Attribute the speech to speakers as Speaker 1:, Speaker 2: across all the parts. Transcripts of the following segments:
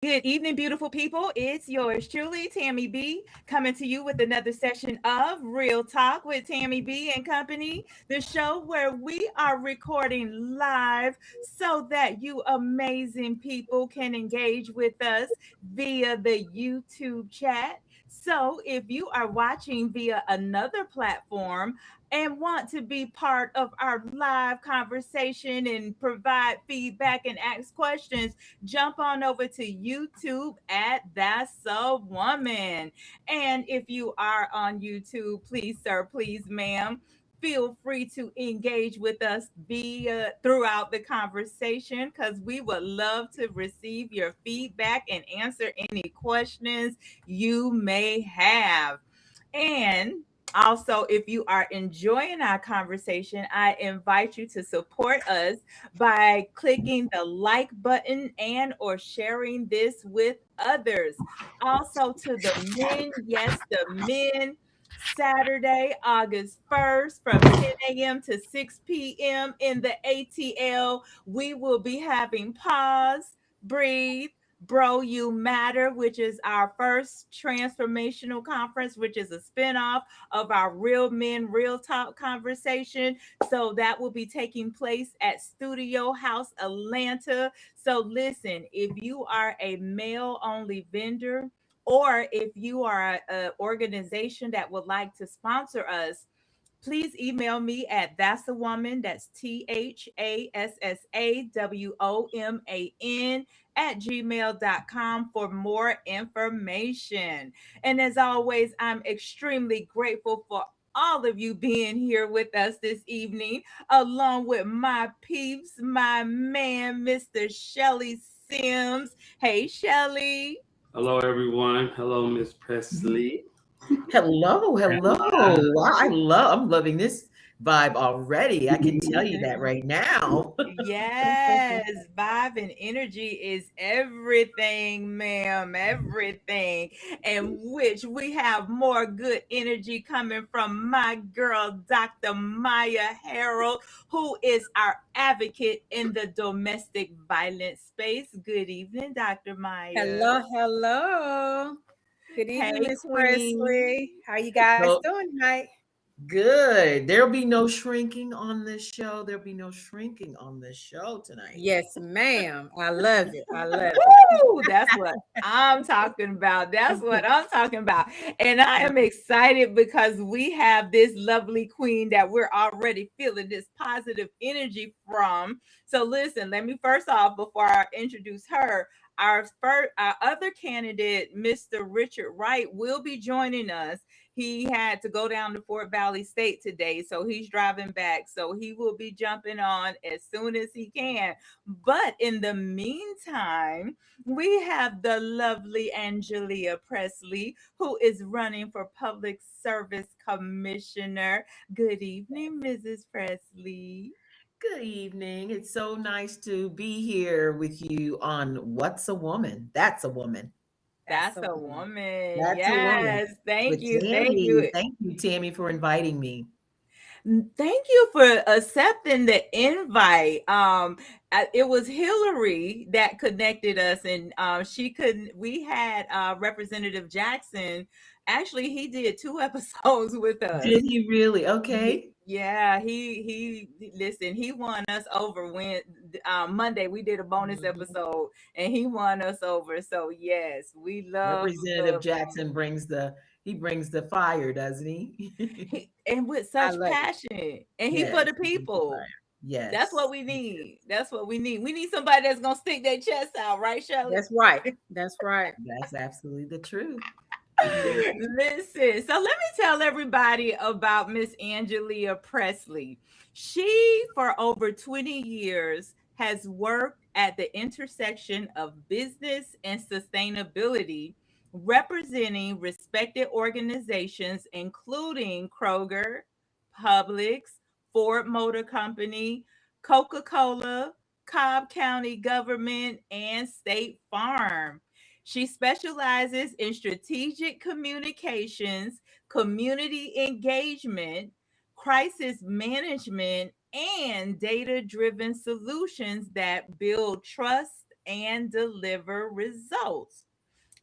Speaker 1: Good evening, beautiful people. It's yours truly, Tammi B, coming to you with another session of Real Talk with Tammi B and Company, the show where we are recording live so that you amazing people can engage with us via the YouTube chat. So, if you are watching via another platform, and want to be part of our live conversation and provide feedback and ask questions, jump on over to YouTube at That's a Woman. And if you are on YouTube, please, sir, please, ma'am, feel free to engage with us via throughout the conversation because we would love to receive your feedback and answer any questions you may have. And also, if you are enjoying our conversation, I invite you to support us by clicking the like button and or sharing this with others. Also to the men, yes, the men, Saturday, August 1st from 10 a.m. to 6 p.m. in the ATL, we will be having pause, breathe, Bro You Matter, which is our first transformational conference, which is a spinoff of our Real Men, Real Talk conversation. So that will be taking place at Studio House Atlanta. So listen, if you are a male only vendor, or if you are an organization that would like to sponsor us, please email me at thassawoman, that's THASSAWOMAN at gmail.com for more information. And as always, I'm extremely grateful for all of you being here with us this evening, along with my peeps, my man, Mr. Shelly Sims. Hey, Shelly.
Speaker 2: Hello, everyone. Hello, Miss Presley.
Speaker 3: Hello. Wow, I'm loving this vibe already. I can tell you that right now.
Speaker 1: Yes, vibe and energy is everything, ma'am, everything. And which we have more good energy coming from my girl, Dr. Maya Harold, who is our advocate in the domestic violence space. Good evening, Dr. Maya.
Speaker 4: Hello. Good evening,
Speaker 1: Hey,
Speaker 4: Miss
Speaker 1: Queen.
Speaker 4: Presley. How you guys
Speaker 3: So
Speaker 4: doing tonight?
Speaker 3: good. There'll be no shrinking on this show. There'll be no shrinking on this show tonight.
Speaker 4: Yes, ma'am. I love it. I love it.
Speaker 1: Woo! That's what I'm talking about. That's what I'm talking about. And I am excited because we have this lovely queen that we're already feeling this positive energy from. So listen, let me first off, before I introduce her, our other candidate, Mr. Richard Wright, will be joining us. He had to go down to Fort Valley State today, so he's driving back. So he will be jumping on as soon as he can. But in the meantime, we have the lovely Angelia Presley, who is running for Public Service Commissioner. Good evening, Mrs. Presley.
Speaker 3: Good evening. It's so nice to be here with you on What's a Woman? That's a Woman.
Speaker 1: That's
Speaker 4: That's a
Speaker 1: a
Speaker 4: woman.
Speaker 1: woman.
Speaker 3: That's a woman.
Speaker 1: Yes. Thank
Speaker 3: With
Speaker 1: you. Thank
Speaker 3: Tammy.
Speaker 1: you.
Speaker 3: Thank you, Tammy, for inviting me.
Speaker 1: Thank you for accepting the invite. It was Hillary that connected us, and she couldn't. We had Representative Jackson. Actually, he did two episodes with us.
Speaker 3: Did he really? Okay.
Speaker 1: Yeah, he listen. He won us over when Monday we did a bonus
Speaker 3: Mhm.
Speaker 1: episode, and he won us over. So yes, we love
Speaker 3: Representative
Speaker 1: love
Speaker 3: Jackson brings the fire, doesn't he?
Speaker 1: he, and with
Speaker 4: I
Speaker 1: such
Speaker 4: love it.
Speaker 1: passion, and he for
Speaker 3: Yes,
Speaker 1: the
Speaker 3: he brings the
Speaker 1: people.
Speaker 3: fire.
Speaker 1: That's what
Speaker 3: Yes,
Speaker 1: we
Speaker 3: he do.
Speaker 1: need. That's what we need. We need somebody that's gonna stick their chest out, right, Shelley?
Speaker 4: That's right. That's right.
Speaker 3: That's absolutely the truth.
Speaker 1: Listen, so let me tell everybody about Miss Angelia Presley. She, for over 20 years, has worked at the intersection of business and sustainability, representing respected organizations including Kroger, Publix, Ford Motor Company, Coca Cola, Cobb County Government, and State Farm. She specializes in strategic communications, community engagement, crisis management, and data driven solutions that build trust and deliver results.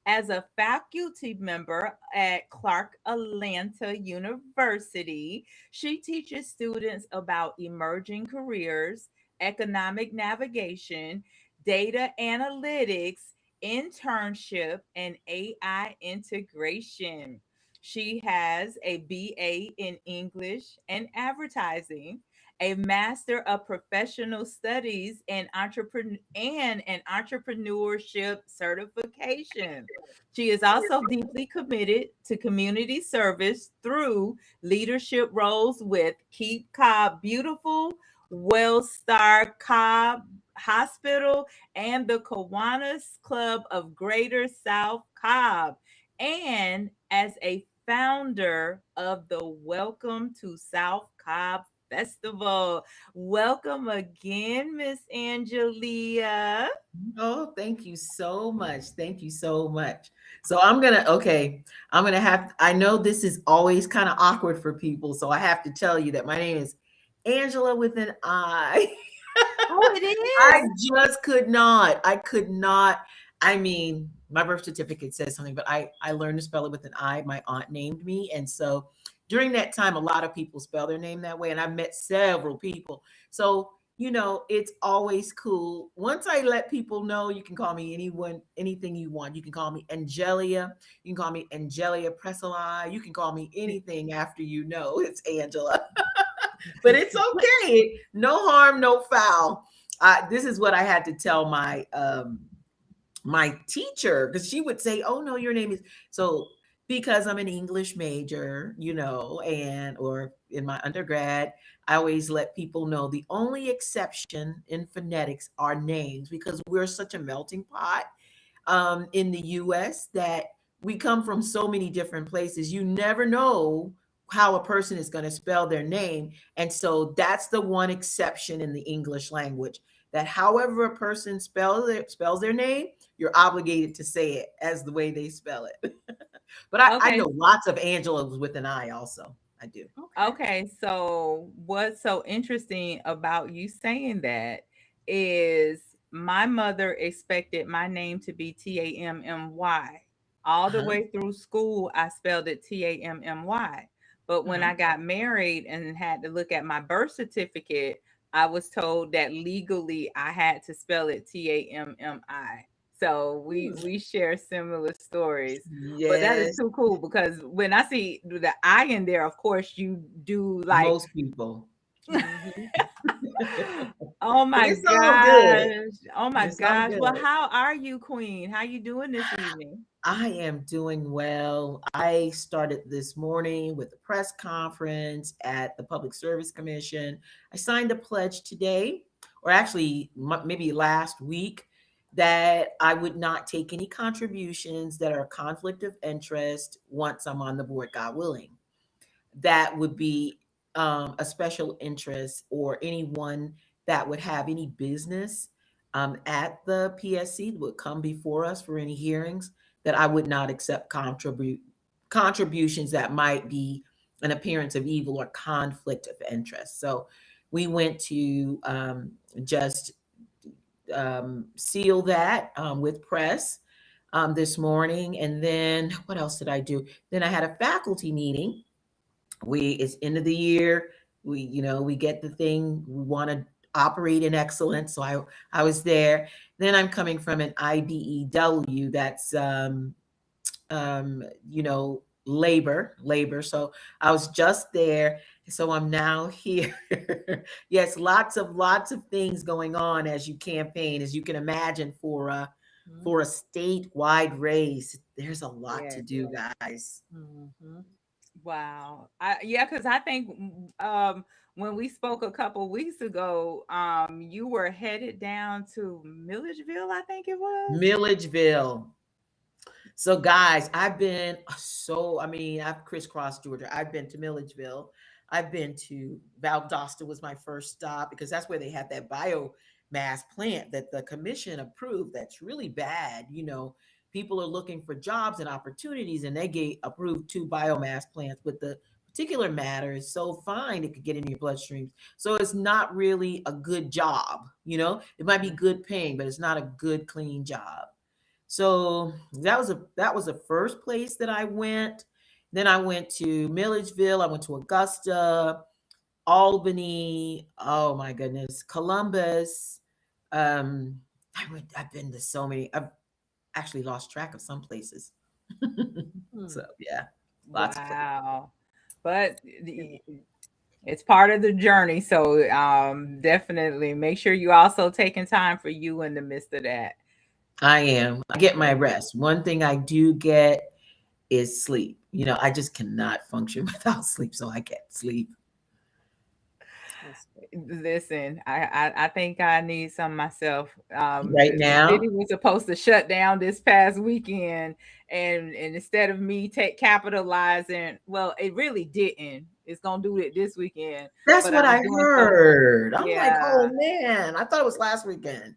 Speaker 1: As a faculty member at Clark Atlanta University, she teaches students about emerging careers, economic navigation, data analytics, internship, and AI integration. She has a BA in English and advertising, a Master of Professional Studies and an entrepreneurship certification. She is also deeply committed to community service through leadership roles with Keep Cobb Beautiful, Wellstar Cobb Hospital, and the Kiwanis Club of Greater South Cobb, and as a founder of the Welcome to South Cobb Festival. Welcome again, Miss Angelia.
Speaker 3: Oh, thank you so much. Thank you so much. So I'm gonna have, I know this is always kind of awkward for people, so I have to tell you that my name is Angela with an I.
Speaker 1: Oh, it
Speaker 3: I
Speaker 1: is.
Speaker 3: just could not. I mean, my birth certificate says something, but I learned to spell it with an I. My aunt named me. And so during that time, a lot of people spell their name that way. And I've met several people. So, it's always cool. Once I let people know, you can call me anything you want. You can call me Angelia. You can call me Angelia Presselai. You can call me anything after it's Angela. But it's okay. No harm, no foul. This is what I had to tell my teacher, because she would say, "Oh no, your name is so." Because I'm an English major, and or in my undergrad, I always let people know the only exception in phonetics are names, because we're such a melting pot in the US that we come from so many different places. You never know how a person is going to spell their name. And so that's the one exception in the English language, that however a person spells their name, you're obligated to say it as the way they spell it. But I
Speaker 1: Okay.
Speaker 3: know lots of Angelas with an I also. I do.
Speaker 1: Okay. So, what's so interesting about you saying that is my mother expected my name to be Tammy. All the
Speaker 3: Uh-huh.
Speaker 1: way through school, I spelled it Tammy. But when
Speaker 3: Uh-huh.
Speaker 1: I got married and had to look at my birth certificate, I was told that legally I had to spell it Tammi. So we share similar stories. But that is
Speaker 3: Yes,
Speaker 1: too cool because when I see the I in there, of course you do like,
Speaker 3: most people.
Speaker 4: Mhm.
Speaker 1: oh
Speaker 3: But
Speaker 1: my
Speaker 3: it's all good.
Speaker 1: gosh. Oh my
Speaker 3: It's all
Speaker 1: gosh. Well,
Speaker 3: good.
Speaker 1: how are you, Queen? How you doing this evening?
Speaker 3: I am doing well. I started this morning with a press conference at the Public Service Commission. I signed a pledge today, or actually maybe last week, that I would not take any contributions that are a conflict of interest once I'm on the board, God willing. That would be a special interest, or anyone that would have any business at the PSC would come before us for any hearings, that I would not accept contributions that might be an appearance of evil or conflict of interest. So we went to just seal that with press this morning. And then what else did I do? Then I had a faculty meeting. It's end of the year. We get the thing. We want to operate in excellence. So I was there. Then I'm coming from an IBEW, that's you know, labor. So I was just there. So I'm now here. Yes, lots of things going on as you campaign, as you can imagine, for a statewide race. There's a lot to
Speaker 4: Yes.
Speaker 3: do, guys.
Speaker 4: Mhm.
Speaker 1: Wow. Yeah, because I think when we spoke a couple weeks ago, you were headed down to Milledgeville, I think it was.
Speaker 3: Milledgeville. So, guys, I've crisscrossed Georgia. I've been to Milledgeville. I've been to Valdosta, was my first stop, because that's where they have that biomass plant that the commission approved. That's really bad. People are looking for jobs and opportunities, and they get approved two biomass plants with the particular matter is so fine it could get in your bloodstream. So it's not really a good job. It might be good paying, but it's not a good clean job. So that was the first place that I went. Then I went to Milledgeville. I went to Augusta, Albany. Oh my goodness, Columbus. I've been to so many. I've actually lost track of some places. So yeah, lots of places.
Speaker 1: Wow. But it's part of the journey. So definitely make sure you also taking time for you in the midst of that.
Speaker 3: I am. I get my rest. One thing I do get is sleep. I just cannot function without sleep, so I get sleep.
Speaker 1: Listen, I think I need some myself.
Speaker 3: Right now,
Speaker 1: the city was supposed to shut down this past weekend, and instead of me capitalizing, well, it really didn't. It's gonna do it this weekend.
Speaker 3: That's what I heard. I'm like, oh
Speaker 1: Yeah.
Speaker 3: man, I thought it was last weekend.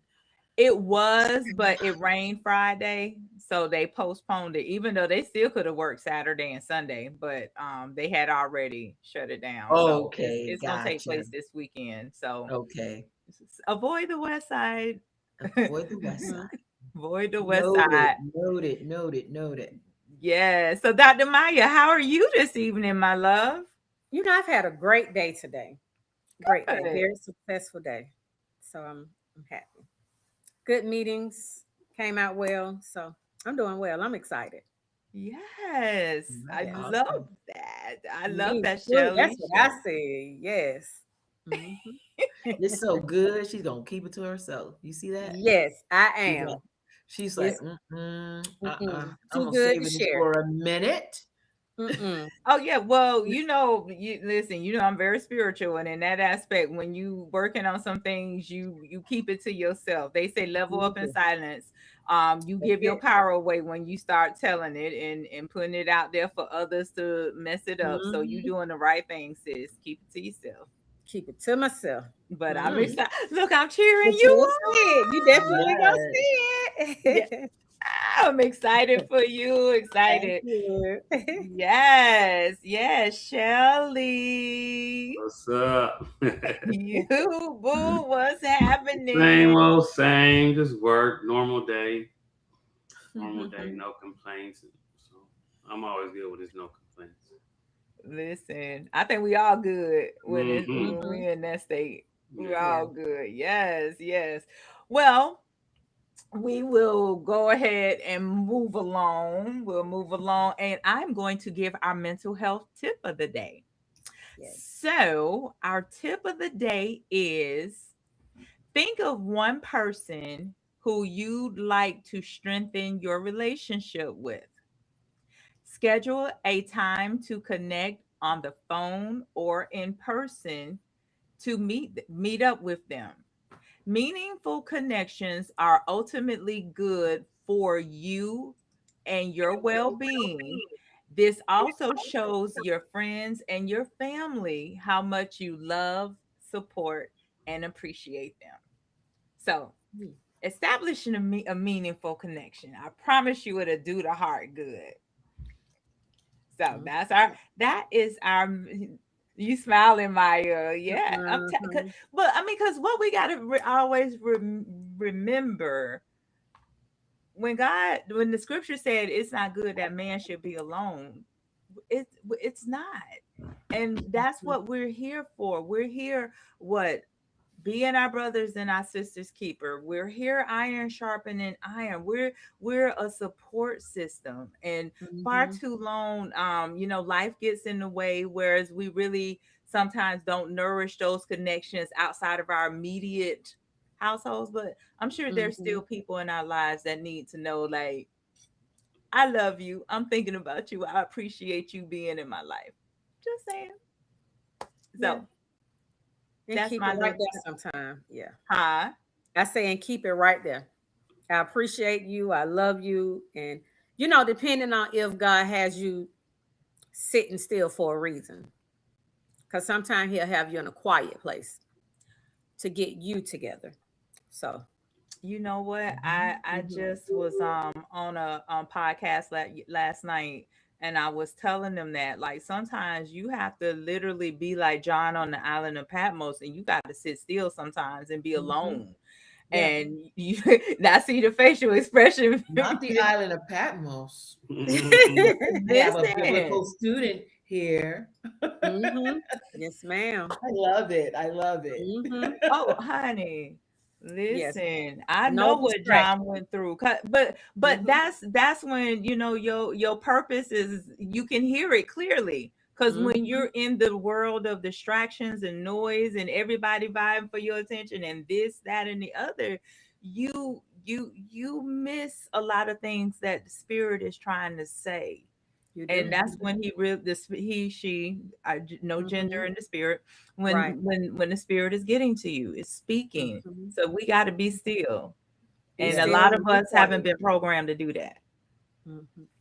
Speaker 1: It was, but it rained Friday, so they postponed it. Even though they still could have worked Saturday and Sunday, but they had already shut it down. So
Speaker 3: Okay,
Speaker 1: it's gonna take
Speaker 3: gotcha.
Speaker 1: place this weekend. So
Speaker 3: Okay,
Speaker 1: avoid the west side.
Speaker 3: avoid the west side.
Speaker 1: Avoid the west side.
Speaker 3: Noted.
Speaker 1: Yeah. So Dr. Maya, how are you this evening, my love?
Speaker 4: I've had a great day today. Great day,
Speaker 1: Good.
Speaker 4: very successful day. So I'm happy. Good meetings came out well. So I'm doing well. I'm excited.
Speaker 1: Yes. I
Speaker 3: Yeah, awesome.
Speaker 1: love that. I love
Speaker 4: Me
Speaker 1: that,
Speaker 4: too.
Speaker 1: Shelly.
Speaker 4: That's what I say. Yes. Mhm.
Speaker 3: It's so good. She's gonna keep it to herself. You see that?
Speaker 4: Yes, I am.
Speaker 3: She's like,
Speaker 4: It's
Speaker 3: I'm
Speaker 4: too
Speaker 3: gonna
Speaker 4: good
Speaker 3: save
Speaker 4: to
Speaker 3: it
Speaker 4: share.
Speaker 3: for a minute.
Speaker 1: Oh yeah, well, you listen, I'm very spiritual, and in that aspect, when you working on some things, you keep it to yourself. They say level up in silence. You give your power away when you start telling it and putting it out there for others to mess it up. So you doing the right thing, sis. Keep it to yourself.
Speaker 4: Keep it to myself.
Speaker 1: But I'm excited. Look, I'm cheering
Speaker 4: But
Speaker 1: you
Speaker 4: you'll see it. You definitely gonna
Speaker 3: Yes.
Speaker 4: see
Speaker 1: on. Yeah,
Speaker 4: it.
Speaker 1: I'm excited for you. Excited.
Speaker 4: Thank you.
Speaker 1: Yes, Shelly.
Speaker 2: What's up?
Speaker 1: You boo, what's happening?
Speaker 2: Same old same, just work, normal day. Normal day, no complaints. So I'm always good with this no complaints.
Speaker 1: Listen, I think we all good when
Speaker 2: Mm-hmm.
Speaker 1: we in that state. We're
Speaker 2: Yeah.
Speaker 1: all good. Yes. Well, we will go ahead and move along. We'll move along, and I'm going to give our mental health tip of the day.
Speaker 4: Yes.
Speaker 1: So, our tip of the day is think of one person who you'd like to strengthen your relationship with. Schedule a time to connect on the phone or in person to meet up with them. Meaningful connections are ultimately good for you and your well-being. This also shows your friends and your family how much you love, support, and appreciate them. So, establishing a meaningful connection. I promise you it'll do the heart good. So that is our you smiling, Maya. Yeah. But I mean, because what we got to always remember when the scripture said it's not good that man should be alone, it's not. And that's what we're here for. We're here, what? Being our brothers and our sisters keeper. We're here, iron sharpening iron. We're a support system. And far too long, life gets in the way, whereas we really sometimes don't nourish those connections outside of our immediate households. But I'm sure there's still people in our lives that need to know, like, I love you. I'm thinking about you. I appreciate you being in my life. Just saying. So
Speaker 4: and
Speaker 1: that's
Speaker 4: keep
Speaker 1: my
Speaker 4: it right
Speaker 1: little
Speaker 4: there sometime. Yeah.
Speaker 1: Huh?
Speaker 4: I say and keep it right there. I appreciate you. I love you. And depending on if God has you sitting still for a reason. Because sometimes he'll have you in a quiet place to get you together. So
Speaker 1: You know what? I just was on a podcast last night And I was telling them that, like, sometimes you have to literally be like John on the island of Patmos, and you got to sit still sometimes and be alone.
Speaker 3: Yeah.
Speaker 1: And you I see the facial expression.
Speaker 3: Not the island of Patmos.
Speaker 2: Mhm.
Speaker 3: We have a
Speaker 1: Listen.
Speaker 3: biblical student here.
Speaker 4: Yes, ma'am.
Speaker 3: I love it. I love it.
Speaker 1: Oh, honey.
Speaker 4: Yes.
Speaker 1: Listen, I
Speaker 4: No
Speaker 1: know what
Speaker 4: distraction.
Speaker 1: John went through. But that's when, you know, your purpose is, you can hear it clearly. Because when you're in the world of distractions and noise and everybody vying for your attention and this, that, and the other, you miss a lot of things that the spirit is trying to say.
Speaker 4: You do.
Speaker 1: And that's when he, she, no gender in the spirit. When
Speaker 4: Right.
Speaker 1: when the spirit is getting to you, it's speaking. So we got to be still.
Speaker 4: Be
Speaker 1: And a
Speaker 4: still
Speaker 1: lot
Speaker 4: and
Speaker 1: of
Speaker 4: be
Speaker 1: us haven't
Speaker 4: quiet.
Speaker 1: been programmed to do that.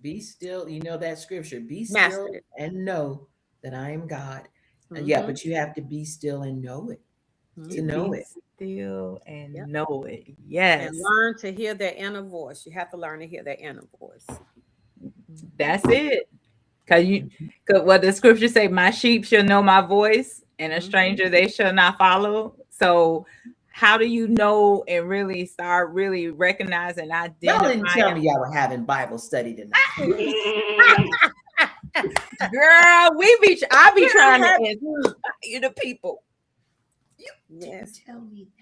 Speaker 3: Be still. You know that scripture. Be
Speaker 4: Master
Speaker 3: still
Speaker 4: it.
Speaker 3: and know that I am God. Yeah, but you have to be still and know it. To know
Speaker 1: Be
Speaker 3: it.
Speaker 1: still and
Speaker 4: Yep.
Speaker 1: know it. Yes.
Speaker 4: And learn to hear that inner voice. You have to learn to hear that inner voice.
Speaker 1: That's it. Cause what the scripture say, my sheep shall know my voice, and a stranger they shall not follow. So how do you know and really start really recognizing,
Speaker 3: Y'all didn't tell
Speaker 1: identifying?
Speaker 3: me y'all were having Bible study tonight.
Speaker 1: Girl, I be trying to inspire the people.
Speaker 4: Yes.
Speaker 3: Tell me that.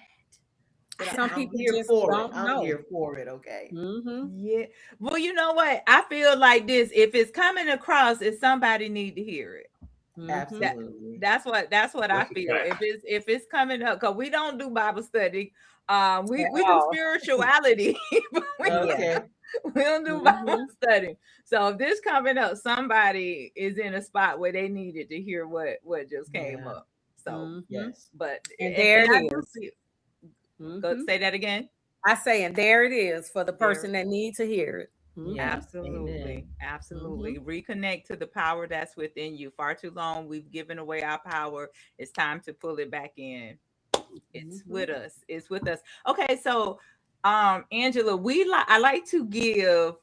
Speaker 4: But
Speaker 3: I'm
Speaker 4: some people
Speaker 3: here
Speaker 4: just
Speaker 3: for it.
Speaker 4: don't
Speaker 3: I'm
Speaker 4: know.
Speaker 3: here for it. Okay.
Speaker 1: Yeah. Well, you know what? I feel like this. If it's coming across, if somebody need to hear it.
Speaker 3: Absolutely.
Speaker 1: That's what I
Speaker 2: That's a
Speaker 1: feel.
Speaker 2: fact.
Speaker 1: If it's coming up, because we don't do Bible study. We do
Speaker 4: all.
Speaker 1: spirituality, but
Speaker 3: Okay.
Speaker 1: we don't do Bible study. So if this coming up, somebody is in a spot where they needed to hear what just came
Speaker 3: Yeah.
Speaker 1: up. So
Speaker 3: Yes.
Speaker 1: but
Speaker 4: And there
Speaker 1: I
Speaker 4: it
Speaker 1: do
Speaker 4: is.
Speaker 1: feel, go say that again.
Speaker 4: I say, and there it is for the
Speaker 1: There.
Speaker 4: person that needs to hear it.
Speaker 3: Yeah.
Speaker 1: Absolutely.
Speaker 3: Amen.
Speaker 1: Absolutely. Reconnect to the power that's within you. Far too long we've given away our power. It's time to pull it back in. It's with us. It's with us. Okay, so Angela, I like to give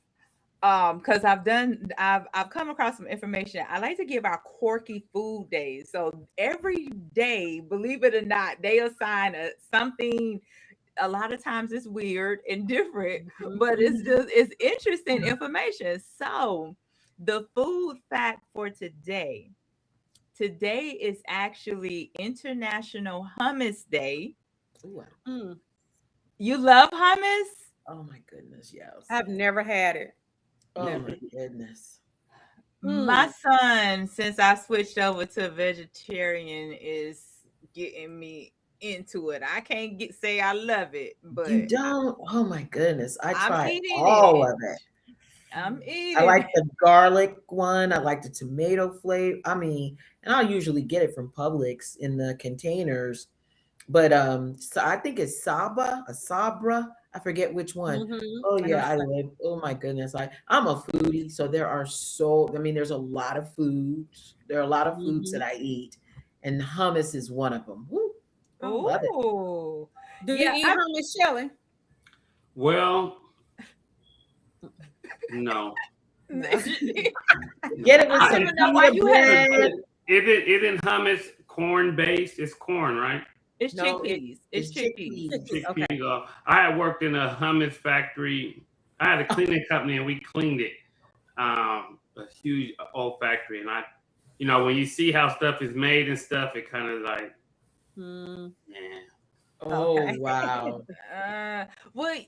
Speaker 1: because I've come across some information. I like to give our quirky food days. So every day, believe it or not, they assign something. A lot of times it's weird and different, but it's interesting information. So the food fact for today is actually International Hummus Day.
Speaker 3: Ooh,
Speaker 1: You love hummus?
Speaker 3: oh my goodness. Yes.
Speaker 4: I've never had it.
Speaker 3: Oh my goodness.
Speaker 1: My son, since I switched over to vegetarian, is getting me into it. I can't say I love it, but
Speaker 3: You don't? Oh my goodness. I
Speaker 1: I'm
Speaker 3: tried
Speaker 1: eating
Speaker 3: all
Speaker 1: it.
Speaker 3: of it.
Speaker 1: I'm eating.
Speaker 3: I like the garlic one. I like the tomato flavor. I mean, and I'll usually get it from Publix in the containers. But so I think it's Sabra. I forget which one. Oh
Speaker 4: I know
Speaker 3: yeah, I
Speaker 4: what
Speaker 3: love. Oh my goodness, I'm a foodie, so there's a lot of foods. There are a lot of foods that I eat, and hummus is one of them. Woo, I love it.
Speaker 1: Ooh.
Speaker 4: Do
Speaker 1: Yeah,
Speaker 4: you eat hummus, Shelly?
Speaker 2: Well, no.
Speaker 4: No.
Speaker 3: Get it with
Speaker 1: I
Speaker 3: some
Speaker 1: don't know why
Speaker 3: pita
Speaker 1: you have
Speaker 3: bread.
Speaker 2: Isn't hummus corn based? It's corn, right?
Speaker 1: it's
Speaker 3: No,
Speaker 1: chickpeas. It's chickpeas.
Speaker 4: Okay.
Speaker 2: Chickpeas. I had worked in a hummus factory. I had a cleaning company, and we cleaned it. A huge old factory, and when you see how stuff is made and stuff, it kind of like, yeah.
Speaker 3: Oh
Speaker 4: Okay.
Speaker 3: wow.
Speaker 1: Well,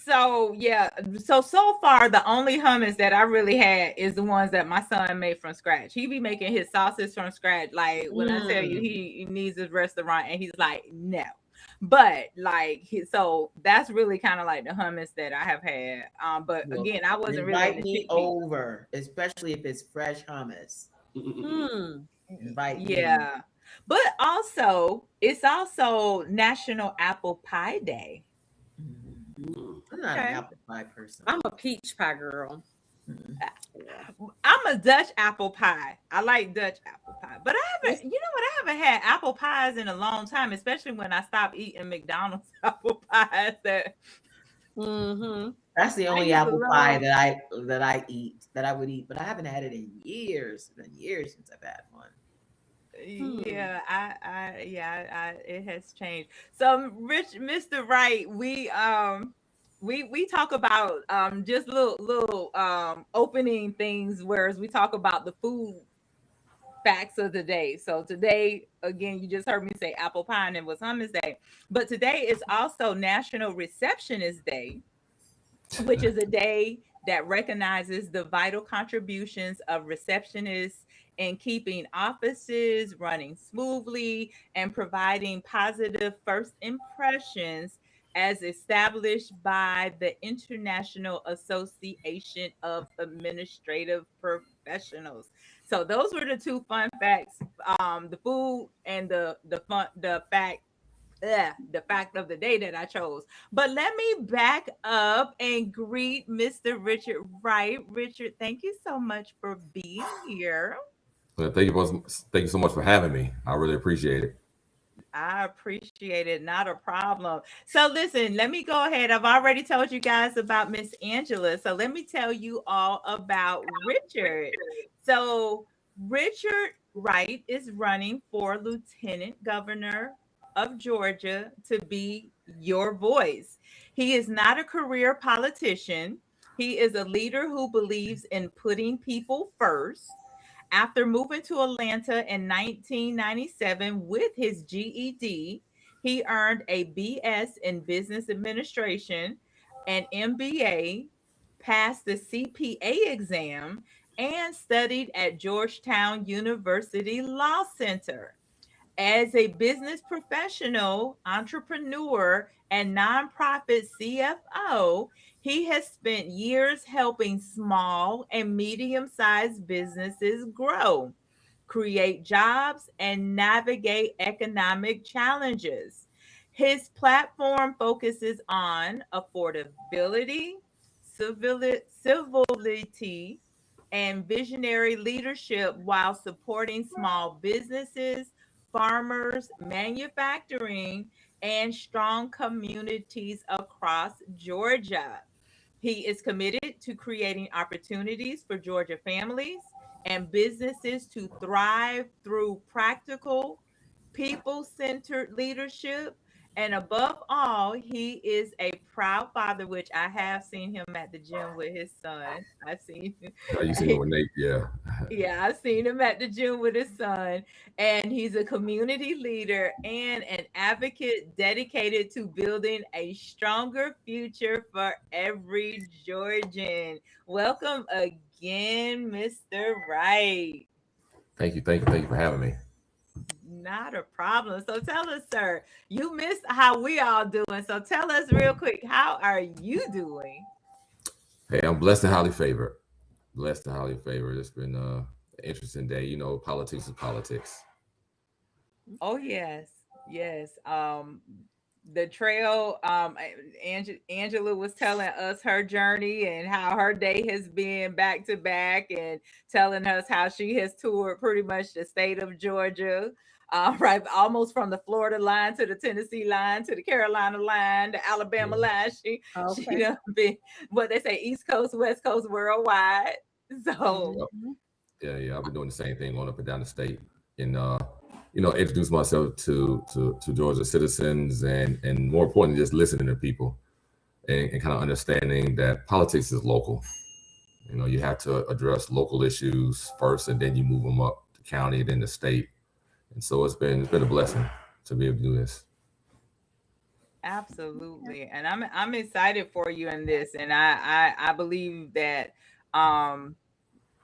Speaker 1: so yeah, so far the only hummus that I really had is the ones that my son made from scratch. He be making his sauces from scratch. Like when I tell you he needs his restaurant, and he's like, no. But like so that's really kind of like the hummus that I have had. But
Speaker 3: Well,
Speaker 1: again, I wasn't really
Speaker 3: invite
Speaker 1: in the
Speaker 3: me
Speaker 1: chickpeas.
Speaker 3: over, especially if it's fresh hummus. Invite me.
Speaker 1: Yeah. But it's also National Apple Pie Day.
Speaker 3: I'm not an apple pie person.
Speaker 4: I'm a peach pie girl.
Speaker 1: I'm a Dutch apple pie. I like Dutch apple pie. But I haven't had apple pies in a long time, especially when I stopped eating McDonald's apple pies.
Speaker 4: Mm-hmm.
Speaker 3: That's the only
Speaker 4: used to
Speaker 3: apple pie
Speaker 4: love-
Speaker 3: that I would eat, but I haven't had it in years. It's been years since I've had one.
Speaker 1: Yeah, it has changed. So, Mr. Wright, we talk about just little opening things, whereas we talk about the food facts of the day. So today, again, you just heard me say apple pie and it was hummus day, but today is also National Receptionist Day, which is a day that recognizes the vital contributions of receptionists in keeping offices running smoothly and providing positive first impressions as established by the International Association of Administrative Professionals. So those were the two fun facts, the food and the fact of the day that I chose. But let me back up and greet Mr. Richard Wright. Richard, thank you so much for being here.
Speaker 5: Well, thank you so much for having me. I really appreciate it.
Speaker 1: I appreciate it. Not a problem. So listen, let me go ahead. I've already told you guys about Miss Angela. So let me tell you all about Richard. So Richard Wright is running for Lieutenant Governor of Georgia to be your voice. He is not a career politician. He is a leader who believes in putting people first. After moving to Atlanta in 1997 with his GED, he earned a BS in business administration, an MBA, passed the CPA exam, and studied at Georgetown University Law Center. As a business professional, entrepreneur, and nonprofit CFO, he has spent years helping small and medium sized businesses grow, create jobs, and navigate economic challenges. His platform focuses on affordability, civility, and visionary leadership while supporting small businesses, farmers, manufacturing, and strong communities across Georgia. He is committed to creating opportunities for Georgia families and businesses to thrive through practical, people centered leadership. And above all, he is a proud father, which I have seen him at the gym with his son. I've seen
Speaker 5: You seen it with Nate? Yeah.
Speaker 1: Yeah, I've seen him at the gym with his son, and he's a community leader and an advocate dedicated to building a stronger future for every Georgian. Welcome again, Mr. Wright.
Speaker 5: Thank you for having me.
Speaker 1: Not a problem. So tell us, sir, you missed how we all doing. So tell us real quick, how are you doing?
Speaker 5: Hey, I'm blessed and highly favored. Blessed and highly favored. It's been an interesting day. You know, politics is politics.
Speaker 1: Oh yes, yes. The trail. Angela was telling us her journey and how her day has been back to back, and telling us how she has toured pretty much the state of Georgia. Right, almost from the Florida line to the Tennessee line to the Carolina line, the Alabama line. She
Speaker 4: Okay.
Speaker 1: done been what they say, East Coast, West Coast, worldwide. So
Speaker 5: Yep. Yeah. I've been doing the same thing going up and down the state, and introduce myself to Georgia citizens, and more importantly, just listening to people, and kind of understanding that politics is local. You know, you have to address local issues first, and then you move them up to county, then the state. And so it's been a blessing to be able to do this.
Speaker 1: absolutely, and I'm excited for you in this, and I believe that um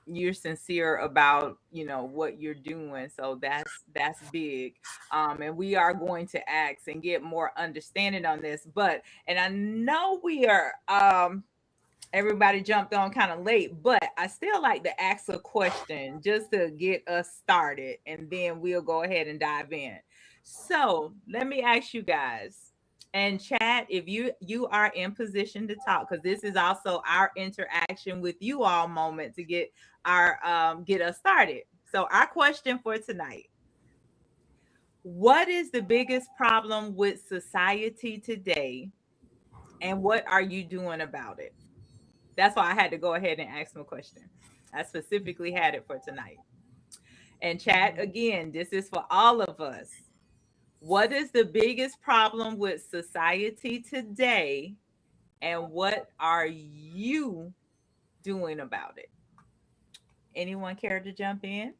Speaker 1: you're sincere about what you're doing, so that's big. And we are going to ask and get more understanding on this, but and I know we are everybody jumped on kind of late, but I still like to ask a question just to get us started, and then we'll go ahead and dive in. So let me ask you guys and chat if you are in position to talk, because this is also our interaction with you all moment to get us started. So our question for tonight: what is the biggest problem with society today, And what are you doing about it? That's why I had to go ahead and ask them a question. I specifically had it for tonight. And chat, again, this is for all of us. What is the biggest problem with society today? And what are you doing about it? Anyone care to jump in?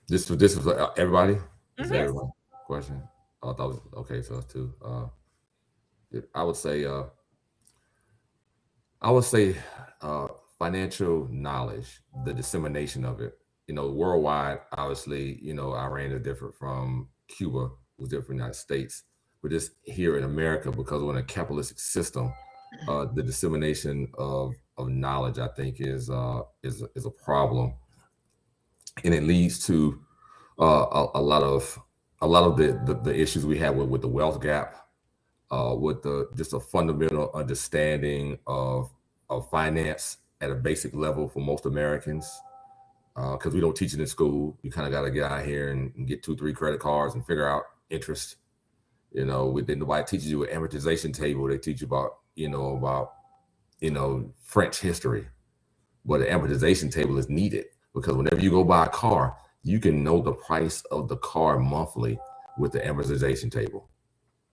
Speaker 5: This was everybody. This is
Speaker 1: Mhm.
Speaker 5: everybody question. I thought it was okay. So it's two. I would say. I would say financial knowledge, the dissemination of it. Worldwide, obviously, Iran is different from Cuba, was different from the United States. But just here in America, because we're in a capitalistic system, the dissemination of knowledge, I think, is a problem, and it leads to a lot of the issues we have with the wealth gap, with just a fundamental understanding of finance at a basic level for most Americans, because we don't teach it in school. You kind of got to get out here and get 2-3 credit cards and figure out interest. Nobody teaches you an amortization table. They teach you about French history, but an amortization table is needed because whenever you go buy a car, you can know the price of the car monthly with the amortization table.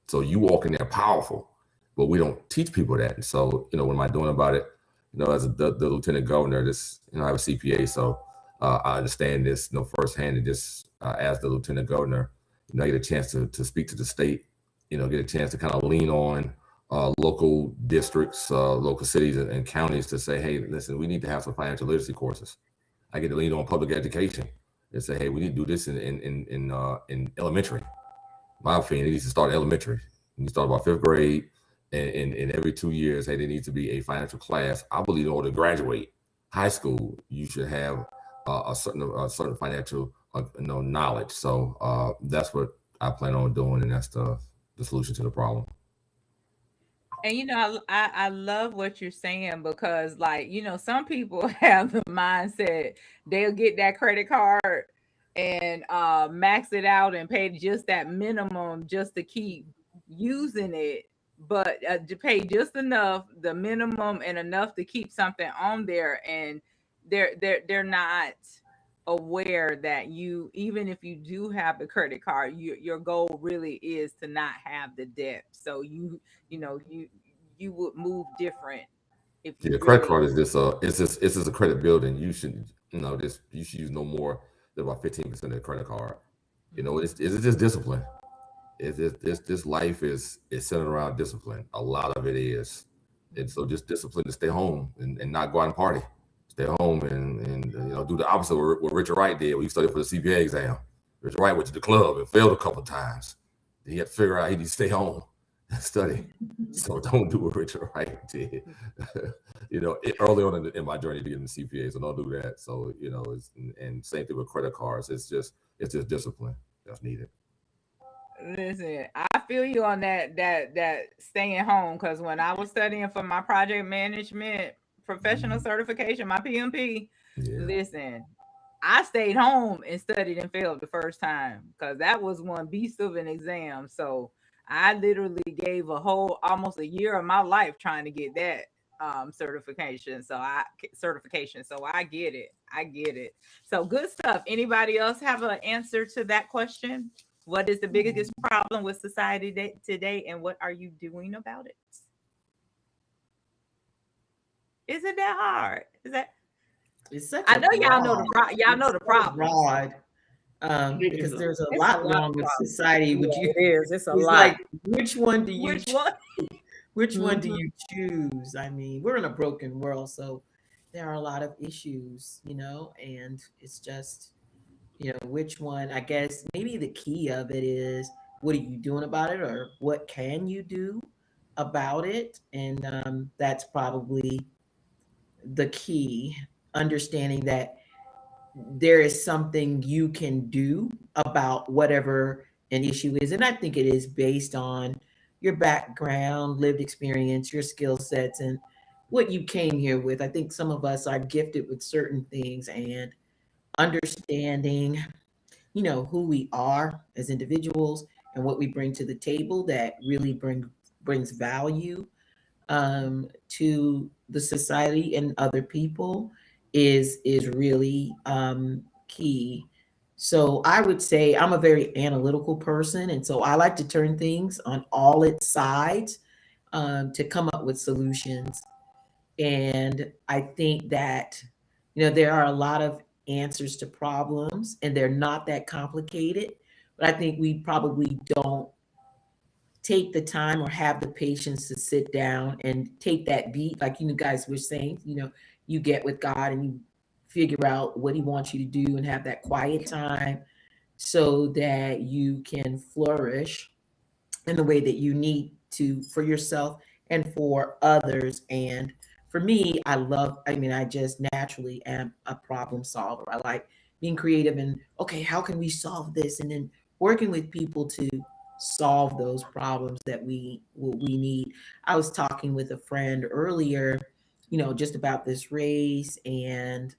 Speaker 5: So you walk in there powerful, but we don't teach people that. And so, what am I doing about it? As the lieutenant governor, I have a CPA, so I understand this, firsthand. And just as the lieutenant governor, I get a chance to speak to the state, get a chance to kind of lean on local districts, local cities and counties to say, hey, listen, we need to have some financial literacy courses. I get to lean on public education and say, hey, we need to do this in elementary. My opinion, it needs to start elementary. You start about 5th grade, and every 2 years, hey, there needs to be a financial class. I believe in order to graduate high school, you should have a certain financial knowledge. So that's what I plan on doing, and that's the solution to the problem.
Speaker 1: And I love what you're saying because, like, some people have the mindset they'll get that credit card and max it out and pay just that minimum just to keep using it, but to pay just enough, the minimum and enough to keep something on there, and they're not aware that even if you do have the credit card, your goal really is to not have the debt. So you would move different if you
Speaker 5: The credit
Speaker 1: really.
Speaker 5: card is it's just a credit building. You should you should use no more than about 15% of the credit card. It's just discipline. This life is centered around discipline. A lot of it is, and so just discipline to stay home and not go out and party. Stay home and do the opposite of what Richard Wright did when he studied for the CPA exam. Richard Wright went to the club and failed a couple of times. He had to figure out he needs to stay home and study. So don't do what Richard Wright did. Early on in my journey to get into CPA, so don't do that. So and same thing with credit cards. It's just discipline that's needed.
Speaker 1: Listen, I feel you on that staying home, because when I was studying for my project management professional certification, my PMP, listen, I stayed home and studied and failed the first time because that was one beast of an exam. So I literally gave almost a year of my life trying to get that certification. So I get it. I get it. So good stuff. Anybody else have an answer to that question? What is the biggest problem with society today, and what are you doing about it? Is it that hard? Is that?
Speaker 3: It's such
Speaker 1: I know y'all know the problem.
Speaker 3: Broad, because there's a lot wrong with society. Would you?
Speaker 4: It is. It's a
Speaker 3: It's
Speaker 4: lot.
Speaker 3: like, which one do you?
Speaker 1: Which one?
Speaker 3: Which one do you choose? I mean, we're in a broken world, so there are a lot of issues, and it's just, which one? I guess maybe the key of it is, what are you doing about it, or what can you do about it? And that's probably the key, understanding that there is something you can do about whatever an issue is. And I think it is based on your background, lived experience, your skill sets, and what you came here with. I think some of us are gifted with certain things, and understanding, who we are as individuals and what we bring to the table that really brings value to the society and other people is really key. So I would say I'm a very analytical person, and so I like to turn things on all its sides to come up with solutions. And I think that there are a lot of answers to problems, and they're not that complicated. But I think we probably don't take the time or have the patience to sit down and take that beat, like you guys were saying. You get with God and you figure out what He wants you to do, and have that quiet time so that you can flourish in the way that you need to for yourself and for others. And for me, I just naturally am a problem solver. I like being creative and, okay, how can we solve this? And then working with people to solve those problems that we need. I was talking with a friend earlier, just about this race and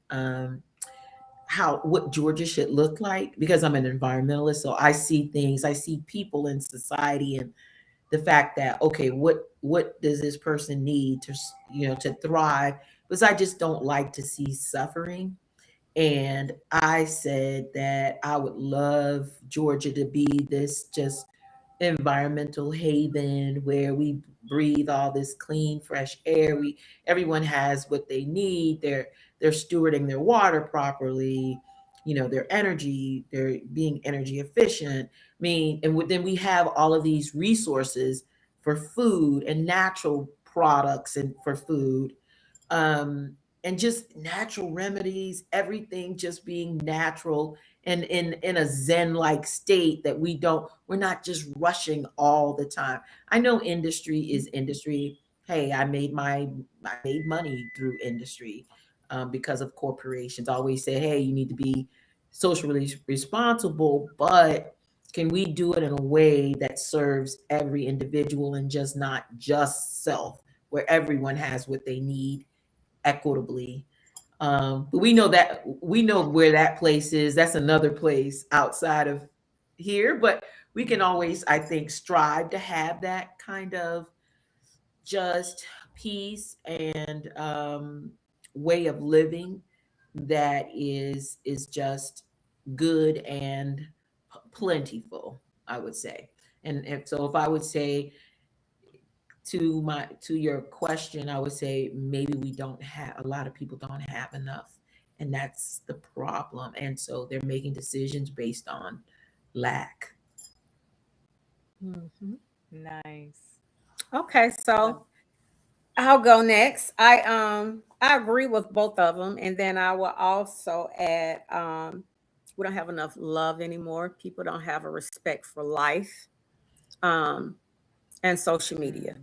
Speaker 3: what Georgia should look like, because I'm an environmentalist. So I see things, I see people in society, and the fact that, okay, what does this person need to thrive? Because I just don't like to see suffering. And I said that I would love Georgia to be this just environmental haven where we breathe all this clean, fresh air. Everyone has what they need. They're stewarding their water properly, their energy, they're being energy efficient. I mean, and then we have all of these resources for food and natural products and for food. And just natural remedies, everything just being natural and in a zen-like state, that we're not just rushing all the time. I know industry is industry. Hey, I made money through industry because of corporations. I always say, hey, you need to be socially responsible, but can we do it in a way that serves every individual and just not just self, where everyone has what they need equitably? But we know where that place is. That's another place outside of here, but we can always, I think, strive to have that kind of just peace and way of living that is just good and plentiful, I would say. And so if I would say to your question, I would say maybe a lot of people don't have enough, and that's the problem. And so they're making decisions based on lack.
Speaker 4: Mhm.
Speaker 1: Nice.
Speaker 4: Okay, so I'll go next. I agree with both of them, and then I will also add we don't have enough love anymore. People don't have a respect for life, and social media.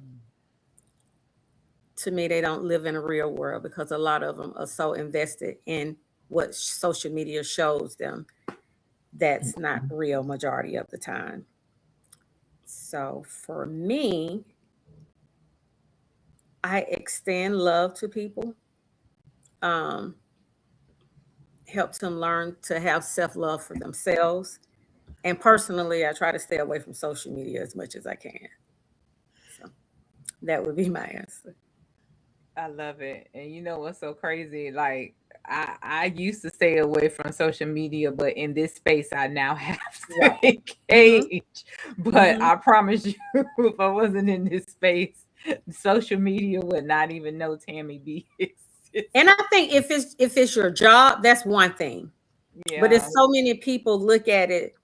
Speaker 4: To me, they don't live in a real world, because a lot of them are so invested in what social media shows them. That's not real majority of the time. So for me, I extend love to people, um, helps them learn to have self-love for themselves. And personally, I try to stay away from social media as much as I can. So that would be my answer.
Speaker 1: I love it. And you know what's so crazy? Like I used to stay away from social media, but in this space I now have to
Speaker 4: Right.
Speaker 1: engage. But
Speaker 3: Mhm.
Speaker 1: I promise you, if I wasn't in this space, social media would not even know Tammi B exists.
Speaker 4: And I think if it's your job, that's one thing. But
Speaker 1: Yeah.
Speaker 4: it's so many people look at it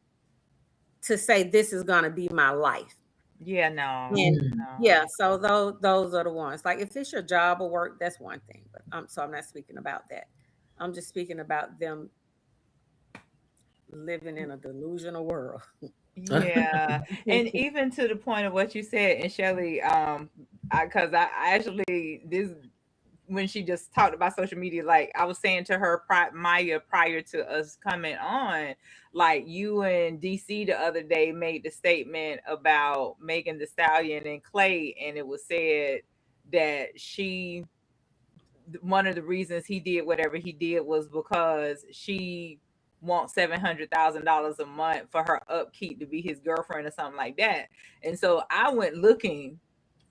Speaker 4: to say this is gonna be my life.
Speaker 1: Yeah, no.
Speaker 4: And
Speaker 3: Mm.
Speaker 1: No.
Speaker 4: yeah, so those are the ones. Like if it's your job or work, that's one thing. But I'm not speaking about that. I'm just speaking about them living in a delusional world.
Speaker 1: Yeah, and even to the point of what you said, and Shelley, I actually this when she just talked about social media, like I was saying to her, Maya, prior to us coming on, like you and DC the other day made the statement about Megan the Stallion and Clay, and it was said that one of the reasons he did whatever he did was because she wants $700,000 a month for her upkeep to be his girlfriend or something like that. And so I went looking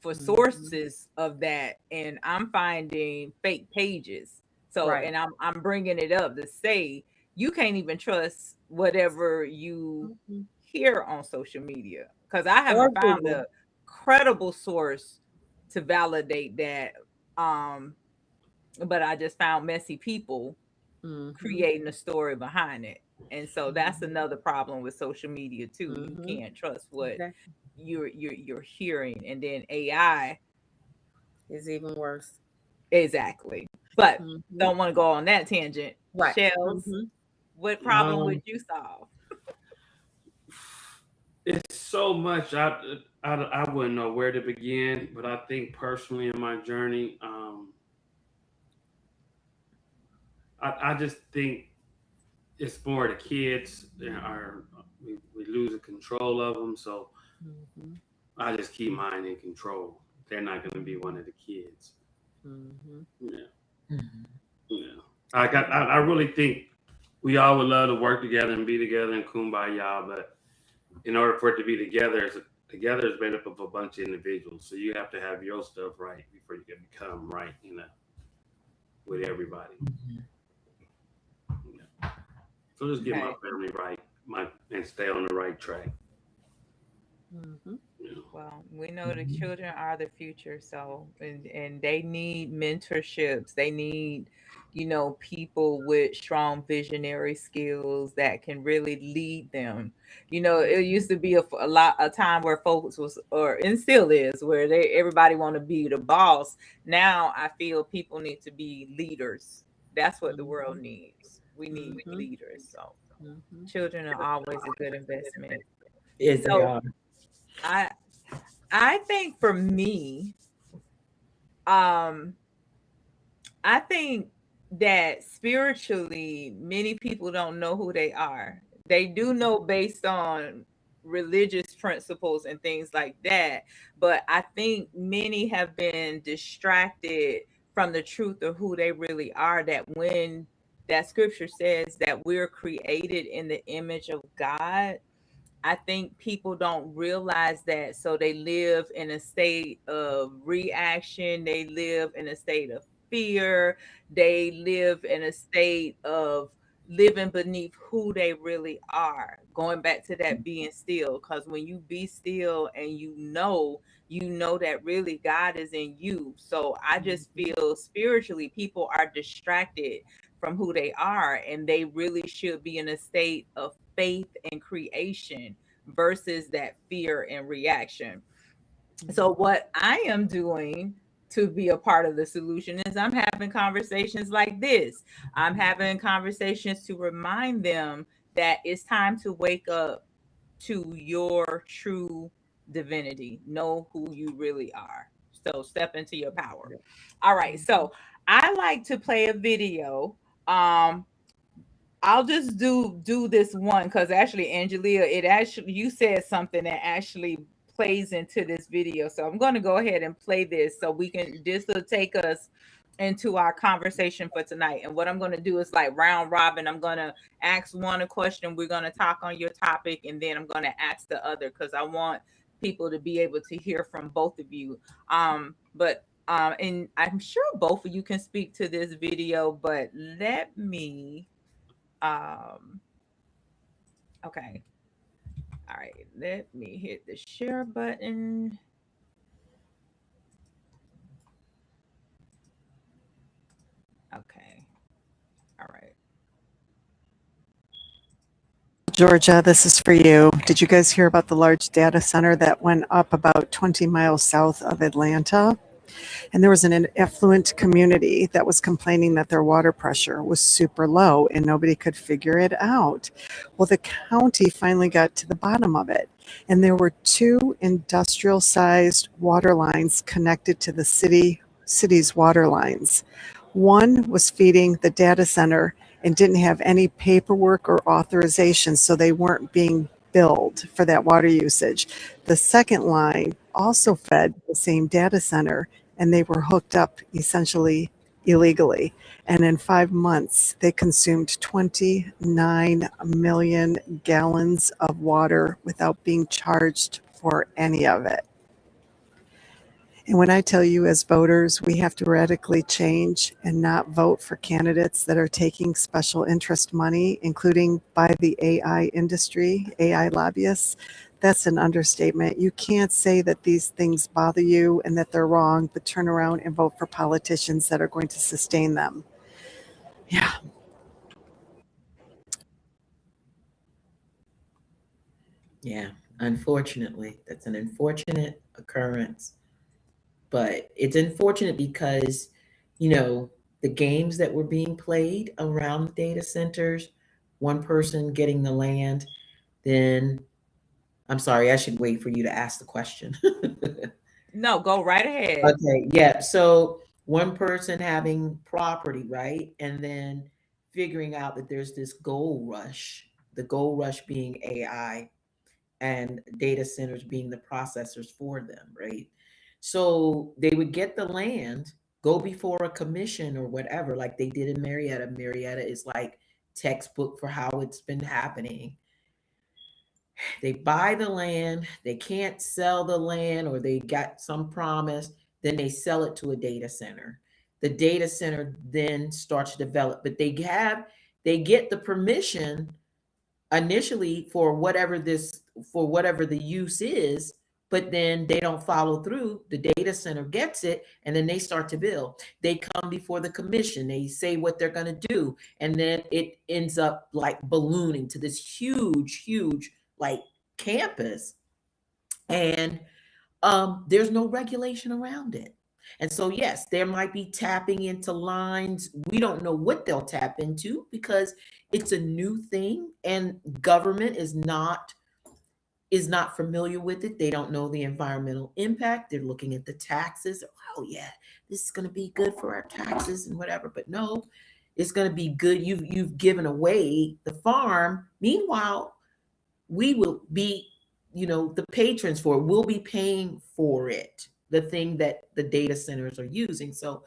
Speaker 1: for sources of that, and I'm finding fake pages. So,
Speaker 4: Right.
Speaker 1: and I'm bringing it up to say you can't even trust whatever you hear on social media, because I
Speaker 4: Or
Speaker 1: haven't found
Speaker 4: Google.
Speaker 1: a credible source to validate that. But I just found messy people creating a story behind it. And so that's another problem with social media too. You can't trust what
Speaker 4: Exactly.
Speaker 1: you're hearing. And then AI,
Speaker 4: It's even worse.
Speaker 1: exactly. But don't want to go on that tangent.
Speaker 4: Right.
Speaker 1: Shells, what problem would you solve?
Speaker 2: It's so much. I wouldn't know where to begin, but I think personally in my journey, I just think it's more the kids we losing control of them. So I just keep mine in control. They're not going to be one of the kids. Yeah. Yeah. I really think we all would love to work together and be together in kumbaya, but in order for it to be together is made up of a bunch of individuals. So you have to have your stuff right before you can become right, with everybody. Yeah. So just get my family right, and stay on the right track. Yeah.
Speaker 1: Well, we know the children are the future, so and they need mentorships. They need, people with strong visionary skills that can really lead them. It used to be a time where folks was, and still is, where everybody want to be the boss. Now I feel people need to be leaders. That's what the world needs. We need leaders. So children are always a good investment.
Speaker 3: Yes, they are.
Speaker 1: I think for me, I think that spiritually, many people don't know who they are. They do know based on religious principles and things like that, but I think many have been distracted from the truth of who they really are. That when that scripture says that we're created in the image of God, I think people don't realize that. So they live in a state of reaction. They live in a state of fear. They live in a state of living beneath who they really are. Going back to that being still, because when you be still and you know that really God is in you. So I just feel spiritually people are distracted from who they are, and they really should be in a state of faith and creation versus that fear and reaction. So what I am doing to be a part of the solution is I'm having conversations like this. I'm having conversations to remind them that it's time to wake up to your true divinity. Know who you really are. So step into your power. All right. So I like to play a video. I'll just do this one because actually, Angelia, you said something that actually plays into this video. So I'm going to go ahead and play this so this will take us into our conversation for tonight. And what I'm going to do is like round robin. I'm going to ask one a question. We're going to talk on your topic, and then I'm going to ask the other because I want people to be able to hear from both of you. And I'm sure both of you can speak to this video, but let me okay. All right, let me hit the share button. Okay. All right.
Speaker 6: Georgia, this is for you. Did you guys hear about the large data center that went up about 20 miles south of Atlanta? And there was an affluent community that was complaining that their water pressure was super low and nobody could figure it out. Well, the county finally got to the bottom of it. And there were 2 industrial-sized water lines connected to the city's water lines. One was feeding the data center and didn't have any paperwork or authorization, so they weren't being billed for that water usage. The second line also fed the same data center, and they were hooked up essentially illegally. And in 5 months, they consumed 29 million gallons of water without being charged for any of it. And when I tell you as voters, we have to radically change and not vote for candidates that are taking special interest money, including by the AI industry, AI lobbyists, that's an understatement. You can't say that these things bother you and that they're wrong, but turn around and vote for politicians that are going to sustain them. Yeah.
Speaker 3: Yeah, unfortunately, that's an unfortunate occurrence. But it's unfortunate because, the games that were being played around the data centers, one person getting the land, then I'm sorry, I should wait for you to ask the question.
Speaker 1: No, go right ahead.
Speaker 3: Okay, yeah. So one person having property, right? And then figuring out that there's this gold rush, the gold rush being AI and data centers being the processors for them, right? So they would get the land, go before a commission or whatever, like they did in Marietta. Marietta is like textbook for how it's been happening. They buy the land, they can't sell the land, or they got some promise, then they sell it to a data center. The data center then starts to develop, but they get the permission initially for whatever the use is, but then they don't follow through. The data center gets it, and then they start to build. They come before the commission, they say what they're going to do, and then it ends up like ballooning to this huge like campus, and there's no regulation around it. And so, yes, there might be tapping into lines. We don't know what they'll tap into because it's a new thing and government is not familiar with it. They don't know the environmental impact. They're looking at the taxes. Oh yeah, this is going to be good for our taxes and whatever. But no, it's going to be good. You've given away the farm. Meanwhile, we will be, the patrons for it. We'll be paying for it, the thing that the data centers are using. So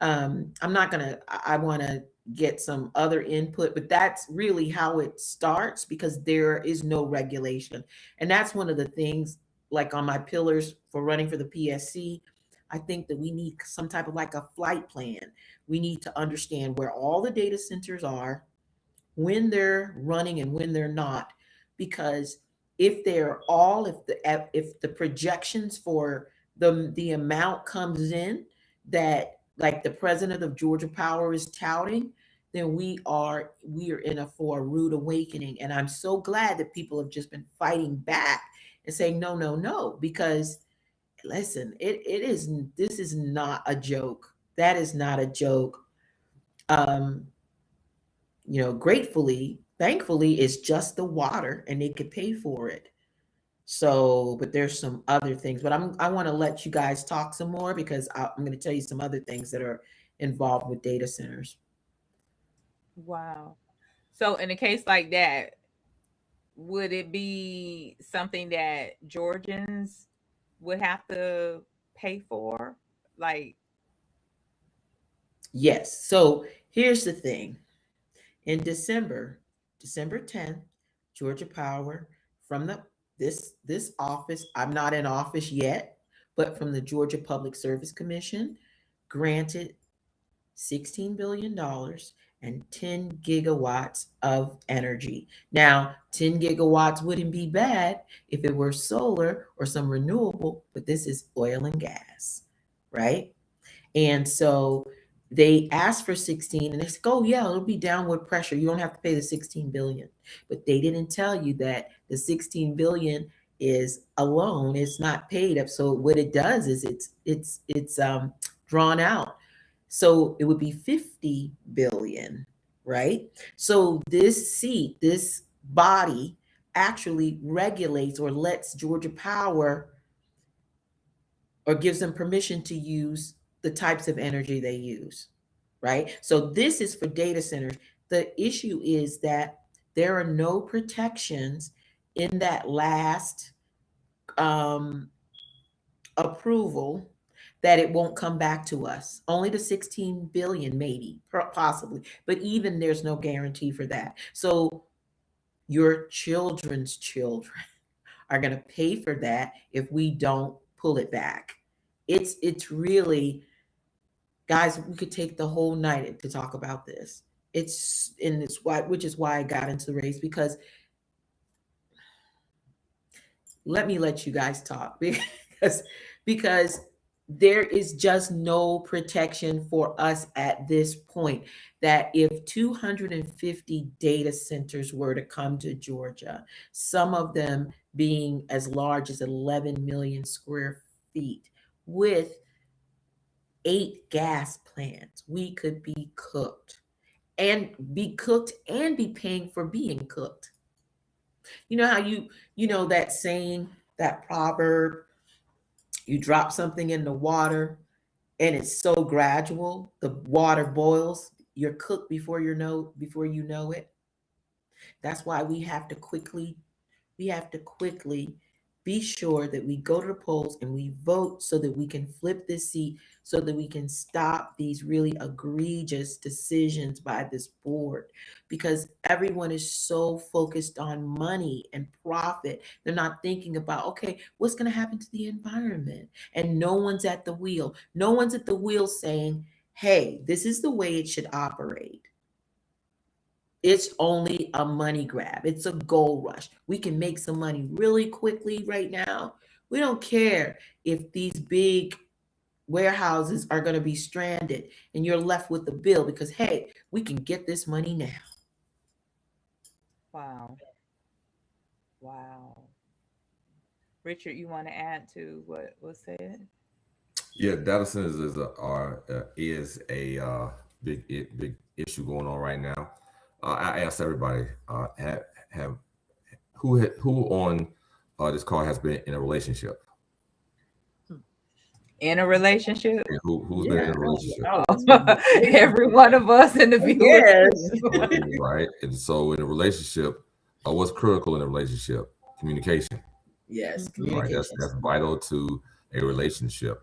Speaker 3: I want to get some other input, but that's really how it starts because there is no regulation. And that's one of the things, like on my pillars for running for the PSC, I think that we need some type of like a flight plan. We need to understand where all the data centers are, when they're running and when they're not, because if the projections for the amount comes in that like the president of Georgia Power is touting, then we are for a rude awakening. And I'm so glad that people have just been fighting back and saying no, because listen, this is not a joke. That is not a joke. Thankfully, it's just the water and they could pay for it. So, but there's some other things, but I want to let you guys talk some more because I'm going to tell you some other things that are involved with data centers.
Speaker 1: Wow. So in a case like that, would it be something that Georgians would have to pay for? Like,
Speaker 3: yes. So here's the thing. In December 10th, Georgia Power from this office, I'm not in office yet, but from the Georgia Public Service Commission, granted $16 billion and 10 gigawatts of energy. Now, 10 gigawatts wouldn't be bad if it were solar or some renewable, but this is oil and gas, right? And so they asked for 16 and they said, oh yeah, it'll be downward pressure. You don't have to pay the 16 billion. But they didn't tell you that the 16 billion is alone. It's not paid up. So what it does is it's drawn out. So it would be 50 billion, right? So this body actually regulates or lets Georgia Power or gives them permission to use the types of energy they use, right? So this is for data centers. The issue is that there are no protections in that last approval that it won't come back to us. Only the 16 billion, maybe, possibly, but even there's no guarantee for that. So your children's children are going to pay for that if we don't pull it back. It's really, guys, we could take the whole night to talk about this. Which is why I got into the race, because let me let you guys talk because there is just no protection for us at this point. That if 250 data centers were to come to Georgia, some of them being as large as 11 million square feet, with 8 gas plants, we could be cooked and be paying for being cooked. You know how you know that saying, that proverb, you drop something in the water and it's so gradual, the water boils, you're cooked before you know it. That's why we have to quickly be sure that we go to the polls and we vote so that we can flip this seat, so that we can stop these really egregious decisions by this board, because everyone is so focused on money and profit. They're not thinking about, okay, what's going to happen to the environment? And no one's at the wheel. No one's at the wheel saying, hey, this is the way it should operate. It's only a money grab. It's a gold rush. We can make some money really quickly right now. We don't care if these big warehouses are going to be stranded and you're left with the bill, because, hey, we can get this money now.
Speaker 1: Wow. Richard, you want to add to what was said?
Speaker 5: Yeah, data centers is a big issue going on right now. I asked everybody, who on this call has been in a relationship?
Speaker 1: In a relationship?
Speaker 5: And who's been in a relationship?
Speaker 1: Every one of us in the viewers.
Speaker 3: Yes.
Speaker 5: Right. And so in a relationship, what's critical in a relationship? Communication.
Speaker 3: Yes.
Speaker 5: Right. That's vital to a relationship.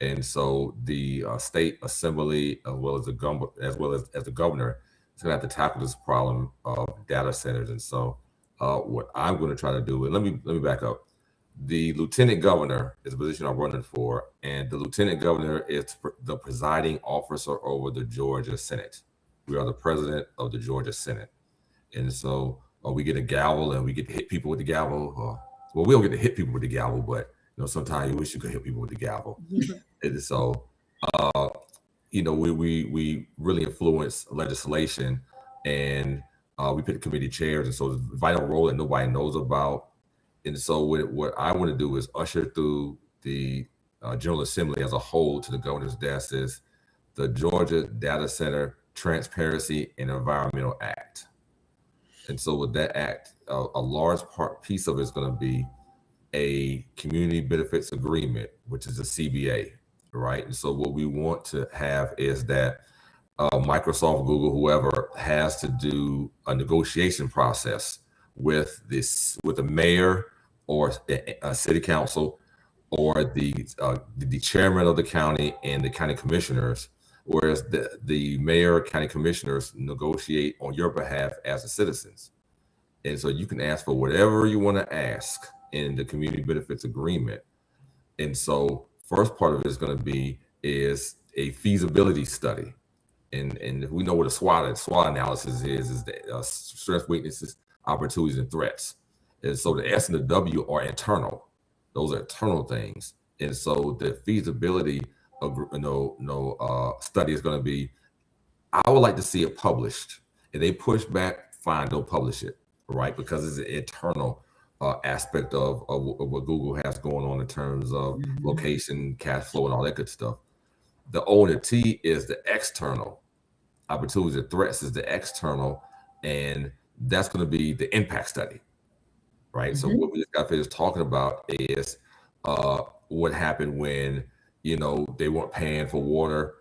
Speaker 5: And so the state assembly, as well as the governor, is going to have to tackle this problem of data centers. And so what I'm going to try to do, and let me back up. The lieutenant governor is a position I'm running for, and the lieutenant governor is the presiding officer over the Georgia Senate. We are the president of the Georgia Senate. And so we get a gavel and we get to hit people with the gavel. Well, we don't get to hit people with the gavel, but sometimes you wish you could hit people with the gavel. And so, we really influence legislation, and we pick committee chairs, and so it's a vital role that nobody knows about. And so what I want to do is usher through the General Assembly as a whole to the governor's desk is the Georgia Data Center Transparency and Environmental Act. And so with that act, a large piece of it is going to be a community benefits agreement, which is a CBA, right? And so what we want to have is that Microsoft, Google, whoever has to do a negotiation process with the mayor or a city council or the chairman of the county and the county commissioners, whereas the mayor, county commissioners negotiate on your behalf as the citizens. And so you can ask for whatever you want to ask in the community benefits agreement. And so first part of it is going to be is a feasibility study. And we know what a SWOT analysis is the strengths, weaknesses, opportunities, and threats. And so the S and the W are internal. Those are internal things. And so the feasibility study is going to be, I would like to see it published. If they push back, fine, don't publish it, right? Because it's an internal aspect of what Google has going on in terms of location, cash flow, and all that good stuff. The O and the T is the external. Opportunities and threats is the external, and that's going to be the impact study, right? So what we just got finished talking about is what happened when they weren't paying for water.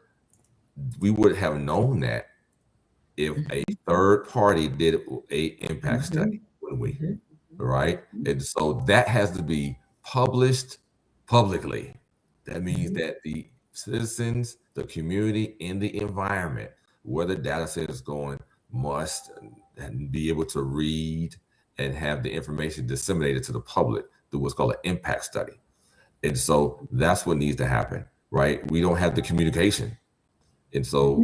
Speaker 5: We would have known that if a third party did a impact study, wouldn't we? Right? And so that has to be published publicly. That means that the citizens, the community, and the environment, where the data set is going, must and be able to read and have the information disseminated to the public through what's called an impact study. And so that's what needs to happen, right? We don't have the communication. And so,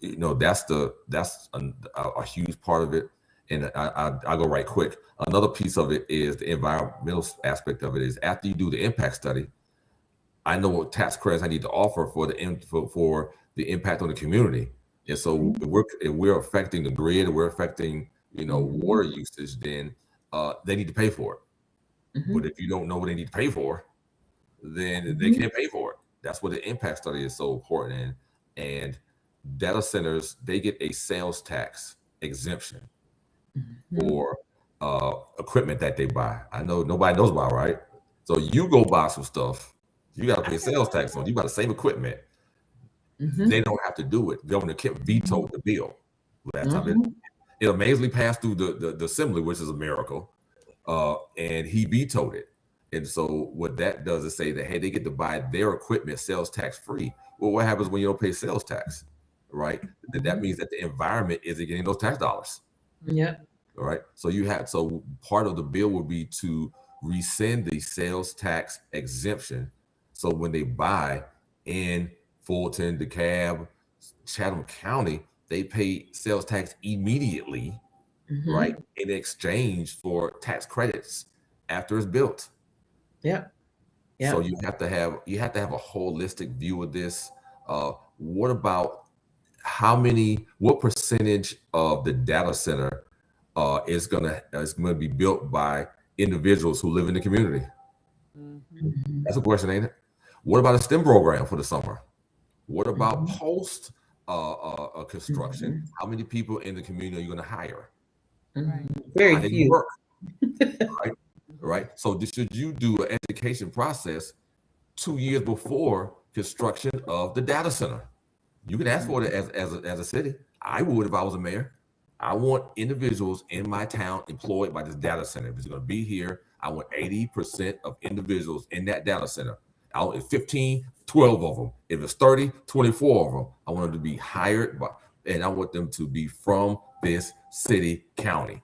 Speaker 5: that's a huge part of it. And I'll go right quick. Another piece of it is the environmental aspect of it is after you do the impact study, I know what tax credits I need to offer for the impact on the community. And so if we're affecting the grid, and we're affecting, water usage, then they need to pay for it. But if you don't know what they need to pay for, then they can't pay for it. That's what the impact study is so important in. And data centers, they get a sales tax exemption for equipment that they buy. I know nobody knows about, right? So you go buy some stuff, you got to pay sales tax on. You buy the same equipment. They don't have to do it. Governor Kemp vetoed the bill last time. It amazingly passed through the assembly, which is a miracle, and he vetoed it. And so what that does is say that, hey, they get to buy their equipment sales tax free. Well, what happens when you don't pay sales tax, right? That means that the environment isn't getting those tax dollars.
Speaker 3: Yeah.
Speaker 5: All right. So part of the bill would be to rescind the sales tax exemption. So when they buy in Fulton, DeKalb, Chatham County, they pay sales tax immediately, right? In exchange for tax credits after it's built.
Speaker 3: Yeah. Yeah.
Speaker 5: So you have to have a holistic view of this. What about what percentage of the data center is gonna be built by individuals who live in the community? That's a question, ain't it? What about a STEM program for the summer? What about post construction? How many people in the community are you going to hire?
Speaker 3: Very few.
Speaker 5: Work? Right. So should you do an education process 2 years before construction of the data center? You can ask for it as a city. I would if I was a mayor. I want individuals in my town employed by this data center. If it's going to be here, I want 80% of individuals in that data center. I want 15, 12 of them. If it's 30, 24 of them. I want them to be hired and I want them to be from this city, county.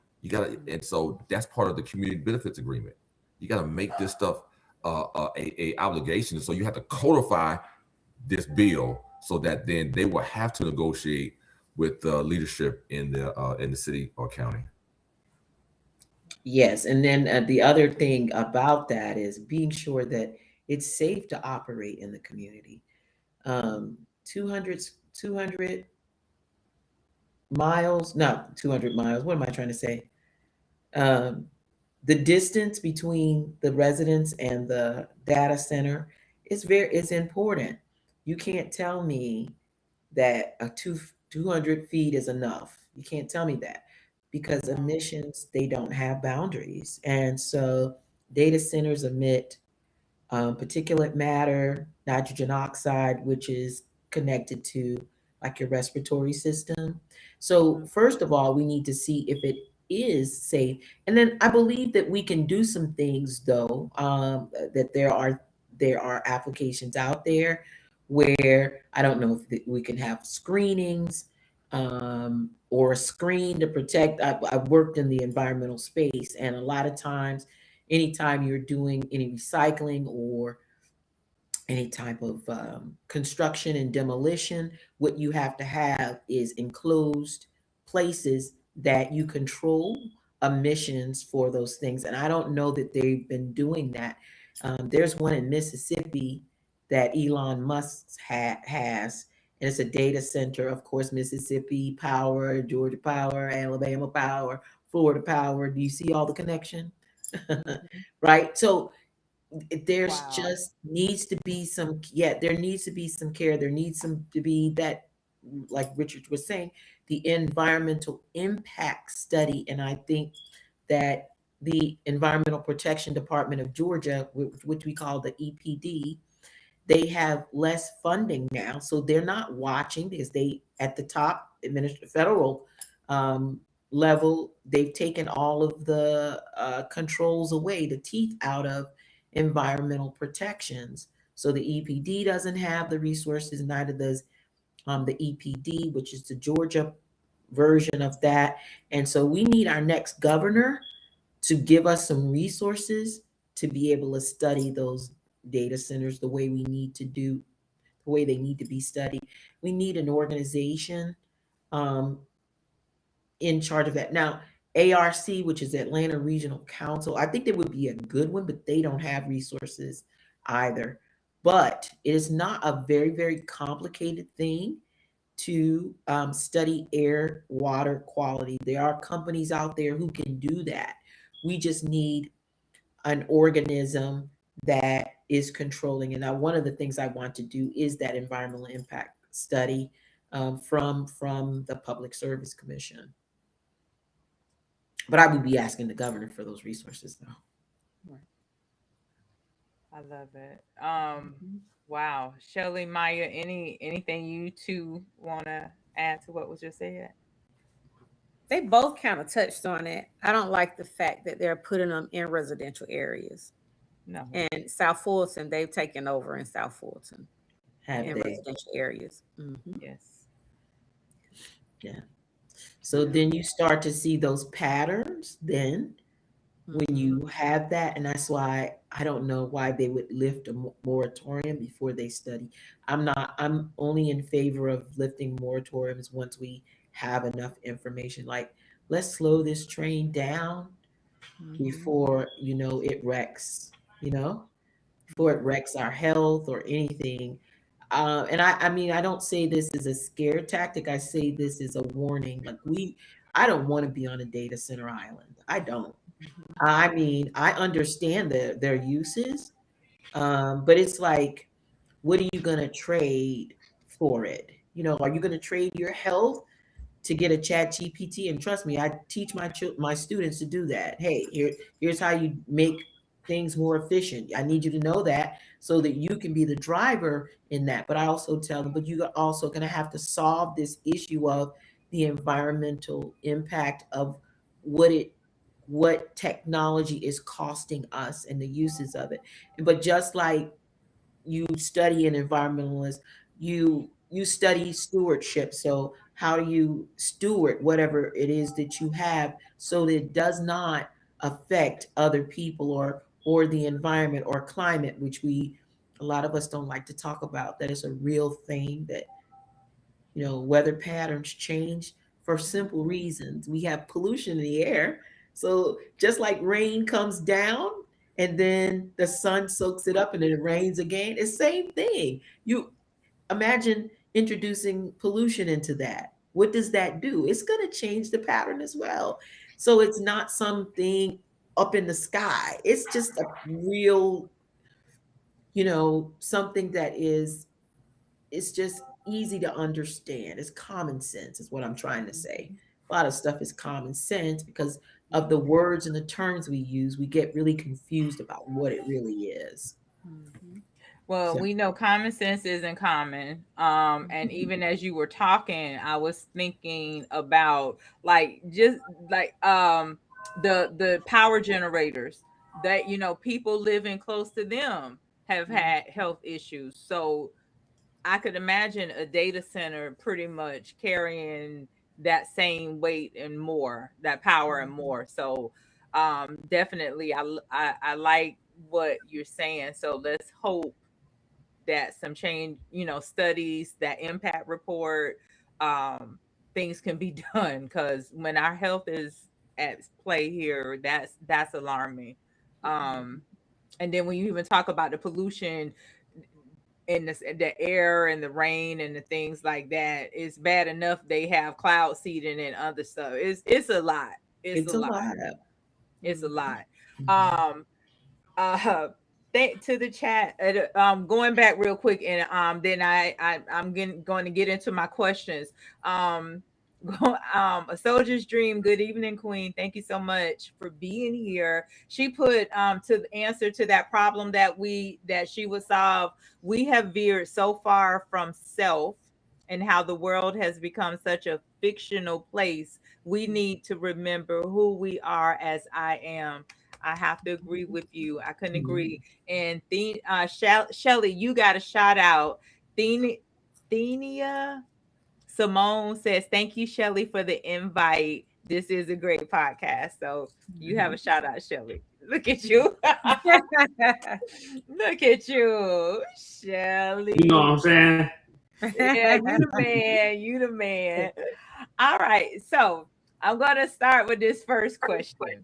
Speaker 5: And so that's part of the community benefits agreement. You got to make this stuff a obligation. So you have to codify this bill so that then they will have to negotiate with leadership in the city or county.
Speaker 3: Yes, and then the other thing about that is being sure that it's safe to operate in the community. 200 miles, not 200 miles. What am I trying to say? The distance between the residents and the data center is important. You can't tell me that 200 feet is enough. You can't tell me that, because emissions, they don't have boundaries. And so data centers emit particulate matter, nitrogen oxide, which is connected to like your respiratory system. So first of all, we need to see if it is safe. And then I believe that we can do some things though, that there are applications out there where I don't know if we can have screenings or a screen to protect. I've worked in the environmental space, and a lot of times, anytime you're doing any recycling or any type of construction and demolition, what you have to have is enclosed places that you control emissions for those things. And I don't know that they've been doing that. There's one in Mississippi that Elon Musk has, and it's a data center. Of course, Mississippi Power, Georgia Power, Alabama Power, Florida Power. Do you see all the connection? Right? So there's just needs to be some, there needs to be some care. There needs to be that, like Richard was saying, the environmental impact study. And I think that the Environmental Protection Department of Georgia, which we call the EPD, they have less funding now. So they're not watching, because they, at the top federal level, they've taken all of the controls away, the teeth out of environmental protections. So the EPD doesn't have the resources, neither does the EPD, which is the Georgia version of that. And so we need our next governor to give us some resources to be able to study those data centers the way we need to do, the way they need to be studied. We need an organization in charge of that. Now, ARC, which is Atlanta Regional Council, I think they would be a good one, but they don't have resources either. But it is not a very, very complicated thing to study air, water quality. There are companies out there who can do that. We just need an organism that is controlling. And now one of the things I want to do is that environmental impact study from the Public Service Commission. But I would be asking the governor for those resources, though.
Speaker 1: I love it. Wow, Shelly, Maya, anything you two want to add to what was just said?
Speaker 4: They both kind of touched on it. I don't like the fact that they're putting them in residential areas.
Speaker 1: No.
Speaker 4: And South Fulton, they've taken over in South Fulton
Speaker 3: Have
Speaker 4: in
Speaker 3: they?
Speaker 4: residential areas.
Speaker 1: Yes.
Speaker 3: Yeah. So then you start to see those patterns then when you have that. And that's why I don't know why they would lift a moratorium before they study. I'm only in favor of lifting moratoriums once we have enough information. Like, let's slow this train down before, it wrecks, before it wrecks our health or anything. And I mean, I don't say this as a scare tactic. I say this as a warning. Like, I don't want to be on a data center island. I don't. I mean, I understand their uses, but it's like, what are you going to trade for it? Are you going to trade your health to get a chat GPT? And trust me, I teach my students to do that. Hey, here's how you make things more efficient. I need you to know that so that you can be the driver in that. But I also tell them, but you're also going to have to solve this issue of the environmental impact of what technology is costing us and the uses of it. But just like you study an environmentalist, you study stewardship. So how do you steward whatever it is that you have so that it does not affect other people or the environment or climate, which a lot of us don't like to talk about. That is a real thing, that weather patterns change for simple reasons. We have pollution in the air. So just like rain comes down and then the sun soaks it up and then it rains again, it's the same thing. You imagine introducing pollution into that. What does that do? It's going to change the pattern as well. So it's not something up in the sky. It's just a real, something that it's just easy to understand. It's common sense is what I'm trying to say. A lot of stuff is common sense because of the words and the terms we use. We get really confused about what it really is.
Speaker 1: Well, we know common sense isn't common. And even as you were talking, I was thinking about the power generators that, people living close to them have had health issues. So I could imagine a data center pretty much carrying that same weight and more, that power and more. So definitely I like what you're saying. So let's hope that some change, studies, that impact report, things can be done, because when our health is at play here, that's alarming. And then when you even talk about the pollution in the air and the rain and the things like that, it's bad enough they have cloud seeding and other stuff. It's a lot. It's a lot. It's a lot. To the chat, going back real quick, and then I'm going to get into my questions. A soldier's dream. Good evening, Queen. Thank you so much for being here. She put to the answer to that problem that she would solve. We have veered so far from self and how the world has become such a fictional place. We need to remember who we are as I am. I have to agree with you. I couldn't agree. And Shelly, you got a shout out. Thenia Simone says, thank you, Shelly, for the invite. this is a great podcast. So you have a shout out, Shelly. Look at you. Look at you, Shelly.
Speaker 2: You know what I'm saying?
Speaker 1: Yeah, you the man. You the man. All right. So I'm gonna start with this first question.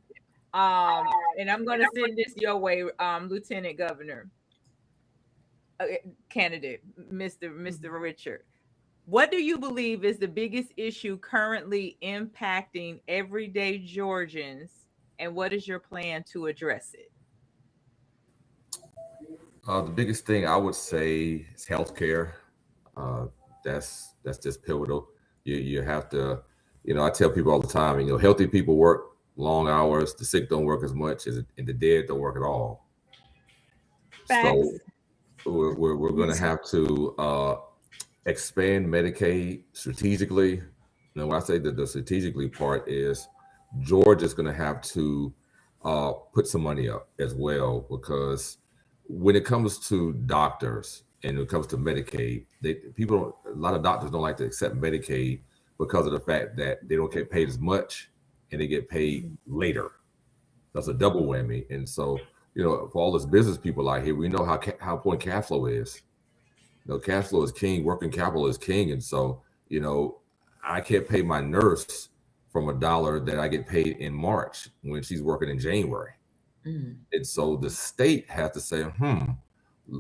Speaker 1: And I'm gonna send this your way, Lieutenant Governor candidate, Mr. Richard. What do you believe is the biggest issue currently impacting everyday Georgians, and what is your plan to address it?
Speaker 5: The biggest thing I would say is healthcare. That's just pivotal. You have to, I tell people all the time, healthy people work long hours, the sick don't work as much, and the dead don't work at all.
Speaker 1: Facts.
Speaker 5: So we're going to have to expand Medicaid strategically. When I say that the strategically part is Georgia's going to have to put some money up as well, because when it comes to doctors and when it comes to Medicaid, a lot of doctors don't like to accept Medicaid because of the fact that they don't get paid as much and they get paid later. That's a double whammy. And so, for all those business people out here, we know how important cash flow is. Cash flow is king, working capital is king. And so, I can't pay my nurse from $1 that I get paid in March when she's working in January. And so the state has to say,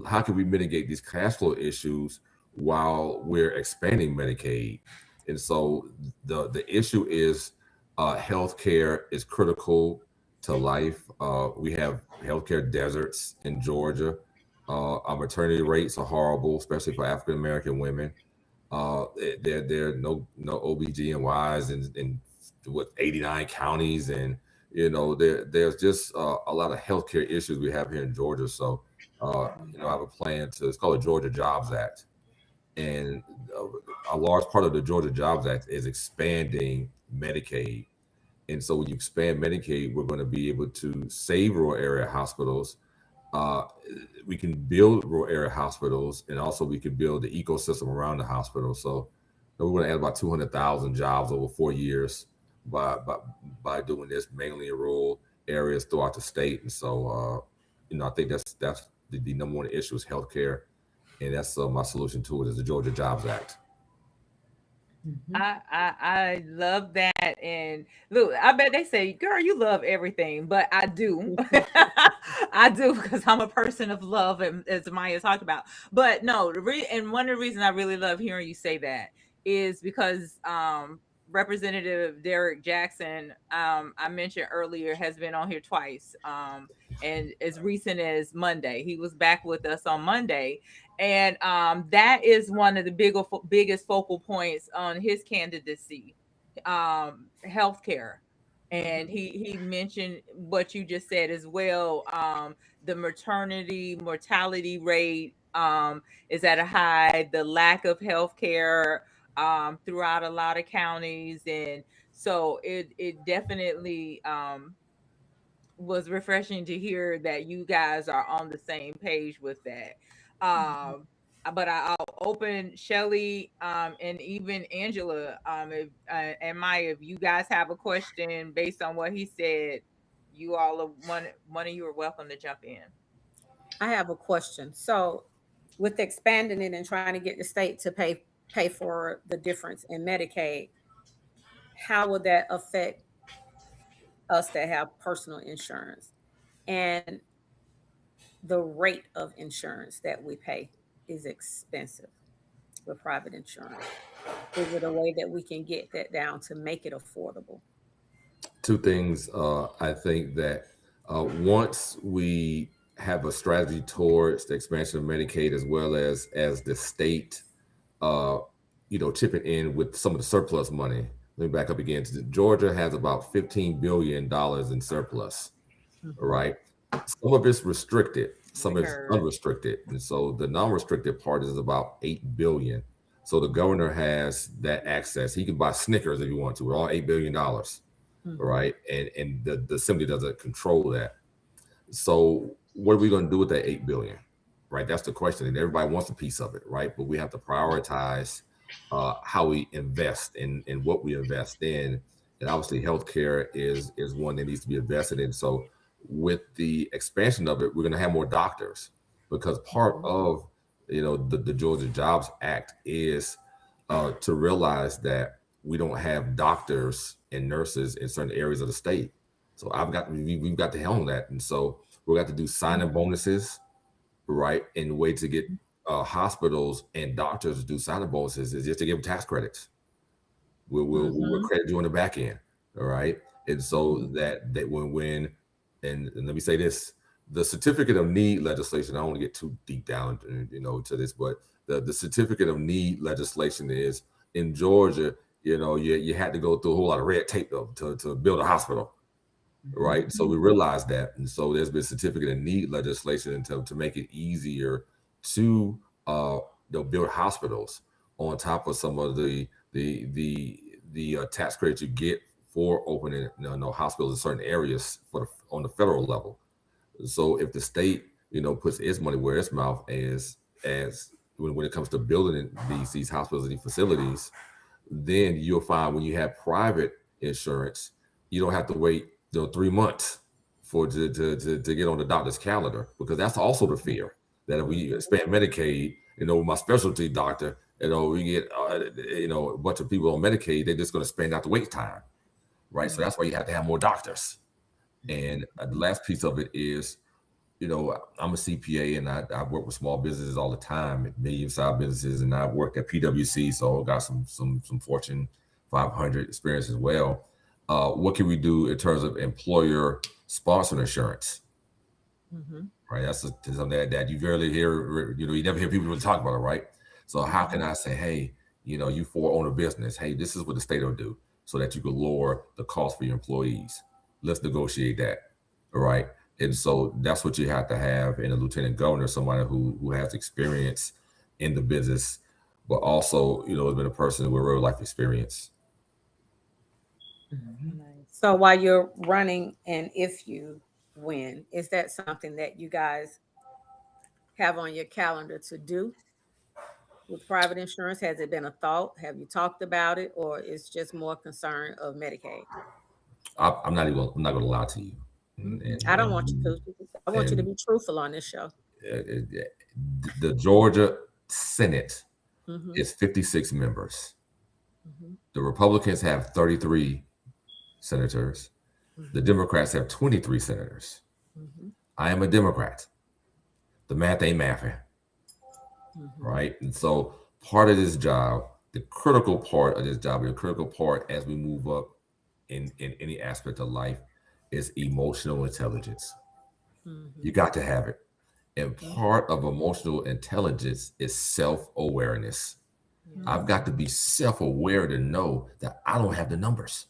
Speaker 5: how can we mitigate these cash flow issues while we're expanding Medicaid? And so the issue is healthcare is critical to life. We have healthcare deserts in Georgia. Our maternity rates are horrible, especially for African American women. There are no OBGYNs in 89 counties, and there's just a lot of healthcare issues we have here in Georgia. So I have a plan it's called the Georgia Jobs Act, and a large part of the Georgia Jobs Act is expanding Medicaid. And so when you expand Medicaid, we're going to be able to save rural area hospitals. We can build rural area hospitals, and also we can build the ecosystem around the hospital. So we're going to add about 200,000 jobs over 4 years by doing this, mainly in rural areas throughout the state. And so, I think that's the number one issue is healthcare, and that's my solution to it is the Georgia Jobs Act.
Speaker 1: I love that. And look, I bet they say, girl, you love everything, but I do. I do, because I'm a person of love, as Maya talked about. But no, and one of the reasons I really love hearing you say that is because Representative Derek Jackson, I mentioned earlier, has been on here twice. And as recent as Monday, he was back with us on Monday. And that is one of the biggest focal points on his candidacy, healthcare. And he mentioned what you just said as well. The maternity mortality rate is at a high, the lack of healthcare throughout a lot of counties. And so it definitely was refreshing to hear that you guys are on the same page with that. But I'll open Shelly and even Angela and Maya, if you guys have a question based on what he said, you all are one of you are welcome to jump in.
Speaker 4: I have a question. So with expanding it and trying to get the state to pay for the difference in Medicaid, how would that affect us that have personal insurance? And the rate of insurance that we pay is expensive with private insurance. Is it a way that we can get that down to make it affordable?
Speaker 5: Two things. I think that once we have a strategy towards the expansion of Medicaid, as well as the state, chipping in with some of the surplus money. Let me back up again. Georgia has about $15 billion in surplus, right? Some of it's restricted, some is unrestricted. And so the non-restricted part is about $8 billion. So the governor has that access. He can buy Snickers if you want to, with all $8 billion, right? And the assembly doesn't control that. So what are we going to do with that $8 billion, right? That's the question. And everybody wants a piece of it, right? But we have to prioritize how we invest and what we invest in. And obviously healthcare is one that needs to be invested in. So with the expansion of it, we're going to have more doctors, because part of the Georgia Jobs Act is to realize that we don't have doctors and nurses in certain areas of the state. So we've got to handle that. And so we've got to do sign-in bonuses, right? And the way to get hospitals and doctors to do sign-in bonuses is just to give them tax credits. We'll credit you on the back end, all right? And so that when and let me say this, the certificate of need legislation, I don't want to get too deep down, to this, but the certificate of need legislation is in Georgia, you had to go through a whole lot of red tape to build a hospital, right? So we realized that, and so there's been certificate of need legislation to make it easier to build hospitals on top of some of the tax credits you get for opening hospitals in certain areas on the federal level. So if the state puts its money where its mouth is, as when it comes to building these hospitals and these facilities, then you'll find when you have private insurance, you don't have to wait 3 months to get on the doctor's calendar, because that's also the fear that if we expand Medicaid, my specialty doctor, we get a bunch of people on Medicaid, they're just going to spend out the wait time, right? So that's why you have to have more doctors. And the last piece of it is, I'm a CPA, and I work with small businesses all the time, medium-sized businesses, and I worked at PwC, so I got some Fortune 500 experience as well. What can we do in terms of employer sponsored insurance? Right, that's something that you rarely hear. You never hear people really talk about it, right? So how can I say, hey, you own a business, hey, this is what the state will do so that you can lower the cost for your employees. Let's negotiate that, all right? And so that's what you have to have in a lieutenant governor, somebody who has experience in the business, but also, has been a person with real life experience.
Speaker 4: So while you're running, and if you win, is that something that you guys have on your calendar to do with private insurance? Has it been a thought? Have you talked about it, or it's just more concern of Medicaid?
Speaker 5: I'm not going to lie to you.
Speaker 4: I don't want you to. I want you to be truthful on this show.
Speaker 5: The Georgia Senate is 56 members. The Republicans have 33 senators. The Democrats have 23 senators. I am a Democrat. The math ain't mathing, right? And so part of this job, the critical part of this job, the critical part as we move up in any aspect of life, is emotional intelligence. You got to have it. And part of emotional intelligence is self-awareness. I've got to be self-aware to know that I don't have the numbers.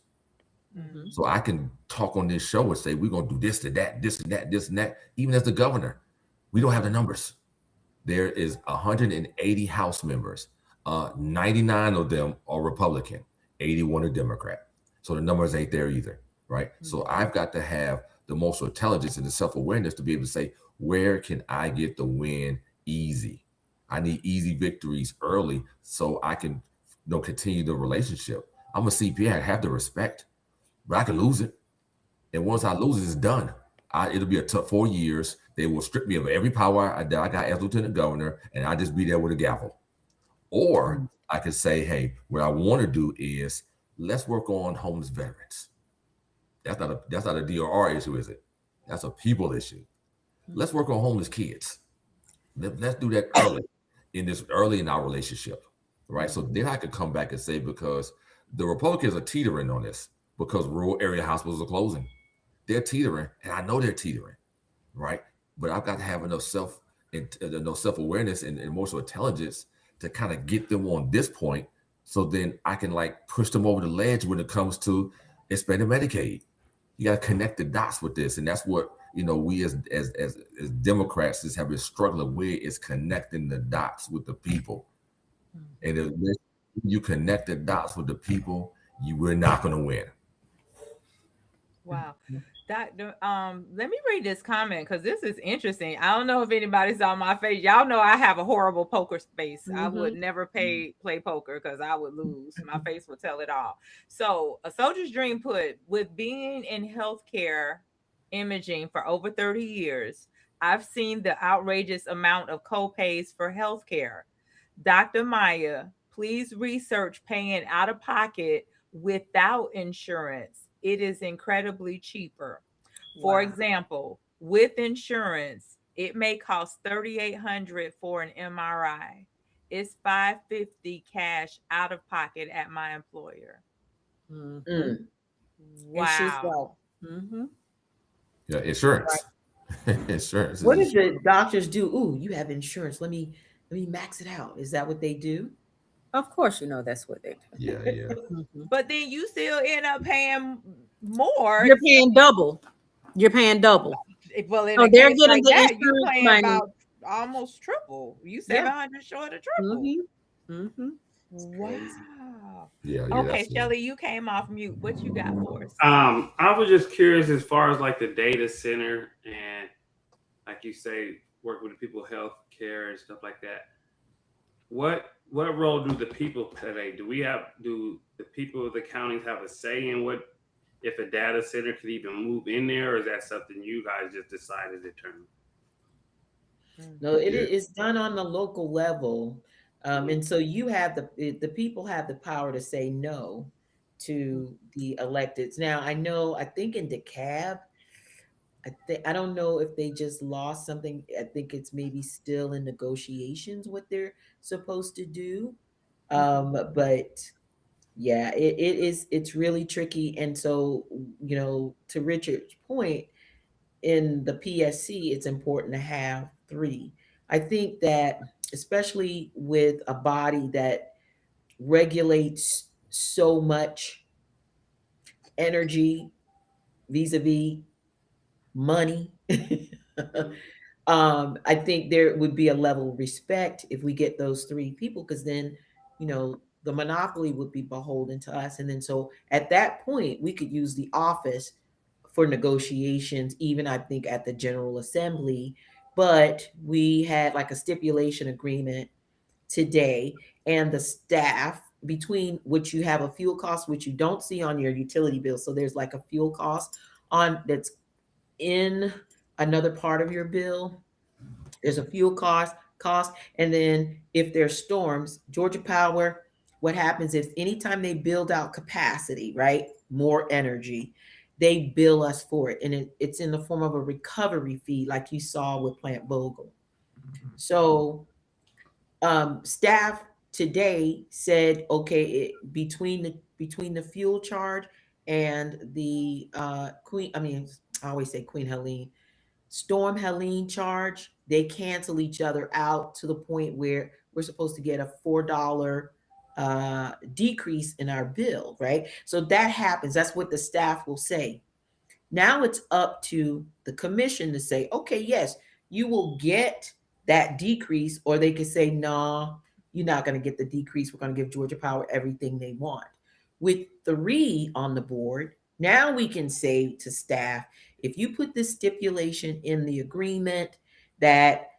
Speaker 5: So I can talk on this show and say, we're going to do this and that, this and that, this and that. Even as the governor, we don't have the numbers. There is 180 House members. 99 of them are Republican, 81 are Democrat. So the numbers ain't there either, right? So I've got to have the emotional intelligence and the self-awareness to be able to say, where can I get the win easy? I need easy victories early so I can continue the relationship. I'm a CPA, I have the respect, but I can lose it. And once I lose it, it's done. It'll be a tough 4 years. They will strip me of every power I got as lieutenant governor, and I just be there with a gavel. Or I could say, hey, what I want to do is let's work on homeless veterans. That's not a DRR issue, is it? That's a people issue. Let's work on homeless kids. Let's do that early in our relationship, right? So then I could come back and say, because the Republicans are teetering on this, because rural area hospitals are closing. They're teetering, and I know they're teetering, right? But I've got to have enough self-awareness and emotional intelligence to kind of get them on this point, so then I can push them over the ledge when it comes to expanding Medicaid. You got to connect the dots with this, and that's what we as Democrats just have been struggling with, is connecting the dots with the people. And if you connect the dots with the people, we're not going to win.
Speaker 1: Wow. Doctor, let me read this comment because this is interesting. I don't know if anybody saw my face. Y'all know I have a horrible poker face. I would never play poker because I would lose. My face would tell it all. So, a soldier's dream put, with being in healthcare imaging for over 30 years, I've seen the outrageous amount of co-pays for healthcare. Dr. Maya, please research paying out of pocket without insurance. It is incredibly cheaper. For example, with insurance, it may cost $3,800 for an MRI. It's $550 cash out of pocket at my employer.
Speaker 3: Mm.
Speaker 1: Wow.
Speaker 5: Yeah, insurance. Insurance.
Speaker 3: What does the doctors do? Ooh, you have insurance. Let me max it out. Is that what they do?
Speaker 4: Of course, you know that's what they do.
Speaker 5: Yeah.
Speaker 1: But then you still end up paying more.
Speaker 4: You're paying double.
Speaker 1: Well, in
Speaker 4: So
Speaker 1: a
Speaker 4: they're
Speaker 1: case
Speaker 4: getting
Speaker 1: like
Speaker 4: the
Speaker 1: that, you
Speaker 4: insurance
Speaker 1: paying
Speaker 4: money.
Speaker 1: about almost triple. You 700 short of triple. Wow.
Speaker 5: Yeah.
Speaker 1: Okay, Shelly, you came off mute. What you got for us?
Speaker 2: I was just curious as far as like the data center and, like you say, work with the people, health care and stuff like that. What role do the people play? Do the people of the counties have a say in what, if a data center could even move in there, or is that something you guys just decided to determine?
Speaker 3: No, it is done on the local level. And so you have the people have the power to say no to the electeds. Now, I think in DeKalb, I don't know if they just lost something. I think it's maybe still in negotiations what they're supposed to do. But yeah, it's really tricky. And so, to Richard's point, in the PSC, it's important to have 3. I think that especially with a body that regulates so much energy vis-a-vis money, I think there would be a level of respect if we get those 3 people, because then, the monopoly would be beholden to us. And then so at that point, we could use the office for negotiations, even I think at the General Assembly. But we had like a stipulation agreement today, and the staff, between which you have a fuel cost, which you don't see on your utility bill. So there's like a fuel cost on that's in another part of your bill. There's a fuel cost, and then if there's storms, Georgia Power, what happens is anytime they build out capacity, right, more energy, they bill us for it, and it's in the form of a recovery fee, like you saw with Plant Vogtle. So staff today said, okay, between the fuel charge and the I always say Queen Helene, Storm Helene charge, they cancel each other out to the point where we're supposed to get a $4 decrease in our bill, right? So that happens. That's what the staff will say. Now it's up to the commission to say, okay, yes, you will get that decrease, or they could say, no, you're not going to get the decrease. We're going to give Georgia Power everything they want. With 3 on the board, now we can say to staff, if you put this stipulation in the agreement that,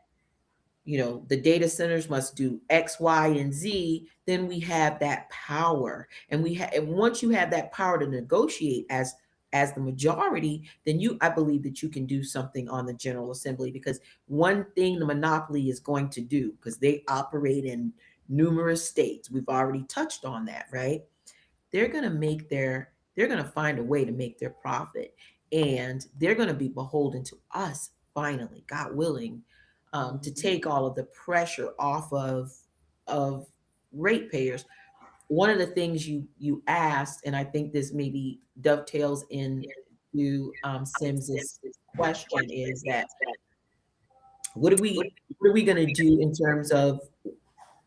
Speaker 3: the data centers must do X, Y, and Z, then we have that power. And and once you have that power to negotiate as the majority, then I believe that you can do something on the General Assembly, because one thing the monopoly is going to do, because they operate in numerous states, we've already touched on that, right? They're going to find a way to make their profit, and they're going to be beholden to us finally, God willing, to take all of the pressure off of ratepayers. One of the things you asked, and I think this maybe dovetails into Sims's question, is that what are we going to do in terms of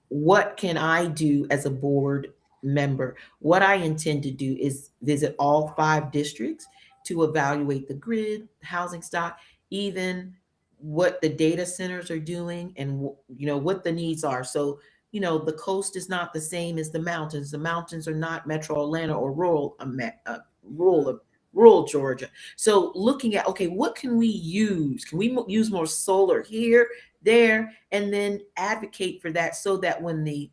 Speaker 3: what can I do as a board member? What I intend to do is visit all 5 districts to evaluate the grid, housing stock, even what the data centers are doing, and what the needs are. So the coast is not the same as the mountains. The mountains are not Metro Atlanta or rural rural Georgia. So looking at, okay, what can we use? Can we use more solar here, there, and then advocate for that so that when the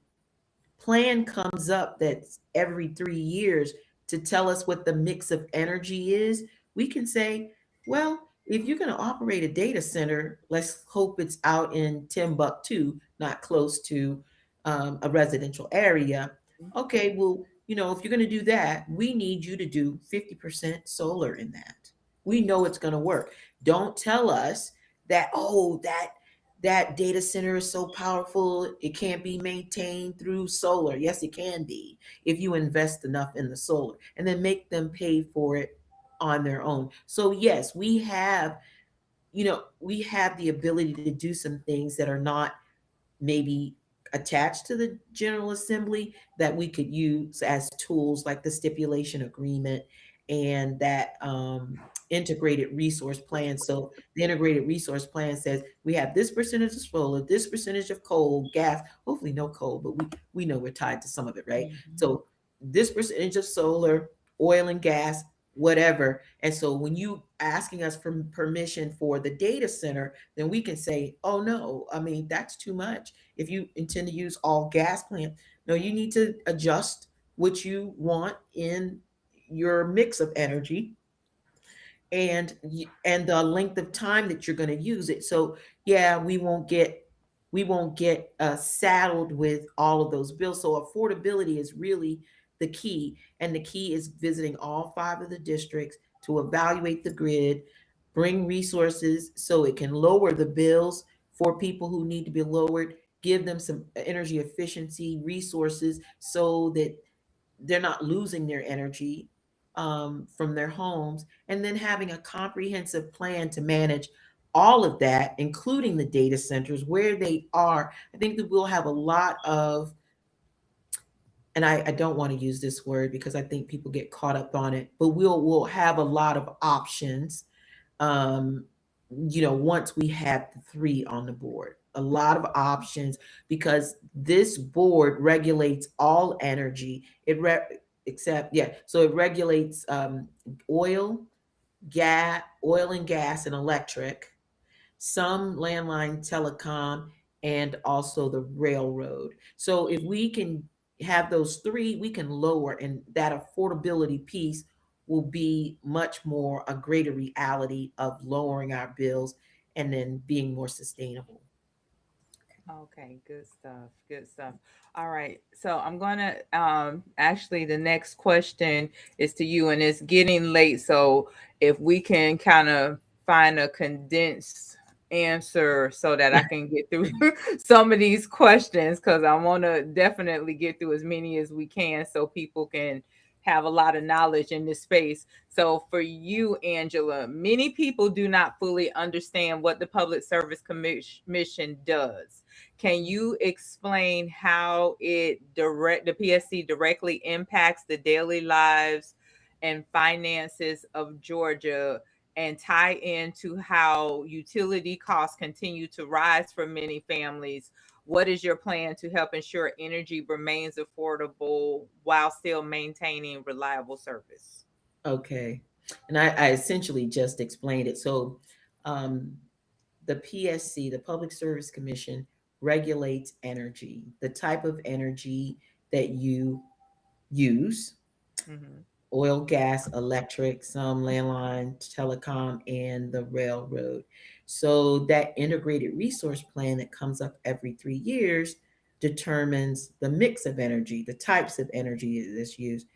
Speaker 3: plan comes up that's every 3 years to tell us what the mix of energy is, we can say, well, if you're going to operate a data center, let's hope it's out in Timbuktu, not close to a residential area. Okay, well, if you're going to do that, we need you to do 50% solar in that. We know it's going to work. Don't tell us that, oh, that data center is so powerful, it can't be maintained through solar. Yes, it can be if you invest enough in the solar, and then make them pay for it on their own. So yes, we have the ability to do some things that are not maybe attached to the General Assembly that we could use as tools, like the stipulation agreement and that integrated resource plan. So the integrated resource plan says we have this percentage of solar, this percentage of coal, gas, hopefully no coal, but we know we're tied to some of it, right? Mm-hmm. So this percentage of solar, oil and gas, whatever. And so when you asking us for permission for the data center, then we can say, oh no, I mean, that's too much. If you intend to use all gas plant, no, you need to adjust what you want in your mix of energy and the length of time that you're going to use it. So yeah, we won't get saddled with all of those bills. So affordability is really the key, and the key is visiting all 5 of the districts to evaluate the grid, bring resources so it can lower the bills for people who need to be lowered, give them some energy efficiency resources so that they're not losing their energy from their homes, and then having a comprehensive plan to manage all of that, including the data centers where they are. I think that we'll have a lot of, and I don't want to use this word because I think people get caught up on it, but we'll have a lot of options, once we have the 3 on the board. A lot of options, because this board regulates all energy. It regulates oil and gas and electric, some landline telecom, and also the railroad. So if we can have those 3, we can lower, and that affordability piece will be much more a greater reality of lowering our bills and then being more sustainable.
Speaker 1: Okay, good stuff. Good stuff. All right. So I'm gonna actually the next question is to you, and it's getting late. So if we can kind of find a condensed answer so that I can get through some of these questions, because I want to definitely get through as many as we can so people can have a lot of knowledge in this space. So for you, Angela, many people do not fully understand what the Public Service Commission does. Can you explain how the PSC directly impacts the daily lives and finances of Georgia, and tie into how utility costs continue to rise for many families? What is your plan to help ensure energy remains affordable while still maintaining reliable service?
Speaker 3: Okay. And I essentially just explained it. So the PSC, the Public Service Commission, regulates energy, the type of energy that you use. Mm-hmm. Oil, gas, electric, some landline, telecom, and the railroad. So that integrated resource plan that comes up every 3 years determines the mix of energy, the types of energy that's used.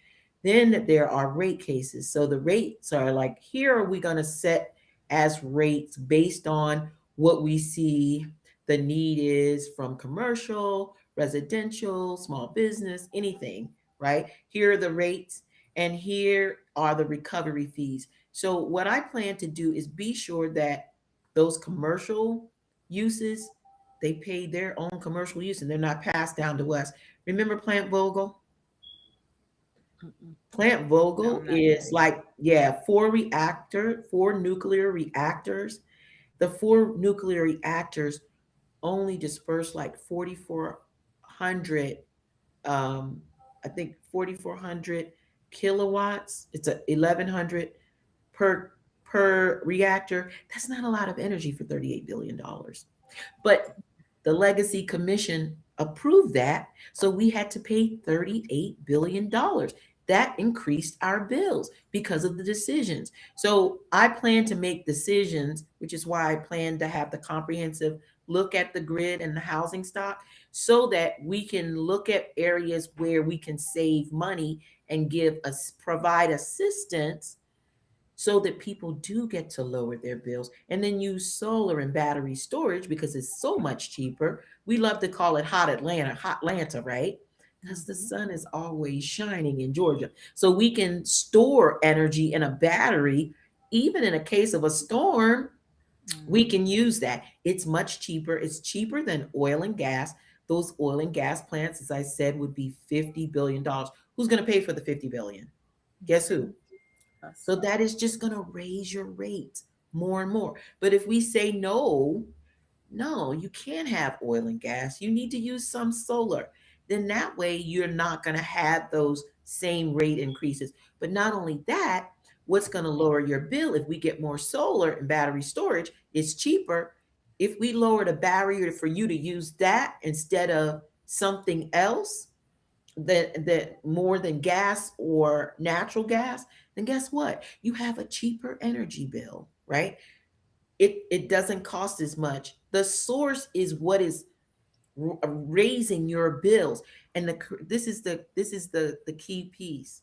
Speaker 3: Then there are rate cases. So the rates are like, here are we going to set as rates based on what we see the need is from commercial, residential, small business, anything, right? Here are the rates, and here are the recovery fees. So what I plan to do is be sure that those commercial uses, they pay their own commercial use and they're not passed down to us. Remember Plant Vogtle? Plant Vogtle is like, 4 nuclear reactors. The 4 nuclear reactors only disperse like 4,400, I think 4,400 kilowatts. It's a 1,100 per reactor. That's not a lot of energy for $38 billion. But the Legacy Commission approved that, so we had to pay $38 billion. That increased our bills because of the decisions. So I plan to make decisions, which is why I plan to have the comprehensive look at the grid and the housing stock, so that we can look at areas where we can save money and provide assistance so that people do get to lower their bills, and then use solar and battery storage because it's so much cheaper. We love to call it hot Atlanta, right? Because the sun is always shining in Georgia. So we can store energy in a battery. Even in a case of a storm, we can use that. It's much cheaper. It's cheaper than oil and gas. Those oil and gas plants, as I said, would be $50 billion. Who's going to pay for the $50 billion? Guess who? So that is just going to raise your rates more and more. But if we say no, you can't have oil and gas. You need to use some solar. Then that way you're not going to have those same rate increases. But not only that, what's going to lower your bill if we get more solar and battery storage is cheaper. If we lower the barrier for you to use that instead of something else that more than gas or natural gas, then guess what? You have a cheaper energy bill, right? It doesn't cost as much. The source is what is raising your bills, and this is the key piece.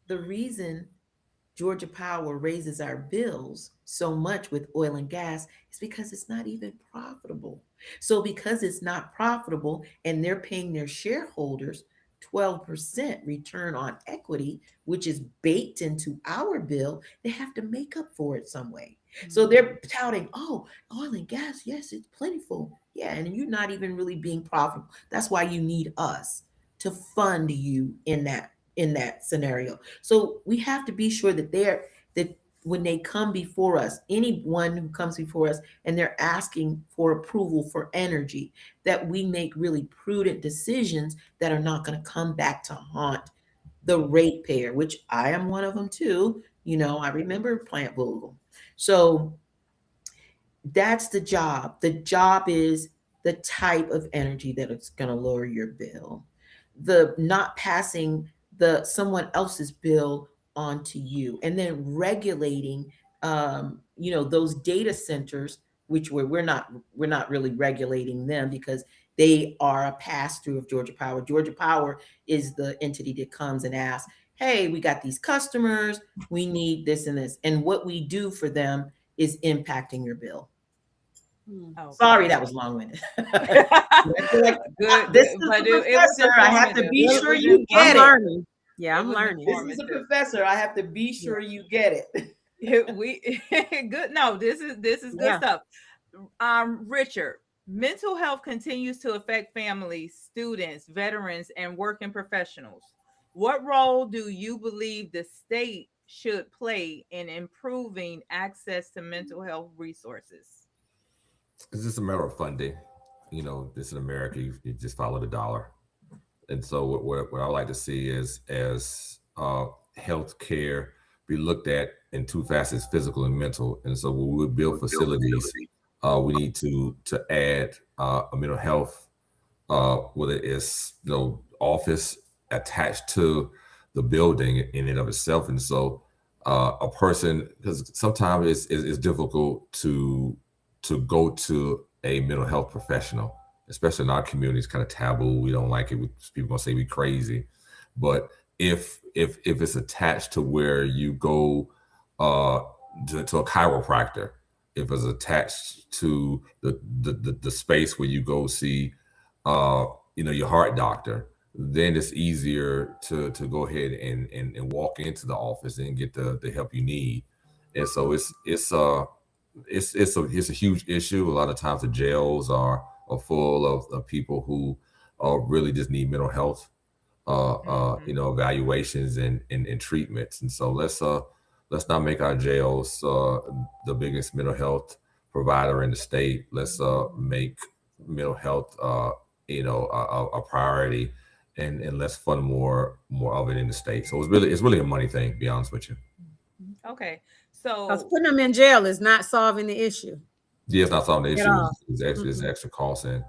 Speaker 3: The reason Georgia Power raises our bills so much with oil and gas is because it's not even profitable. So because it's not profitable and they're paying their shareholders 12% return on equity, which is baked into our bill, they have to make up for it some way. So they're touting, oh, oil and gas, yes, it's plentiful. Yeah, and you're not even really being profitable. That's why you need us to fund you in that scenario. So we have to be sure that when they come before us, anyone who comes before us and they're asking for approval for energy, that we make really prudent decisions that are not going to come back to haunt the ratepayer, which I am one of them too. I remember Plant Vogel. So that's the job. The job is the type of energy that it's going to lower your bill. The not passing someone else's bill onto you, and then regulating those data centers, which we're not really regulating them because they are a pass-through of Georgia Power. Georgia Power is the entity that comes and asks, hey, we got these customers, we need this and this, and what we do for them is impacting your bill.
Speaker 1: Okay.
Speaker 3: Sorry, that was long-winded.
Speaker 1: Good,
Speaker 3: This is
Speaker 1: but
Speaker 3: the professor. I have to be sure you get it.
Speaker 4: Learning. Yeah, I'm learning.
Speaker 3: This is a professor. I have to be sure you get it.
Speaker 1: We good. No, this is good stuff. Richard, mental health continues to affect families, students, veterans, and working professionals. What role do you believe the state should play in improving access to mental health resources?
Speaker 5: It's just a matter of funding. This in America, you just follow the dollar. And so what I like to see is as healthcare be looked at in two facets, physical and mental. And so when we build facilities, we need to add a mental health, whether it's office attached to the building in and of itself. And so a person, because sometimes it's difficult to go to a mental health professional, especially in our community. It's kind of taboo. We don't like it. People gonna say we crazy. But if it's attached to where you go to a chiropractor, if it's attached to the space where you go see your heart doctor, then it's easier to go ahead and walk into the office and get the help you need. And so it's a huge issue. A lot of times the jails are full of people who really just need mental health evaluations and treatments. And so let's not make our jails the biggest mental health provider in the state. Let's make mental health a priority, and let's fund more of it in the state. So it's really a money thing, to be honest with you.
Speaker 1: Okay.
Speaker 4: Because
Speaker 1: So
Speaker 4: putting them in jail is not solving the issue.
Speaker 5: Yeah, it's not solving the
Speaker 4: At
Speaker 5: issue.
Speaker 4: all.
Speaker 5: It's extra costs and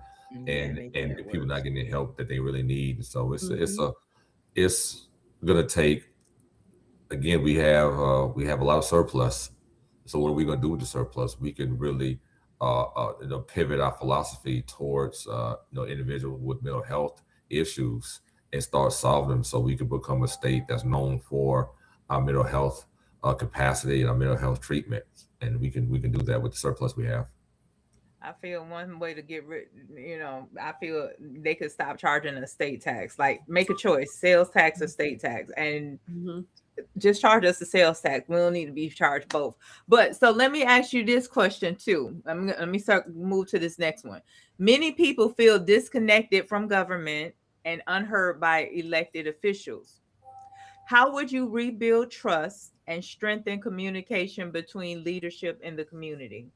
Speaker 5: people not getting the help that they really need. So it's gonna take. Again, we have a lot of surplus. So what are we gonna do with the surplus? We can really pivot our philosophy towards individuals with mental health issues and start solving them, so we can become a state that's known for our mental health capacity and our mental health treatment, and we can do that with the surplus we have.
Speaker 1: I feel one way to get rid, I feel they could stop charging a state tax. Like, make a choice: sales tax or state tax, and just charge us the sales tax. We don't need to be charged both. But so let me ask you this question too. Let me move to this next one. Many people feel disconnected from government and unheard by elected officials. How would you rebuild trust and strengthen communication between leadership and the community?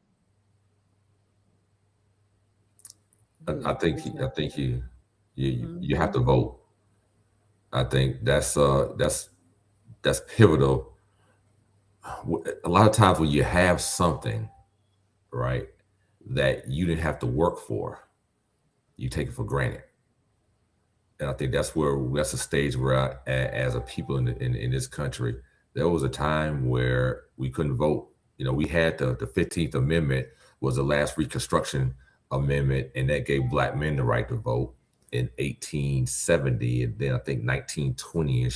Speaker 5: I think you have to vote. I think that's pivotal. A lot of times when you have something, right, that you didn't have to work for, you take it for granted. And I think that's a stage where as a people in this country, there was a time where we couldn't vote. We had the 15th Amendment was the last Reconstruction Amendment, and that gave Black men the right to vote in 1870. And then I think 1920,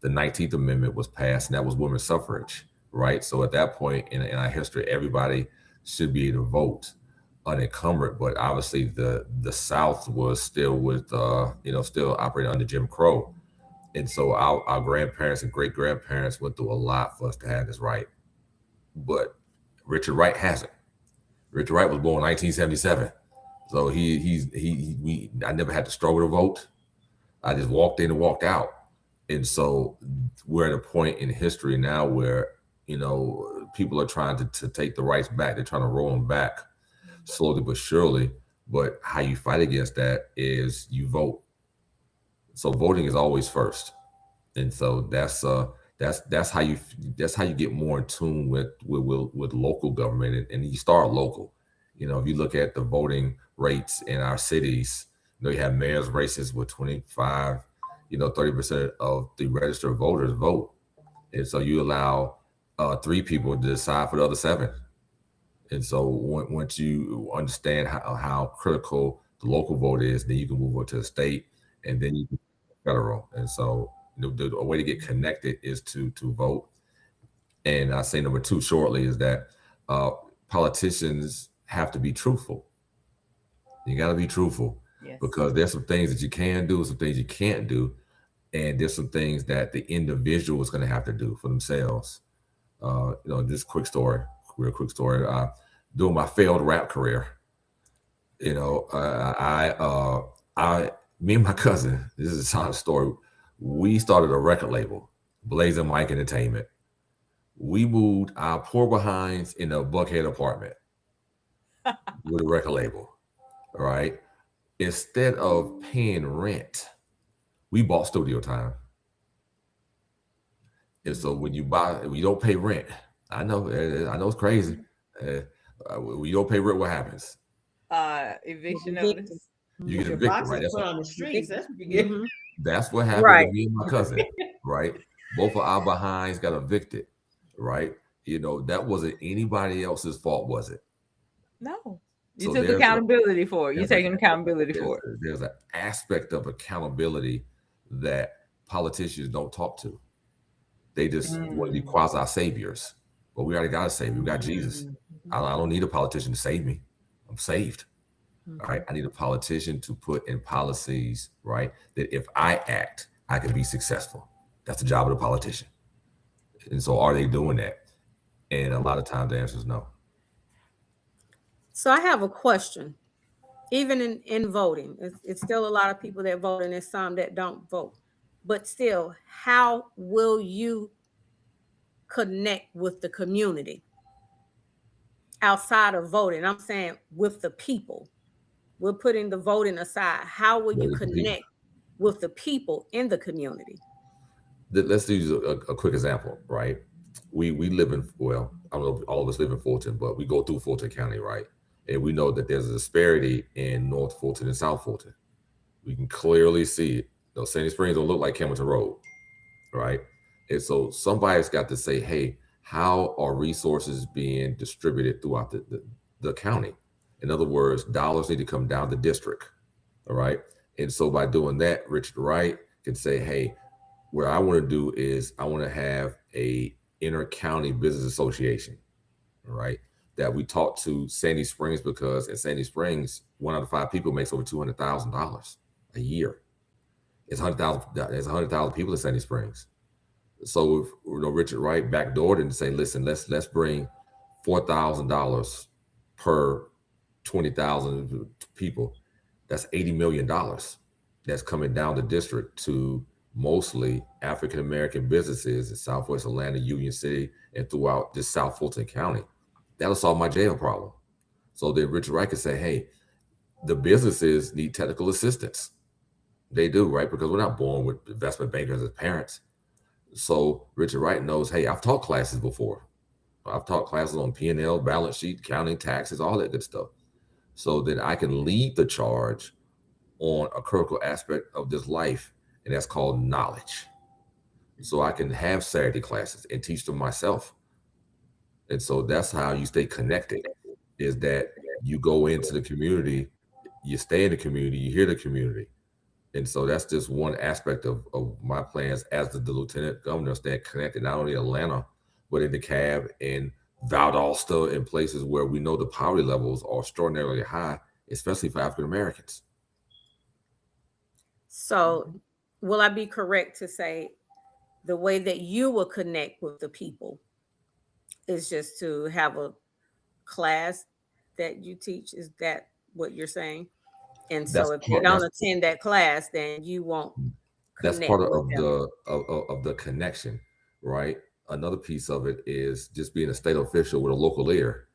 Speaker 5: the 19th Amendment was passed, and that was women's suffrage, right? So at that point in our history, everybody should be able to vote unencumbered. But obviously the South was still still operating under Jim Crow. And so our grandparents and great grandparents went through a lot for us to have this right. But Richard Wright hasn't. Richard Wright was born in 1977. So I never had to struggle to vote. I just walked in and walked out. And so we're at a point in history now where, people are trying to take the rights back. They're trying to roll them back slowly but surely. But how you fight against that is you vote. So voting is always first. And so that's how you get more in tune with local government, and you start local. If you look at the voting rates in our cities, you have mayor's races with 25, 30% of the registered voters vote. And so you allow 3 people to decide for the other 7. And so once you understand how critical the local vote is, then you can move on to the state, and then you can federal. And so the way to get connected is to vote. And I say number 2 shortly is that politicians have to be truthful. You got to be truthful. Yes. Because there's some things that you can do, some things you can't do, and there's some things that the individual is going to have to do for themselves. This real quick story. During my failed rap career, me and my cousin, this is a time story, we started a record label, Blazing Mike Entertainment. We moved our poor behinds in a Buckhead apartment with a record label, all right? Instead of paying rent, we bought studio time. And so when you don't pay rent, I know it's crazy. When you don't pay rent, what happens?
Speaker 1: Eviction notice.
Speaker 5: You get evicted, right?
Speaker 3: Put on the streets. That's what you get.
Speaker 5: That's what happened to me and my cousin, right? Both of our behinds got evicted, right? That wasn't anybody else's fault, was it?
Speaker 1: No. You took accountability for it. You're taking accountability for it.
Speaker 5: There's an aspect of accountability that politicians don't talk to. They just want to be quasi-saviors. But we already got a savior. We got Jesus. I don't need a politician to save me. I'm saved. All right. I need a politician to put in policies, right, that if I act, I can be successful. That's the job of the politician. And so are they doing that? And a lot of times the answer is no.
Speaker 4: So I have a question. Even in voting, it's still a lot of people that vote, and there's some that don't vote. But still, how will you connect with the community outside of voting? I'm saying with the people. We're putting the voting aside. How will you connect with the people in the community?
Speaker 5: let's use a quick example, right? We live in, well, I don't know if all of us live in Fulton, but we go through Fulton County, right? And we know that there's a disparity in North Fulton and South Fulton. We can clearly see it. Sandy Springs don't look like Camilton Road, right? And so somebody's got to say, hey, how are resources being distributed throughout the county? In other words, dollars need to come down the district, all right? And so by doing that, Richard Wright can say, hey, what I want to do is I want to have a inter-county business association, all right, that we talk to Sandy Springs, because in Sandy Springs, 1 out of 5 people makes over $200,000 a year. It's 100,000. There's 100,000 people in Sandy Springs. So if Richard Wright backdoored and say, listen, let's bring $4,000 per 20,000 people. That's $80 million. That's coming down the district to mostly African American businesses in Southwest Atlanta, Union City, and throughout this South Fulton County. That'll solve my jail problem. So then Richard Wright can say, hey, the businesses need technical assistance. They do, right? Because we're not born with investment bankers as parents. So Richard Wright knows, hey, I've taught classes before. I've taught classes on P&L, balance sheet, counting, taxes, all that good stuff. So that I can lead the charge on a critical aspect of this life, and that's called knowledge. So I can have Saturday classes and teach them myself. And so that's how you stay connected, is that you go into the community, you stay in the community, you hear the community. And so that's just one aspect of my plans as the lieutenant governor, staying connected, not only in Atlanta, but in DeKalb and Valdosta, in places where we know the poverty levels are extraordinarily high, especially for African Americans.
Speaker 4: So will I be correct to say the way that you will connect with the people is just to have a class that you teach? Is that what you're saying? And so if you don't attend that class, then you won't connect.
Speaker 5: That's part of the connection, right? Another piece of it is just being a state official with a local ear.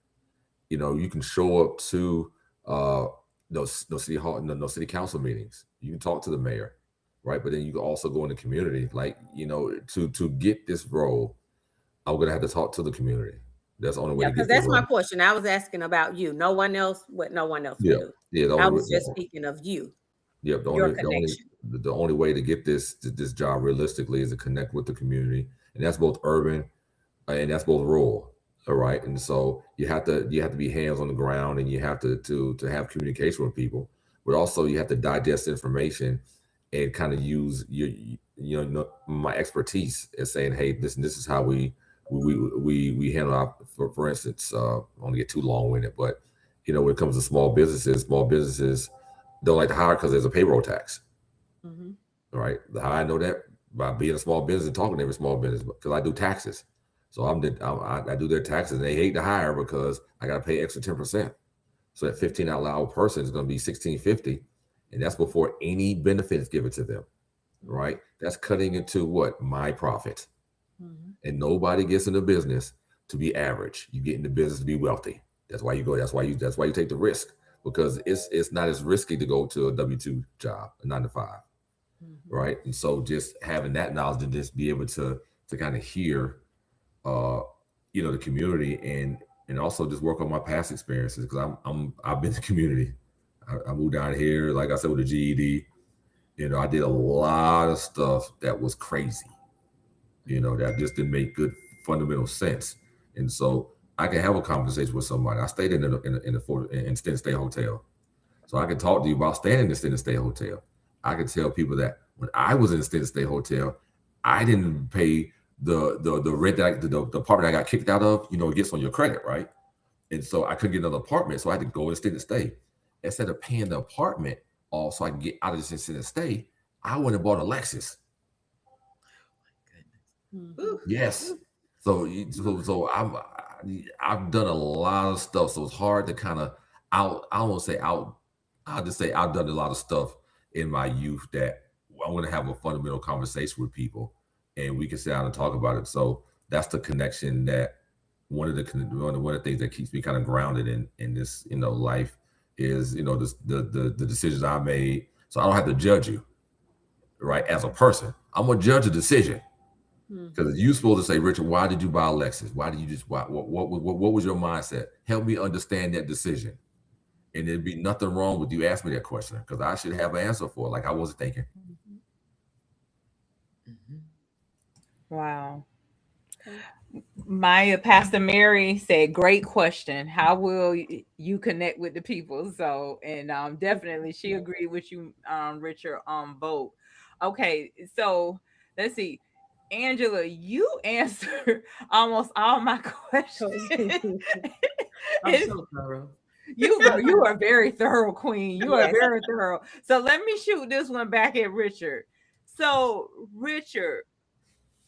Speaker 5: You can show up to no city council meetings. You can talk to the mayor, right? But then you can also go in the community. Like, to get this role, I'm gonna have to talk to the community. That's the only way to get this role.
Speaker 4: Because that's my question. I was asking about you. No one else, what no one else will do.
Speaker 5: Yeah,
Speaker 4: I was just speaking of you.
Speaker 5: Yeah, the only way to get this job realistically is to connect with the community, and that's both urban and that's both rural. All right, and so you have to be hands on the ground, and you have to have communication with people, but also you have to digest information and kind of use my expertise in saying, hey, this is how we handle our, for instance, I don't want to get too long-winded, but when it comes to small businesses don't like to hire because there's a payroll tax. Mm-hmm. All right. How I know that? By being a small business and talking to every small business, because I do taxes. So I do their taxes, and they hate to hire because I got to pay extra 10%. So that 15 out loud person is going to be $1,650, and that's before any benefits given to them. Right. That's cutting into what? My profit. Mm-hmm. And nobody gets in the business to be average. You get in the business to be wealthy. That's why you go. That's why you take the risk, because it's not as risky to go to a W-2 job, a 9 to 5. Mm-hmm. Right. And so just having that knowledge and just be able to kind of hear, the community and also just work on my past experiences, because I've been in the community. I moved down here, like I said, with a GED. I did a lot of stuff that was crazy. That just didn't make good fundamental sense. And so I can have a conversation with somebody. I stayed in Extended Stay Hotel. So I can talk to you about staying in the Extended Stay Hotel. I can tell people that when I was in the Extended Stay Hotel, I didn't pay the rent that the apartment I got kicked out of, it gets on your credit, right? And so I couldn't get another apartment. So I had to go and Extended Stay. Instead of paying the apartment off so I can get out of this Extended Stay, I went and bought a Lexus. Mm-hmm. Yes. So I've done a lot of stuff. So it's hard to kind of I'll just say I've done a lot of stuff in my youth that I want to have a fundamental conversation with people, and we can sit down and talk about it. So that's the connection that one of the things that keeps me kind of grounded in this life is the decisions I made. So I don't have to judge you, right? As a person, I'm gonna judge a decision. Because you supposed to say, Richard, why did you buy a Lexus? Why did you just what was your mindset? Help me understand that decision. And there'd be nothing wrong with you asking me that question, because I should have an answer for it. Like I wasn't thinking.
Speaker 1: Wow. Maya, Pastor Mary said, great question. How will you connect with the people? So, and definitely she agreed with you, Richard, on vote. Okay, so let's see. Angela, you answered almost all my questions.
Speaker 3: I'm so thorough.
Speaker 1: You are very thorough, Queen. You are very thorough. So let me shoot this one back at Richard. So, Richard,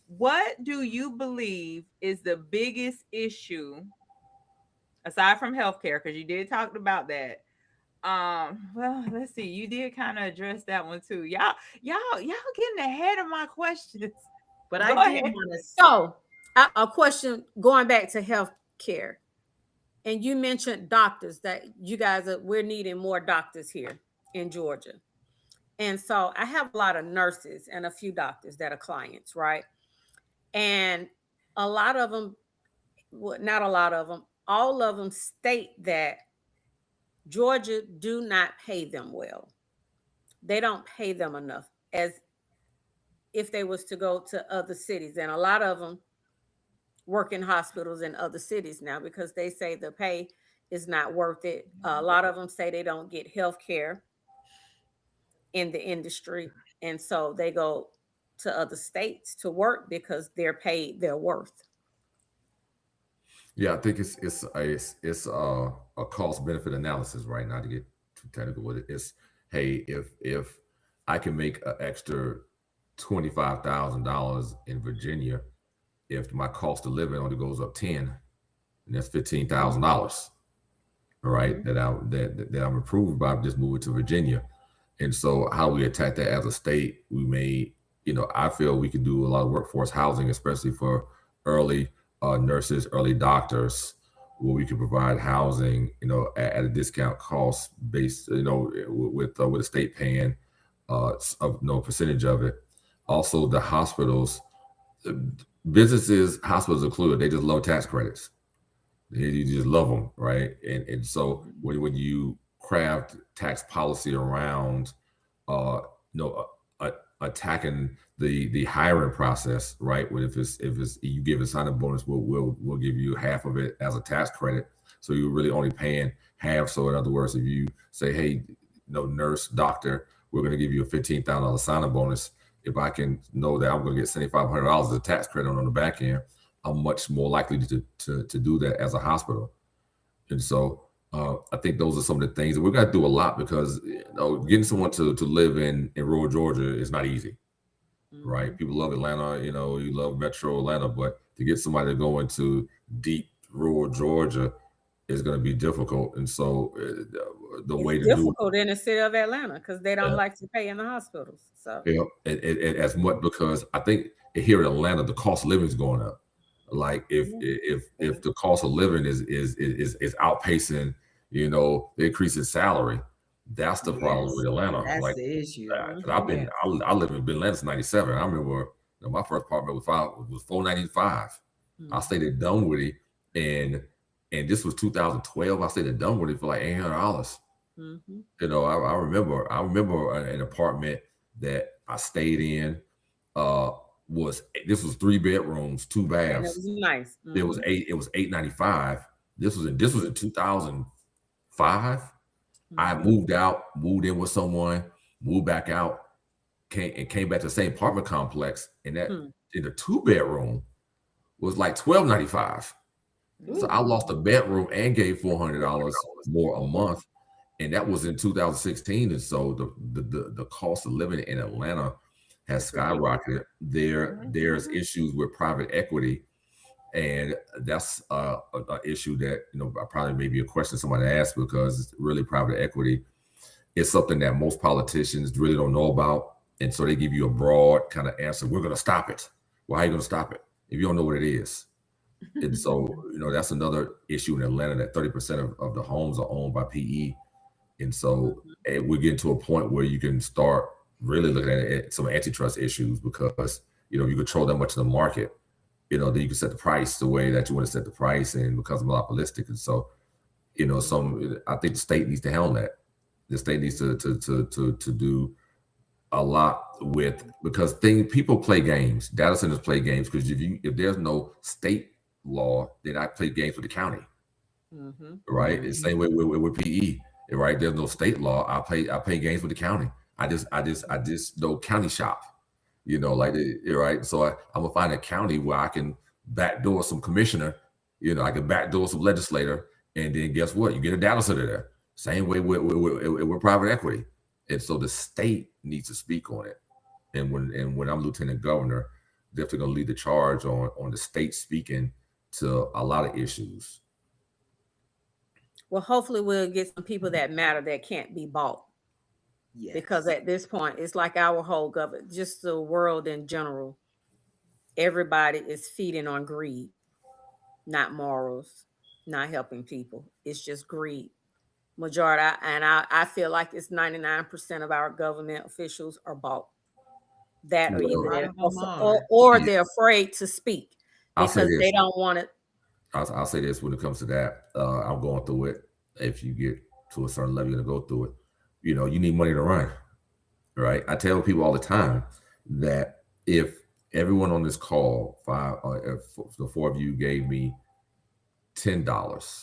Speaker 1: what do you believe is the biggest issue aside from healthcare? Because you did talk about that. Well, let's see. You did kind of address that one too. Y'all getting ahead of my questions.
Speaker 3: But
Speaker 1: Go
Speaker 3: I did
Speaker 1: ahead.
Speaker 3: want to.
Speaker 4: So, a question going back to healthcare, and you mentioned doctors, that you guys we're needing more doctors here in Georgia. And so I have a lot of nurses and a few doctors that are clients, right? And a lot of them, well, not a lot of them, all of them state that Georgia do not pay them well. They don't pay them enough as if they was to go to other cities. And a lot of them work in hospitals in other cities now because they say the pay is not worth it. A lot of them say they don't get health care in the industry. And so they go to other states to work because they're paid their worth.
Speaker 5: Yeah, I think it's a cost benefit analysis, right? Not to get too technical with it. It's, hey, if I can make an extra $25,000 in Virginia, if my cost of living only goes up 10, and that's $15,000, all right, that I'm approved by just moving to Virginia. And so how we attack that as a state, we may, I feel we could do a lot of workforce housing, especially for early nurses, early doctors, where we can provide housing, at a discount cost based, with the state paying no percentage of it. Also, the hospitals, businesses, hospitals included, they just love tax credits. You just love them, right? And so when you craft tax policy around, attacking the hiring process, right? If it's you give a sign-up bonus, we'll give you half of it as a tax credit. So you're really only paying half. So in other words, if you say, hey, nurse, doctor, we're going to give you a $15,000 sign-up bonus. If I can know that I'm going to get $7,500 as a tax credit on the back end, I'm much more likely to do that as a hospital. And so I think those are some of the things that we're going to do a lot, because getting someone to live in rural Georgia is not easy, right? People love Atlanta, you love Metro Atlanta, but to get somebody to go into deep rural Georgia is going to be difficult. And so it's
Speaker 4: difficult in the city of Atlanta because they don't like to pay in the hospitals. So
Speaker 5: and as much, because I think here in Atlanta the cost of living is going up. Like if the cost of living is outpacing, the increase in salary, that's the problem with Atlanta.
Speaker 3: That's the issue.
Speaker 5: I live in Atlanta since '97. I remember my first apartment was $495. I stayed at Dunwoody, and this was 2012. I stayed at Dunwoody for like $800. I remember an apartment that I stayed in. This was 3 bedrooms, 2 baths.
Speaker 4: And it was nice.
Speaker 5: It was $895. This was in 2005. I moved in with someone, moved back out, came back to the same apartment complex, and that in the 2-bedroom was like $1,295. So I lost a bedroom and gave $400 more a month, and that was in 2016. And so the cost of living in Atlanta has skyrocketed. There's issues with private equity, and that's an issue that probably maybe a question somebody asked, because really private equity is something that most politicians really don't know about, and so they give you a broad kind of answer. We're going to stop it. Well, how are you going to stop it if you don't know what it is? And so that's another issue in Atlanta, that 30% of the homes are owned by PE, and so we're getting to a point where you can start really looking at some antitrust issues, because you control that much of the market, then you can set the price the way that you want to set the price, and becomes monopolistic. And so, I think the state needs to handle that. The state needs to do a lot with, because people play games. Data centers play games because if there's no state law, then I play games with the county, right? It's the same way with PE, right? There's no state law. I play games with the county. I just know county shop, right? So I'm gonna find a county where I can backdoor some commissioner, I can backdoor some legislator, and then guess what? You get a data center there. Same way with private equity. And so the state needs to speak on it. And when I'm lieutenant governor, definitely gonna lead the charge on the state speaking to a lot of issues.
Speaker 4: Well, hopefully we'll get some people that matter that can't be bought. Yes. Because at this point, it's like our whole government, just the world in general, everybody is feeding on greed, not morals, not helping people. It's just greed. Majority, and I feel like it's 99% of our government officials are bought. That or they're afraid to speak because they don't want it.
Speaker 5: I'll say this when it comes to that. I'm going through it. If you get to a certain level, you're gonna go through it. You need money to run, right? I tell people all the time that if everyone on this call, if the four of you gave me $10, $25,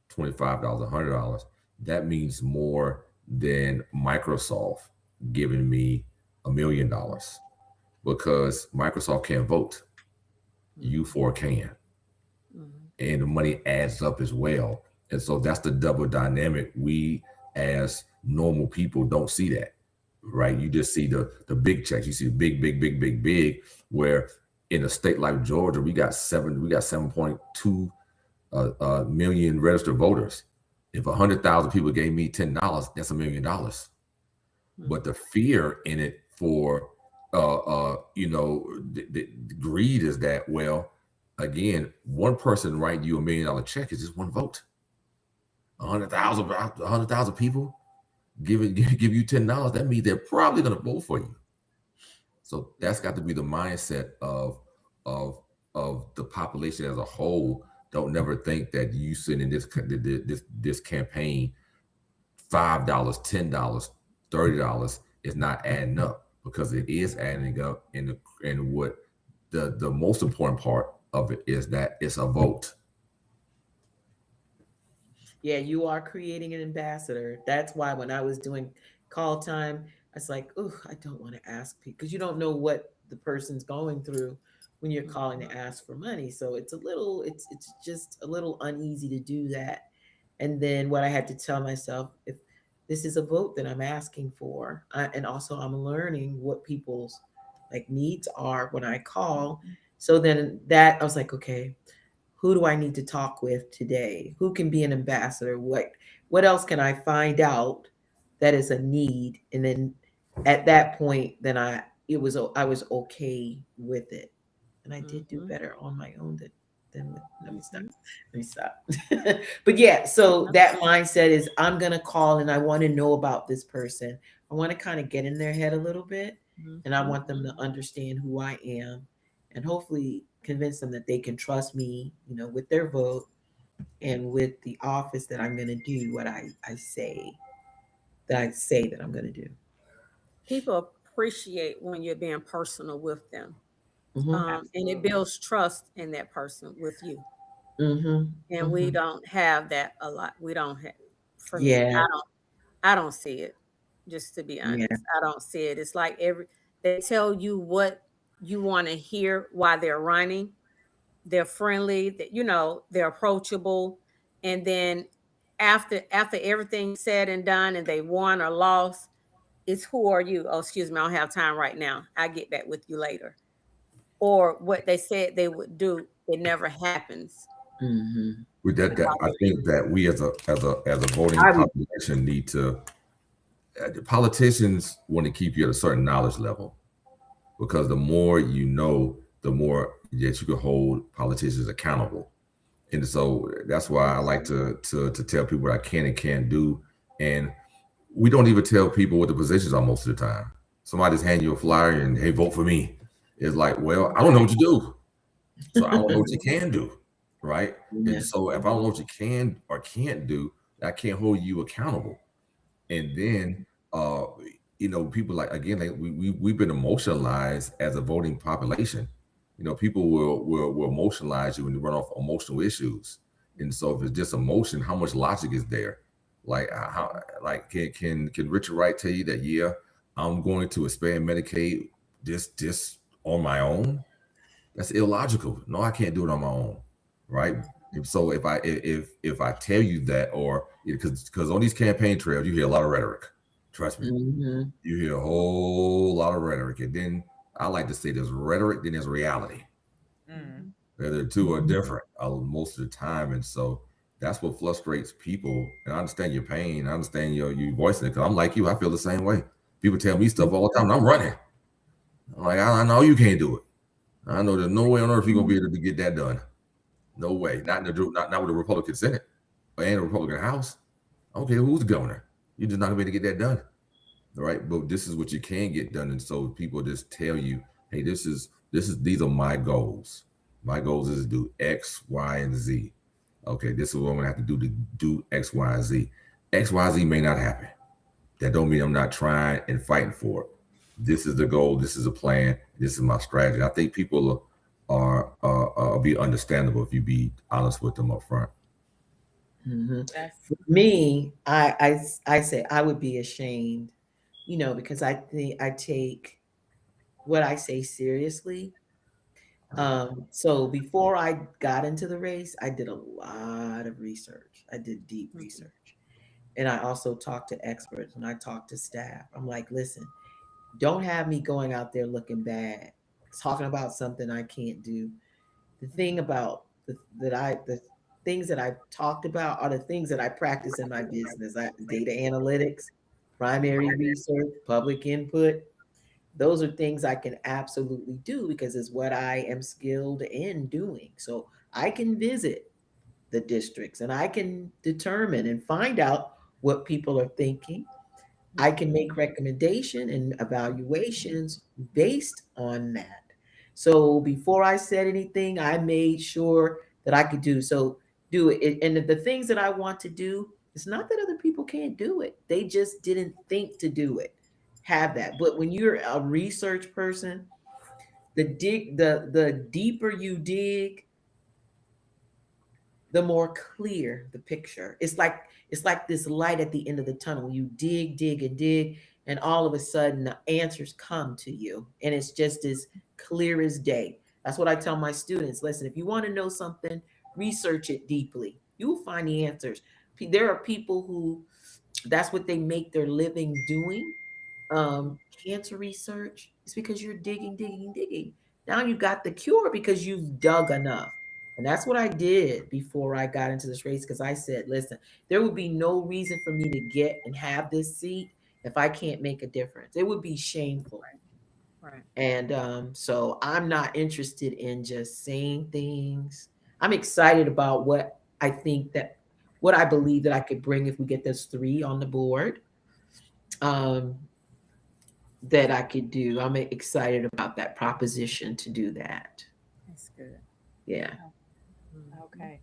Speaker 5: $100, that means more than Microsoft giving me $1 million, because Microsoft can't vote. You four can. And the money adds up as well. And so that's the double dynamic. We as normal people don't see that, right? You just see the big checks. You see the big, where in a state like Georgia, we got 7.2 million registered voters. If 100,000 people gave me $10, that's $1 million. But the fear in it for, the greed is that, well, again, one person writing you $1 million check is just one vote. 100,000 people give you $10. That means they're probably going to vote for you. So that's got to be the mindset of the population as a whole. Don't never think that you sitting in this campaign, $5, $10, $30 is not adding up, because it is adding up. And what the most important part of it is that it's a vote.
Speaker 3: Yeah, you are creating an ambassador. That's why when I was doing call time, I was like, oh, I don't want to ask people, because you don't know what the person's going through when you're calling to ask for money. So it's just a little uneasy to do that. And then what I had to tell myself, if this is a vote that I'm asking for, and also I'm learning what people's needs are when I call. So then that I was like, okay, who do I need to talk with today? Who can be an ambassador? What else can I find out that is a need? And then at that point, then I was okay with it. And I did do better on my own than with, let me stop. But yeah, so that mindset is, I'm going to call and I want to know about this person. I want to kind of get in their head a little bit, and I want them to understand who I am, and hopefully convince them that they can trust me, with their vote and with the office, that I'm going to do what I say that I'm going to do.
Speaker 4: People appreciate when you're being personal with them. And it builds trust in that person with you. And we don't have that a lot. We don't have, for me, I don't see it, just to be honest. I don't see it. It's like they tell you what you want to hear while they're running. They're friendly, they're approachable. And then after everything's said and done and they won or lost, it's, who are you? Oh, excuse me, I don't have time right now. I'll get back with you later. Or what they said they would do, it never happens.
Speaker 5: With that, I think that we as a voting population need to. The politicians want to keep you at a certain knowledge level, because the more you know, the more that you can hold politicians accountable. And so that's why I like to tell people what I can and can't do. And we don't even tell people what the positions are most of the time. Somebody just hand you a flyer and, hey, vote for me. It's like, well, I don't know what you do, so I don't know what you can do, right?
Speaker 3: Yeah.
Speaker 5: And so if I don't know what you can or can't do, I can't hold you accountable. And then, people like, again, we've been emotionalized as a voting population. People will emotionalize you when you run off emotional issues. And so if it's just emotion, how much logic is there? Like, can Richard Wright tell you that, yeah, I'm going to expand Medicaid just on my own? That's illogical. No, I can't do it on my own, right? And so if I tell you that, or because on these campaign trails you hear a lot of rhetoric. Trust me, you hear a whole lot of rhetoric, and then I like to say there's rhetoric, then there's reality. The two are different most of the time, and so that's what frustrates people. And I understand your pain. I understand you voicing it, because I'm like you. I feel the same way. People tell me stuff all the time, and I'm running. I'm like, I know you can't do it. I know there's no way on earth you're gonna be able to get that done. No way. Not with the Republican Senate and the Republican House. I don't care who's the governor. You're just not gonna be able to get that done. All right. But this is what you can get done. And so people just tell you, hey, these are my goals. My goals is to do X, Y, and Z. Okay, this is what I'm gonna have to do X, Y, and Z. X, Y, Z may not happen. That don't mean I'm not trying and fighting for it. This is the goal. This is a plan. This is my strategy. I think people are be understandable if you be honest with them up front.
Speaker 3: For me, I say I would be ashamed, because I think I take what I say seriously. So before I got into the race, I did a lot of research. I did deep research, and I also talked to experts, and I talked to staff. I'm like, listen, don't have me going out there looking bad, talking about something I can't do. The thing about the things that I've talked about are the things that I practice in my business. Data analytics, primary research, public input. Those are things I can absolutely do because it's what I am skilled in doing. So I can visit the districts and I can determine and find out what people are thinking. I can make recommendation and evaluations based on that. So before I said anything, I made sure that I could do it. And the things that I want to do, it's not that other people can't do it. They just didn't think to do it. Have that. But when you're a research person, the deeper you dig, the more clear the picture. It's like this light at the end of the tunnel. You dig and dig, and all of a sudden the answers come to you, and it's just as clear as day. That's what I tell my students. Listen, if you want to know something, research it deeply. You will find the answers. There are people who that's what they make their living doing. Cancer research is because you're digging. Now you got the cure because you've dug enough. And that's what I did before I got into this race, because I said, listen, there would be no reason for me to get and have this seat if I can't make a difference. It would be shameful.
Speaker 4: Right.
Speaker 3: And so I'm not interested in just saying things. I'm excited about what I believe that I could bring if we get those 3 on the board. That I could do. I'm excited about that proposition to do that.
Speaker 4: That's good.
Speaker 3: Yeah.
Speaker 1: Okay.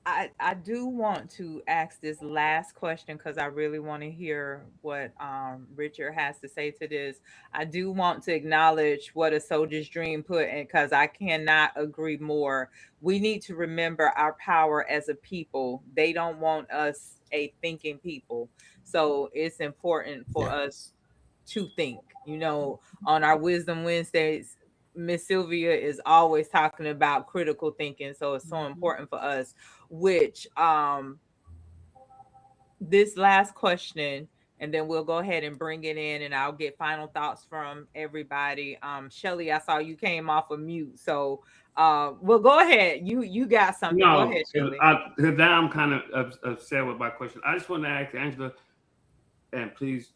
Speaker 1: I do want to ask this last question because I really want to hear what Richard has to say to this. I do want to acknowledge what A Soldier's Dream put in, because I cannot agree more. We need to remember our power as a people. They don't want us a thinking people. So it's important for us to think. On our Wisdom Wednesdays, Miss Sylvia is always talking about critical thinking. So it's so important for us, which this last question, and then we'll go ahead and bring it in and I'll get final thoughts from everybody. Shelly, I saw you came off of mute. So well, go ahead. You got something.
Speaker 2: No,
Speaker 1: go ahead, Shelly.
Speaker 2: Now I'm kind of upset with my question. I just want to ask Angela, and please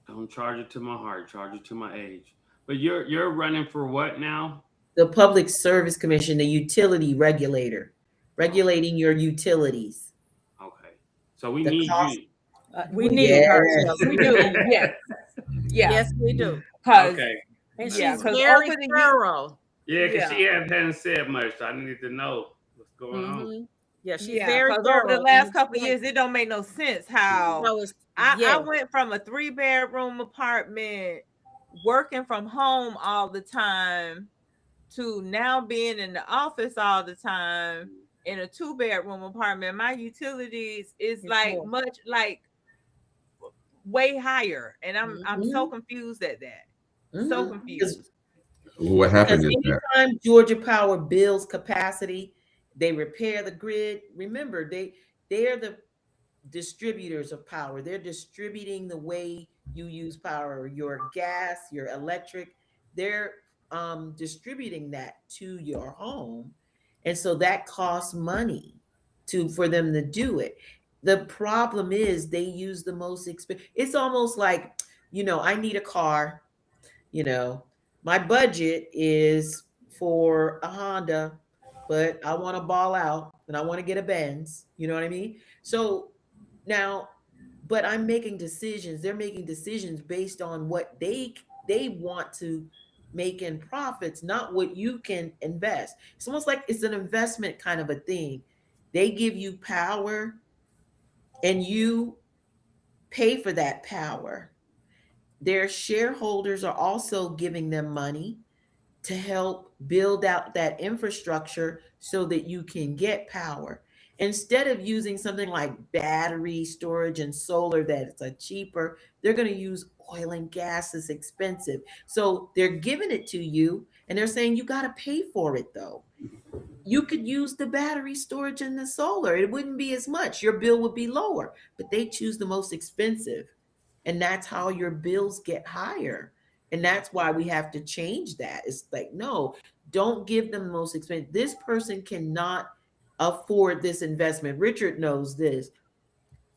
Speaker 2: don't charge it to my heart, charge it to my age. But you're running for what now?
Speaker 3: The Public Service Commission, the utility regulator, regulating your utilities.
Speaker 2: Okay. So we need you.
Speaker 4: We need her.
Speaker 1: We do. Yes. Yeah.
Speaker 4: Yes, we do.
Speaker 1: Cause
Speaker 2: Okay.
Speaker 4: And
Speaker 1: yeah,
Speaker 4: she's
Speaker 1: because
Speaker 4: very
Speaker 1: over the
Speaker 4: thorough.
Speaker 2: Yeah, because
Speaker 1: Yeah.
Speaker 2: she hadn't said much. So I need to know what's going on.
Speaker 4: Mhm. Yeah, she's
Speaker 1: yeah,
Speaker 4: very
Speaker 1: because over the
Speaker 4: thorough.
Speaker 1: last
Speaker 4: And
Speaker 1: couple
Speaker 4: she has-
Speaker 1: years, it don't make no sense how
Speaker 4: no, it's
Speaker 1: I
Speaker 4: yeah.
Speaker 1: went from a 3-bedroom apartment working from home all the time to now being in the office all the time in a 2-bedroom apartment. My utilities is
Speaker 4: It's
Speaker 1: like
Speaker 4: more.
Speaker 1: much like way higher, and I'm so confused at that. So
Speaker 3: Mhm.
Speaker 1: confused.
Speaker 5: What
Speaker 3: Because
Speaker 5: happened is that
Speaker 3: anytime Georgia Power builds capacity, they repair the grid. Remember, they're the distributors of power. They're distributing the way you use power, your gas, your electric. They're distributing that to your home, and so that costs money for them to do it. The problem is they use the most expensive. It's almost like, I need a car. My budget is for a Honda, but I want to ball out and I want to get a Benz. You know what I mean? So now, but I'm making decisions. They're making decisions based on what they want to make in profits, not what you can invest. It's almost like it's an investment kind of a thing. They give you power and you pay for that power. Their shareholders are also giving them money to help build out that infrastructure so that you can get power. Instead of using something like battery storage and solar that's a cheaper, they're going to use oil and gas is expensive. So they're giving it to you and they're saying you got to pay for it though. You could use the battery storage and the solar. It wouldn't be as much. Your bill would be lower, but they choose the most expensive. And that's how your bills get higher. And that's why we have to change that. It's like, no, don't give them the most expensive. This person cannot afford this investment. Richard knows this.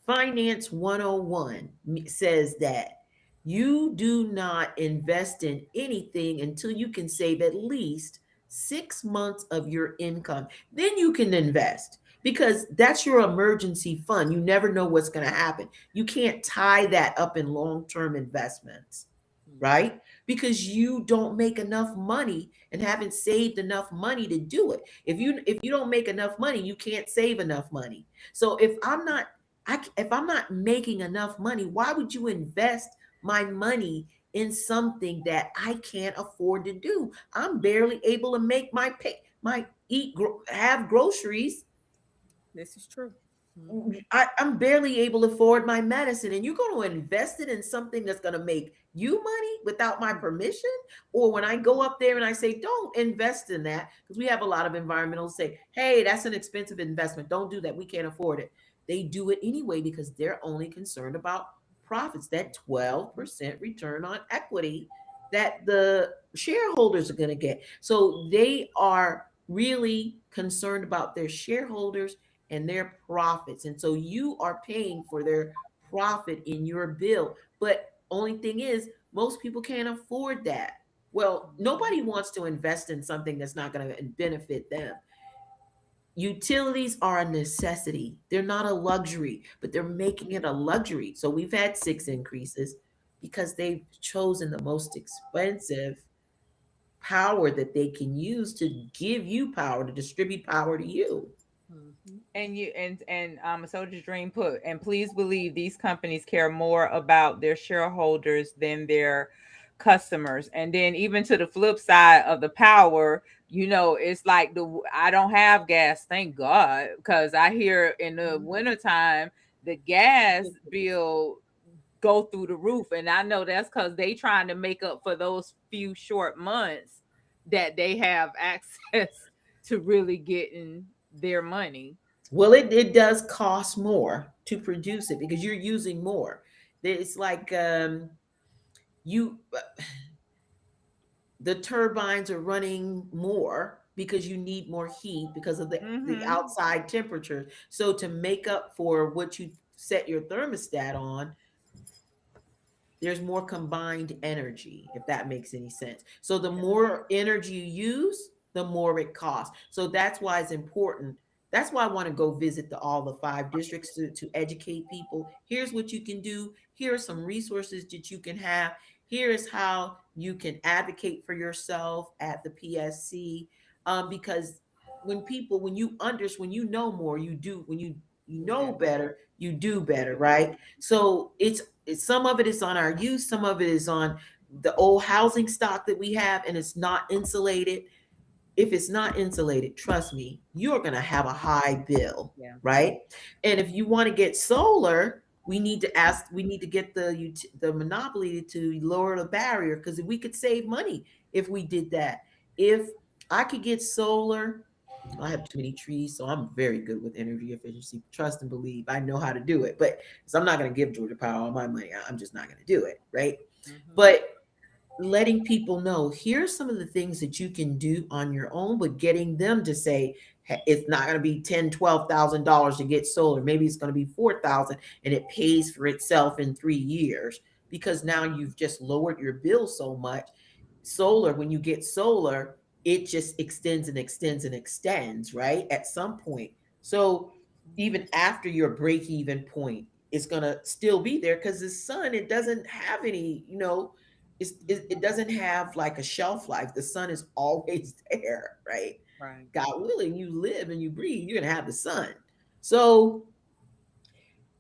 Speaker 3: Finance 101 says that you do not invest in anything until you can save at least 6 months of your income. Then you can invest because that's your emergency fund. You never know what's going to happen. You can't tie that up in long-term investments, right? Because you don't make enough money and haven't saved enough money to do it. If you don't make enough money, you can't save enough money. So if I'm not making enough money, why would you invest my money in something that I can't afford to do? I'm barely able to make have groceries.
Speaker 4: This is true.
Speaker 3: I'm barely able to afford my medicine, and you're going to invest it in something that's going to make you money without my permission? Or when I go up there and I say, don't invest in that, because we have a lot of environmentalists say, hey, that's an expensive investment. Don't do that. We can't afford it. They do it anyway because they're only concerned about profits, that 12% return on equity that the shareholders are going to get. So they are really concerned about their shareholders and their profits. And so you are paying for their profit in your bill. But only thing is, most people can't afford that. Well, nobody wants to invest in something that's not going to benefit them. Utilities are a necessity. They're not a luxury, but they're making it a luxury. So we've had 6 increases because they've chosen the most expensive power that they can use to give you power, to distribute power to you.
Speaker 1: And Soldier's Dream put, and please believe these companies care more about their shareholders than their customers. And then even to the flip side of the power, it's like I don't have gas, thank God, because I hear in the wintertime the gas bill go through the roof. And I know that's because they trying to make up for those few short months that they have access to really getting their money.
Speaker 3: Well, it does cost more to produce it because you're using more. It's like you the turbines are running more because you need more heat because of the outside temperature. So to make up for what you set your thermostat on, there's more combined energy, if that makes any sense. So the more energy you use, the more it costs. So that's why it's important. That's why I want to go visit all the 5 districts to educate people. Here's what you can do. Here are some resources that you can have. Here's how you can advocate for yourself at the PSC. Because when you know more, you do. When you know better, you do better, right? So it's some of it is on our youth, some of it is on the old housing stock that we have, and it's not insulated. If it's not insulated, trust me, you're going to have a high bill, right? And if you want to get solar, we need to get the monopoly to lower the barrier, because we could save money if we did that. If I could get solar, I have too many trees, so I'm very good with energy efficiency. Trust and believe, I know how to do it. But so I'm not going to give Georgia Power all my money. I'm just not going to do it, right? But letting people know, here's some of the things that you can do on your own, but getting them to say, hey, it's not going to be $10,000-$12,000 to get solar. Maybe it's going to be $4,000, and it pays for itself in 3 years, because now you've just lowered your bill so much. Solar, when you get solar, it just extends and extends and extends, right? At some point. So even after your break-even point, it's going to still be there, because the sun, it doesn't have any, it doesn't have like a shelf life. The sun is always there, right?
Speaker 4: Right.
Speaker 3: God willing, you live and you breathe, you're gonna have the sun. So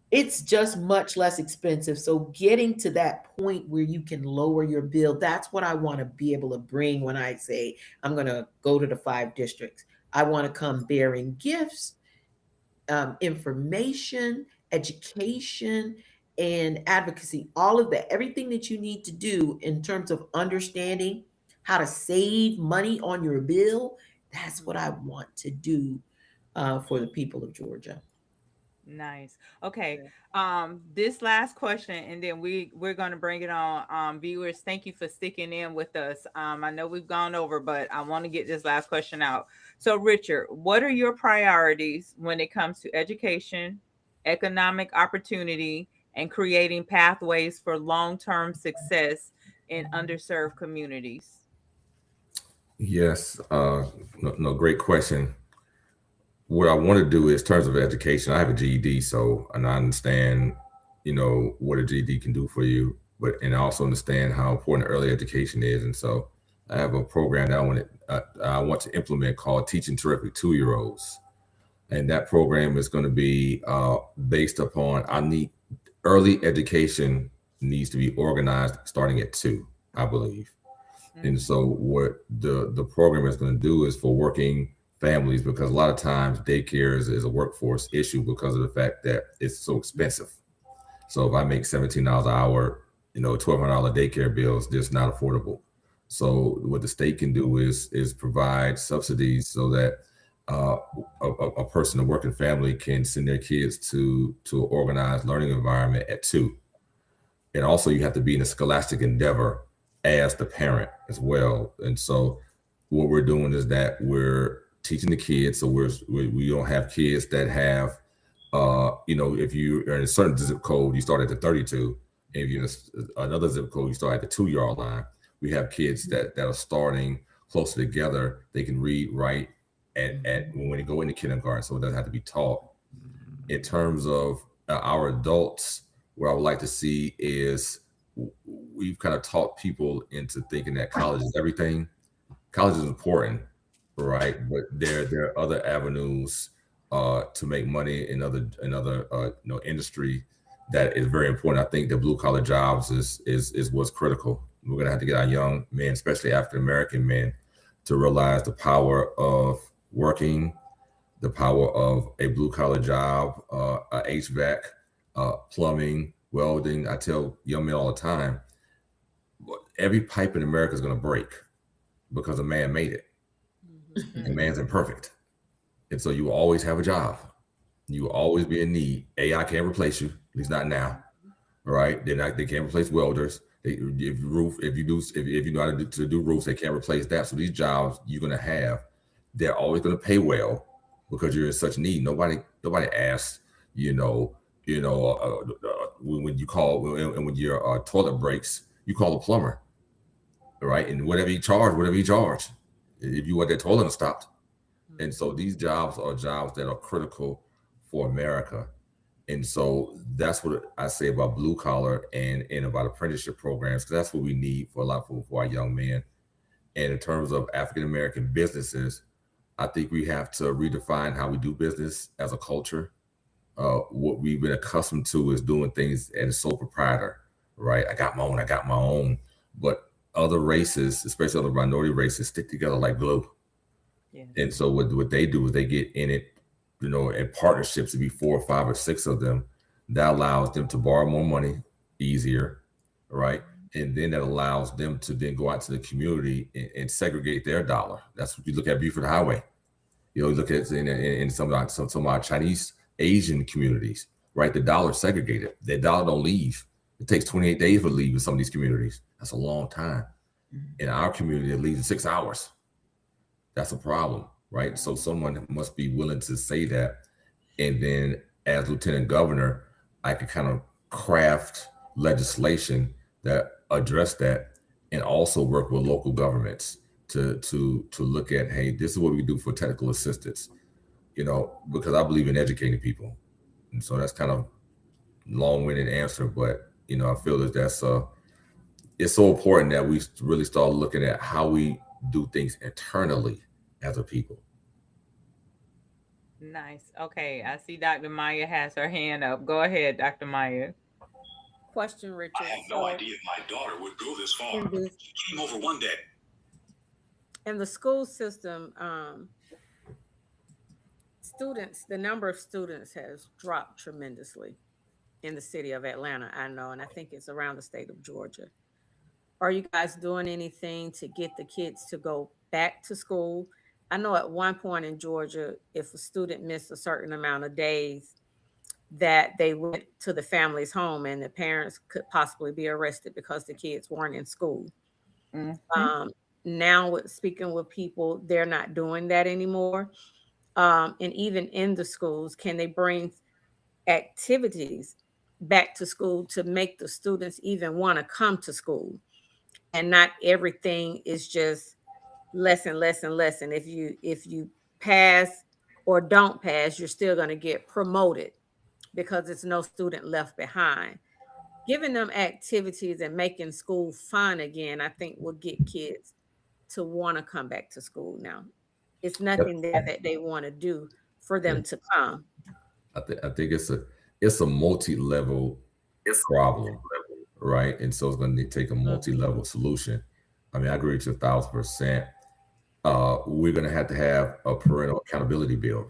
Speaker 3: it's just much less expensive. So getting to that point where you can lower your bill, that's what I want to be able to bring when I say I'm gonna go to the 5 districts. I want to come bearing gifts, information, education, and advocacy, all of that, everything that you need to do in terms of understanding how to save money on your bill. That's what I want to do for the people of Georgia.
Speaker 1: Nice. Okay. This last question, and then we're going to bring it on. Viewers, thank you for sticking in with us. I know we've gone over, but I want to get this last question out. So, Richard, what are your priorities when it comes to education, economic opportunity, and creating pathways for long-term success in underserved communities?
Speaker 5: Yes, no, great question. What I want to do is, in terms of education, I have a GED, and I understand, what a GED can do for you, and I also understand how important early education is. And so I have a program that I want to implement called Teaching Terrific 2-Year-Olds. And that program is going to be based upon, early education needs to be organized starting at 2, I believe. And so what the program is going to do is for working families, because a lot of times daycare is a workforce issue because of the fact that it's so expensive. So if I make $17 an hour, $1,200 daycare bills, just not affordable. So what the state can do is provide subsidies so that a person, a working family, can send their kids to an organized learning environment at 2. And also you have to be in a scholastic endeavor as the parent as well. And so what we're doing is that we're teaching the kids. So we don't have kids that have, if you are in a certain zip code, you start at the 32. And if you're in another zip code, you start at the 2-yard line. We have kids that are starting closer together. They can read, write, at when they go into kindergarten, so it doesn't have to be taught. In terms of our adults, what I would like to see is we've kind of taught people into thinking that college is everything. College is important, right? But there are other avenues to make money in other industry that is very important. I think the blue collar jobs is what's critical. We're gonna have to get our young men, especially African American men, to realize the power of working, the power of a blue collar job, HVAC, plumbing, welding. I tell young men all the time, every pipe in America is going to break because a man made it. The man's imperfect. And so you will always have a job. You will always be in need. AI can't replace you, at least not now. All right. They can't replace welders. If you know how to do roofs, they can't replace that. So these jobs you're going to have, they're always going to pay well because you're in such need. Nobody asks, when you call, and when your toilet breaks, you call a plumber, right? And whatever you charge, if you want that toilet stopped. And so these jobs are jobs that are critical for America. And so that's what I say about blue collar and about apprenticeship programs, because that's what we need for a lot for our young men. And in terms of African American businesses, I think we have to redefine how we do business as a culture. What we've been accustomed to is doing things as sole proprietor, right? I got my own. But other races, especially other minority races, stick together like glue.
Speaker 1: Yeah.
Speaker 5: And so what they do is they get in it, in partnerships, to be 4 or 5 or 6 of them. That allows them to borrow more money easier, right? And then that allows them to then go out to the community and segregate their dollar. That's what you look at Buford Highway. You look at in some of our Chinese Asian communities, right? The dollar segregated. Their dollar don't leave. It takes 28 days to leave in some of these communities. That's a long time. In our community, it leaves in 6 hours. That's a problem, right? So someone must be willing to say that. And then as lieutenant governor, I could kind of craft legislation that address that, and also work with local governments to look at, hey, this is what we do for technical assistance, because I believe in educating people. And so that's kind of long-winded answer, but I feel that it's so important that we really start looking at how we do things internally as a people.
Speaker 1: Nice. Okay, I see Dr. Maya has her hand up. Go ahead, Dr. Maya.
Speaker 4: Question, Richard.
Speaker 7: I had no idea my daughter would go this far. She came over one day.
Speaker 4: In the school system, the number of students has dropped tremendously in the city of Atlanta, I know, and I think it's around the state of Georgia. Are you guys doing anything to get the kids to go back to school? I know at one point in Georgia, if a student missed a certain amount of days, that they went to the family's home and the parents could possibly be arrested because the kids weren't in school. Mm-hmm. Now, speaking with people, they're not doing that anymore. And even in the schools, can they bring activities back to school to make the students even want to come to school? And not everything is just lesson. If you pass or don't pass, you're still going to get promoted because it's no student left behind. Giving them activities and making school fun again, I think will get kids to want to come back to school now. It's nothing there that they want to do for them to come.
Speaker 5: I think it's a multi-level problem, right? And so it's going to take a multi-level solution. I mean, I agree with you 1,000%. We're going to have a parental accountability bill.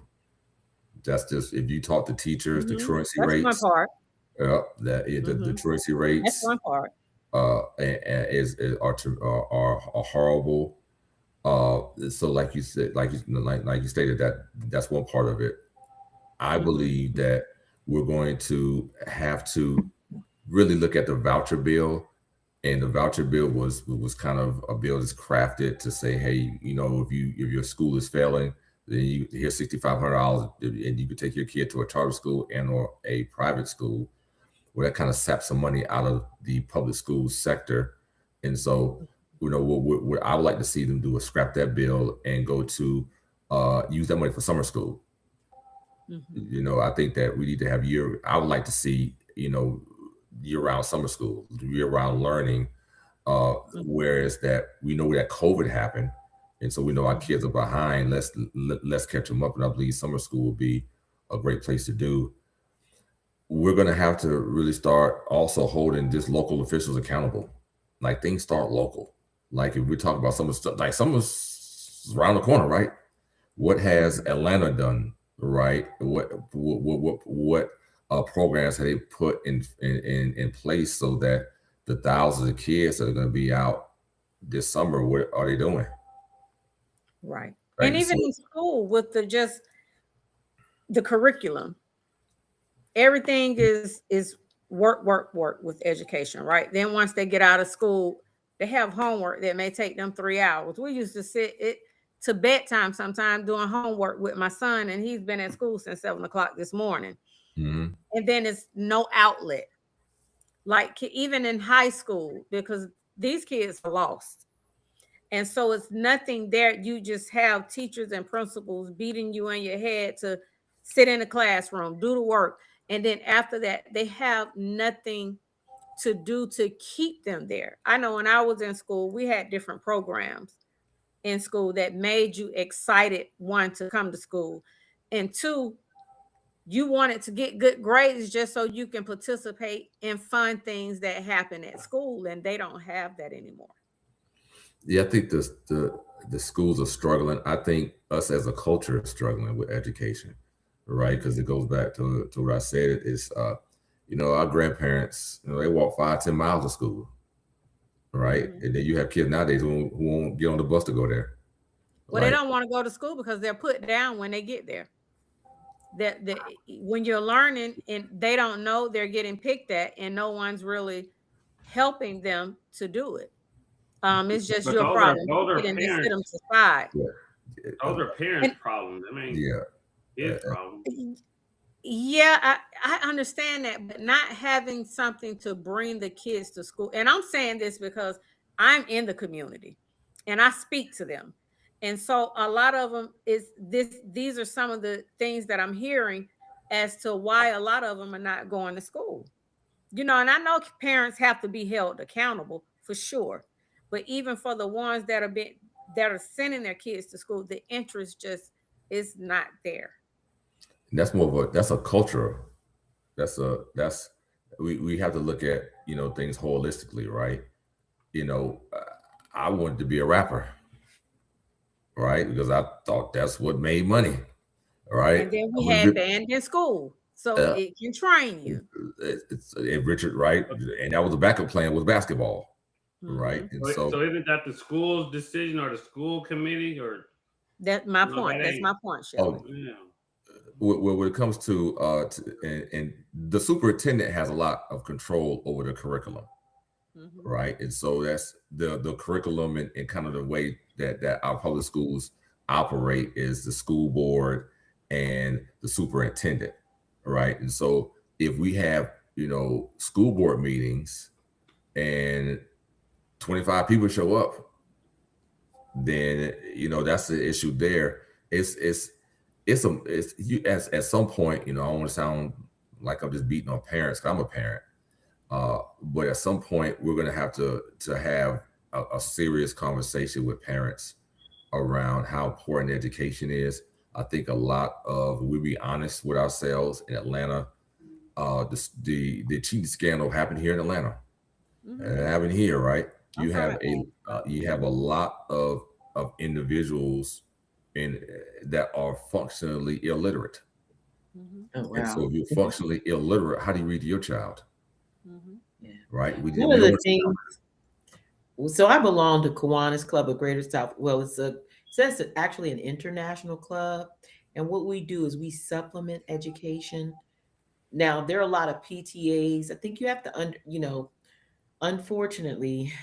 Speaker 5: That's just, if you talk to teachers, the truancy rates.
Speaker 4: That's one part.
Speaker 5: The truancy rates.
Speaker 4: That's one part.
Speaker 5: Are horrible. So like you said, like you stated, that's one part of it. I believe that we're going to have to really look at the voucher bill, and the voucher bill was kind of a bill that's crafted to say, hey, if your school is failing, then here's $6,500, and you can take your kid to a charter school and or a private school, where that kind of saps some money out of the public school sector. And so, what I would like to see them do is scrap that bill and go to use that money for summer school. Mm-hmm. I think that we need to have I would like to see, year-round summer school, year-round learning, whereas that we know that COVID happened. And so we know our kids are behind. Let's catch them up. And I believe summer school will be a great place to do. We're going to have to really start also holding just local officials accountable. Like, things start local. Like, if we talk about some of the stuff, like summer's around the corner, right? What has Atlanta done, right? What programs have they put in place so that the thousands of kids that are going to be out this summer, what are they doing?
Speaker 4: Right. And even in school with the curriculum, everything is work with education, right? Then once they get out of school, they have homework that may take them 3 hours. We used to sit to bedtime sometimes doing homework with my son, and he's been at school since 7 o'clock this morning. Mm-hmm. And then it's no outlet. Like, even in high school, because these kids are lost. And so it's nothing there. You just have teachers and principals beating you in your head to sit in the classroom, do the work. And then after that, they have nothing to do to keep them there. I know when I was in school, we had different programs in school that made you excited, one, to come to school, and two, you wanted to get good grades just so you can participate in fun things that happen at school, and they don't have that anymore.
Speaker 5: Yeah, I think the schools are struggling. I think us as a culture is struggling with education, right? Because it goes back to what I said. It's our grandparents, they walk 5-10 miles to school, right? And then you have kids nowadays who won't get on the bus to go there.
Speaker 4: Well, they don't want to go to school because they're put down when they get there. That when you're learning and they don't know, they're getting picked at, and no one's really helping them to do it. It's just your problem.
Speaker 2: Those are
Speaker 4: They
Speaker 2: parents.
Speaker 4: sit them to side.
Speaker 2: Those are parents' problems. I mean, his problem.
Speaker 4: Yeah, I understand that, but not having something to bring the kids to school. And I'm saying this because I'm in the community and I speak to them. And so a lot of them these are some of the things that I'm hearing as to why a lot of them are not going to school. And I know parents have to be held accountable for sure. But even for the ones that are sending their kids to school, the interest just is not there.
Speaker 5: And that's a culture. We have to look at, things holistically, right? I wanted to be a rapper, right? Because I thought that's what made money, right?
Speaker 4: And then we had band in school, so it can train you.
Speaker 5: It's Richard, right? And that was a backup plan with basketball, right? And
Speaker 2: so isn't that the school's decision or the school committee or?
Speaker 4: That's my point. That's my point, Shelly.
Speaker 2: Yeah.
Speaker 5: When it comes to and the superintendent has a lot of control over the curriculum, right? And so that's the curriculum and kind of the way that our public schools operate is the school board and the superintendent, right? And so if we have school board meetings and 25 people show up, then that's the issue there. At some point, I don't want to sound like I'm just beating on parents, because I'm a parent. But at some point, we're going to have to have a serious conversation with parents around how important education is. I think we'll be honest with ourselves in Atlanta. The cheating scandal happened here in Atlanta. It happened here, right? You have a lot of individuals that are functionally illiterate.
Speaker 3: Oh, wow.
Speaker 5: And so if you're functionally illiterate, how do you read to your child? Right?
Speaker 3: One of the things. So I belong to Kiwanis Club of Greater South. Well, it's actually an international club, and what we do is we supplement education. Now there are a lot of PTAs. I think you have to unfortunately,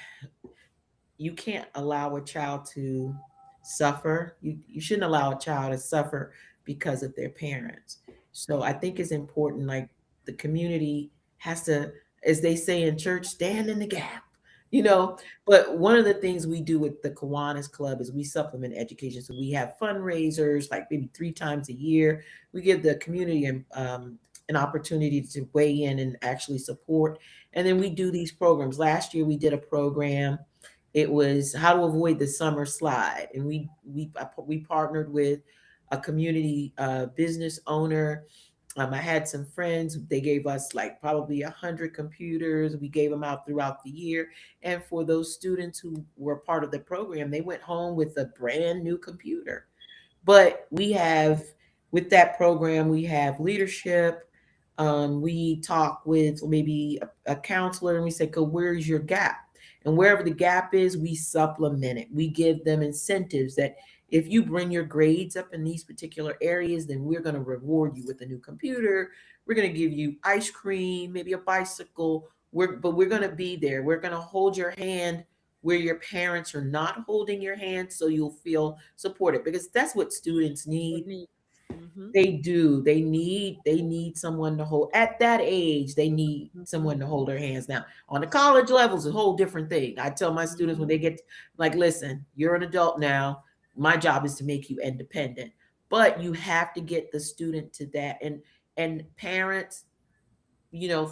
Speaker 3: you can't allow a child to suffer. You shouldn't allow a child to suffer because of their parents. So I think it's important, like the community has to, as they say in church, stand in the gap, But one of the things we do with the Kiwanis Club is we supplement education. So we have fundraisers like maybe 3 times a year. We give the community an opportunity to weigh in and actually support. And then we do these programs. Last year we did a program. It was how to avoid the summer slide. And we partnered with a community business owner. I had some friends. They gave us like probably 100 computers. We gave them out throughout the year. And for those students who were part of the program, they went home with a brand new computer. But with that program, we have leadership. We talk with maybe a counselor and we say, where's your gap? And wherever the gap is, we supplement it. We give them incentives that if you bring your grades up in these particular areas, then we're going to reward you with a new computer. We're going to give you ice cream, maybe a bicycle. But we're going to be there. We're going to hold your hand where your parents are not holding your hand, so you'll feel supported, because that's what students need. They do. They need someone to hold at that age. They need someone to hold their hands. Now, on the college levels, a whole different thing. I tell my students when they get listen, you're an adult now. My job is to make you independent, but you have to get the student to that. And parents,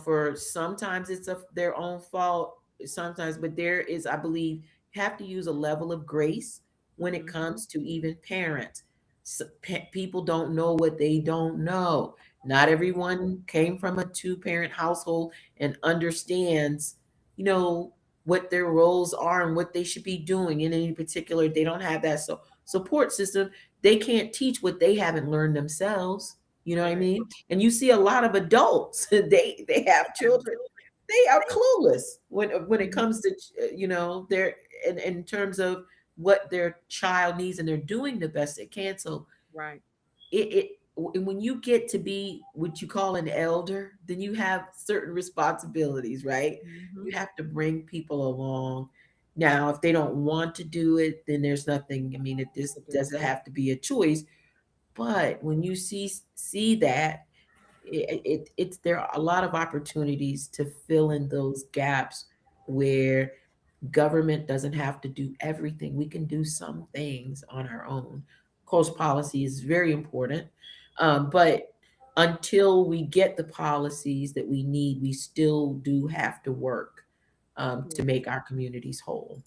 Speaker 3: for sometimes it's their own fault, sometimes, but there is, I believe, have to use a level of grace when it comes to even parents. So, people don't know what they don't know. Not everyone came from a two-parent household and understands, what their roles are and what they should be doing in any particular. They don't have that support system. They can't teach what they haven't learned themselves. You know what I mean? And you see a lot of adults, they have children, they are clueless when it comes to their in terms of what their child needs, and they're doing the best they can. So
Speaker 4: Right.
Speaker 3: when you get to be what you call an elder, then you have certain responsibilities, right? You have to bring people along. Now, if they don't want to do it, then there's nothing. I mean, this doesn't have to be a choice. But when you see that, it's there are a lot of opportunities to fill in those gaps where government doesn't have to do everything. We can do some things on our own. Of course, policy is very important, but until we get the policies that we need, we still do have to work to make our communities whole.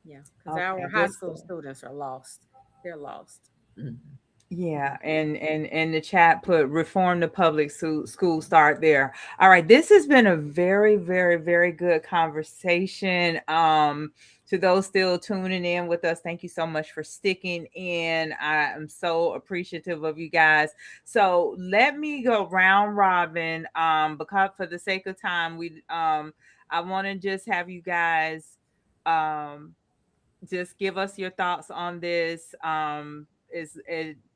Speaker 4: Yeah, because our high school students are lost. They're lost.
Speaker 3: Mhm.
Speaker 1: Yeah, and the chat put reform the public school, start there. All right, this has been a very, very, very good conversation. To those still tuning in with us, thank you so much for sticking in. I am so appreciative of you guys. So let me go round robin. Because for the sake of time, I want to just have you guys just give us your thoughts on this. Is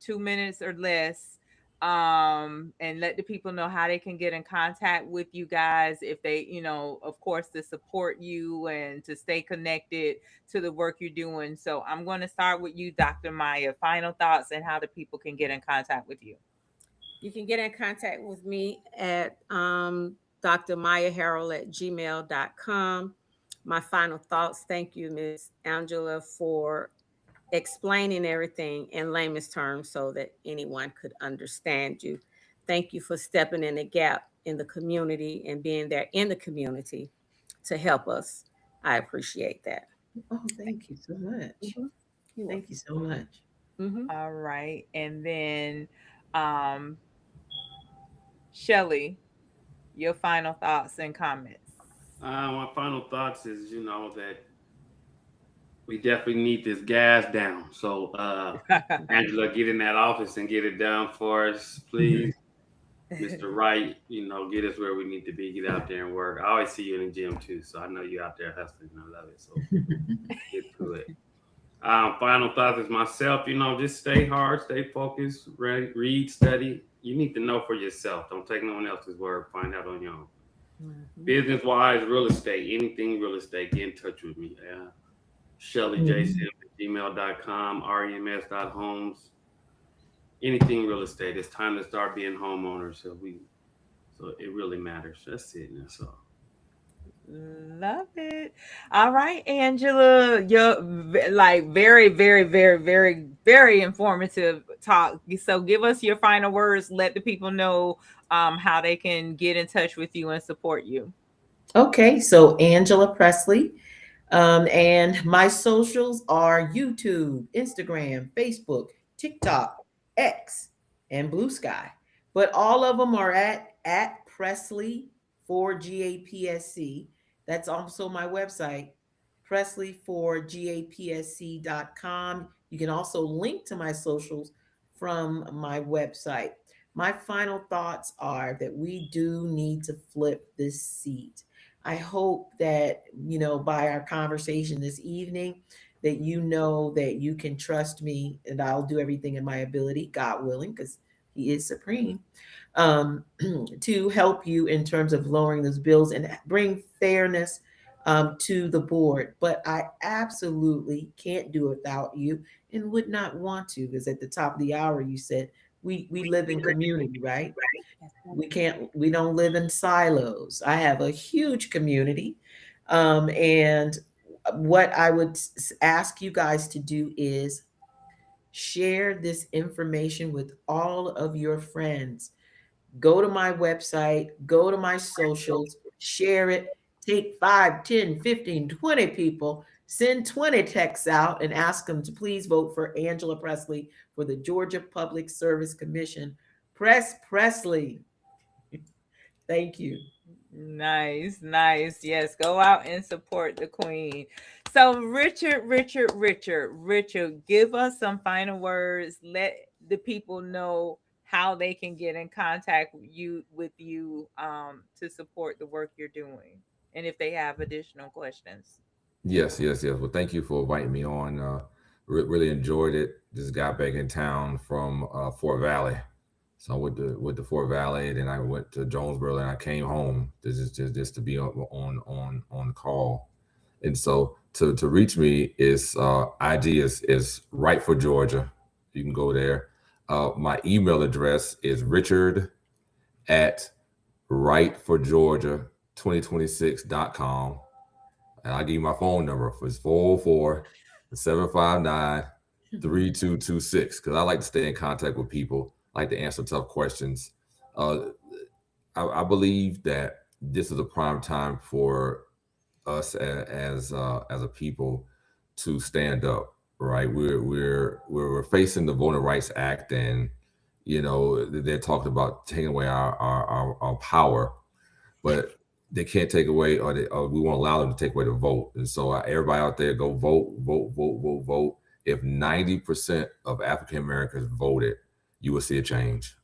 Speaker 1: 2 minutes or less, and let the people know how they can get in contact with you guys if they, of course, to support you and to stay connected to the work you're doing. So I'm going to start with you, Dr. Maya. Final thoughts and how the people can get in contact with you.
Speaker 4: You can get in contact with me at drmayaharold@gmail.com. My final thoughts. Thank you, Miss Angela, for explaining everything in layman's terms so that anyone could understand you. Thank you for stepping in the gap in the community and being there in the community to help us. I appreciate that.
Speaker 3: Oh, thank you so much. Thank you so much.
Speaker 1: All right. And then Shelly, your final thoughts and comments.
Speaker 2: My final thoughts is, that we definitely need this gas down. So, Angela, get in that office and get it down for us, please. Mr. Wright, get us where we need to be. Get out there and work. I always see you in the gym too, so I know you're out there hustling. I love it. So get to it. Final thoughts is myself. Just stay hard, stay focused, read, study. You need to know for yourself. Don't take no one else's word. Find out on your own. Business wise, real estate, anything real estate, get in touch with me. ShellyJSim@gmail.com, rems.homes. Anything real estate. It's time to start being homeowners. So it really matters. That's it. That's all.
Speaker 1: Love it. All right, Angela, you're very, very, very, very, very informative talk. So give us your final words. Let the people know how they can get in touch with you and support you.
Speaker 3: Okay, so Angela Presley. And my socials are YouTube, Instagram, Facebook, TikTok, X, and Blue Sky. But all of them are at Presley for GAPSC. That's also my website, presley4gapsc.com. You can also link to my socials from my website. My final thoughts are that we do need to flip this seat. I hope that, by our conversation this evening, that that you can trust me and I'll do everything in my ability, God willing, because He is supreme, to help you in terms of lowering those bills and bring fairness to the board. But I absolutely can't do it without you and would not want to, because at the top of the hour, you said we live in community, right? We don't live in silos. I have a huge community. And what I would ask you guys to do is share this information with all of your friends. Go to my website, go to my socials, share it, take 5, 10, 15, 20 people, send 20 texts out and ask them to please vote for Angela Presley for the Georgia Public Service Commission. Press Presley. Thank you.
Speaker 1: Nice. Yes, go out and support the queen. So Richard, give us some final words. Let the people know how they can get in contact with you to support the work you're doing, and if they have additional questions.
Speaker 5: Yes. Well, thank you for inviting me on. Really enjoyed it. Just got back in town from Fort Valley. So I went to Fort Valley, then I went to Jonesboro, and I came home just to be on the call. And so to reach me is IG is Right for Georgia. You can go there. My email address is richard@rightforgeorgia2026.com. And I'll give you my phone number. It's 404-759-3226, because I like to stay in contact with people. I like to answer tough questions. I believe that this is a prime time for us as a people to stand up. Right, we're facing the Voting Rights Act, and they're talking about taking away our power, but they can't take away, or we won't allow them to take away the vote. And so everybody out there, go vote. If 90% of African Americans voted, you will see a change.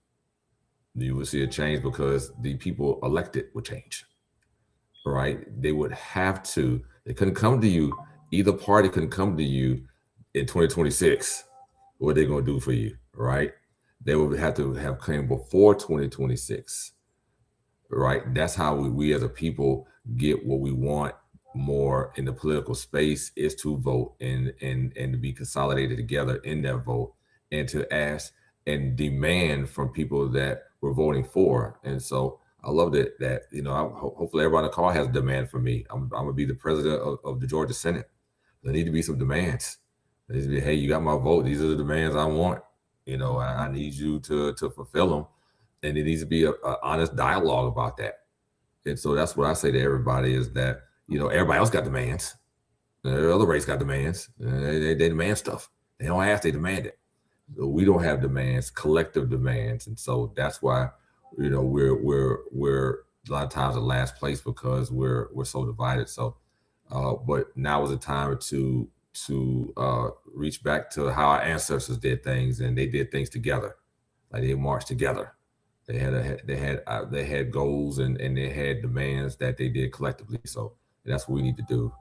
Speaker 5: You will see a change because the people elected would change. Right? They would have to. They couldn't come to you. Either party couldn't come to you in 2026. What are they going to do for you? Right? They would have to have claimed before 2026. Right? That's how we as a people get what we want more in the political space, is to vote and to be consolidated together in that vote, and to ask and demand from people that we're voting for. And so I love that hopefully everybody on the call has a demand for me. I'm gonna be the president of the Georgia Senate. There need to be some demands. There needs to be, hey, you got my vote. These are the demands I want. I need you to fulfill them. And it needs to be an honest dialogue about that. And so that's what I say to everybody, is that, everybody else got demands. The other race got demands. They demand stuff. They don't ask, they demand it. So we don't have demands, collective demands. And so that's why, we're a lot of times in last place, because we're so divided. So, but now is the time to reach back to how our ancestors did things, and they did things together. Like, they marched together. They had goals and they had demands that they did collectively. So that's what we need to do,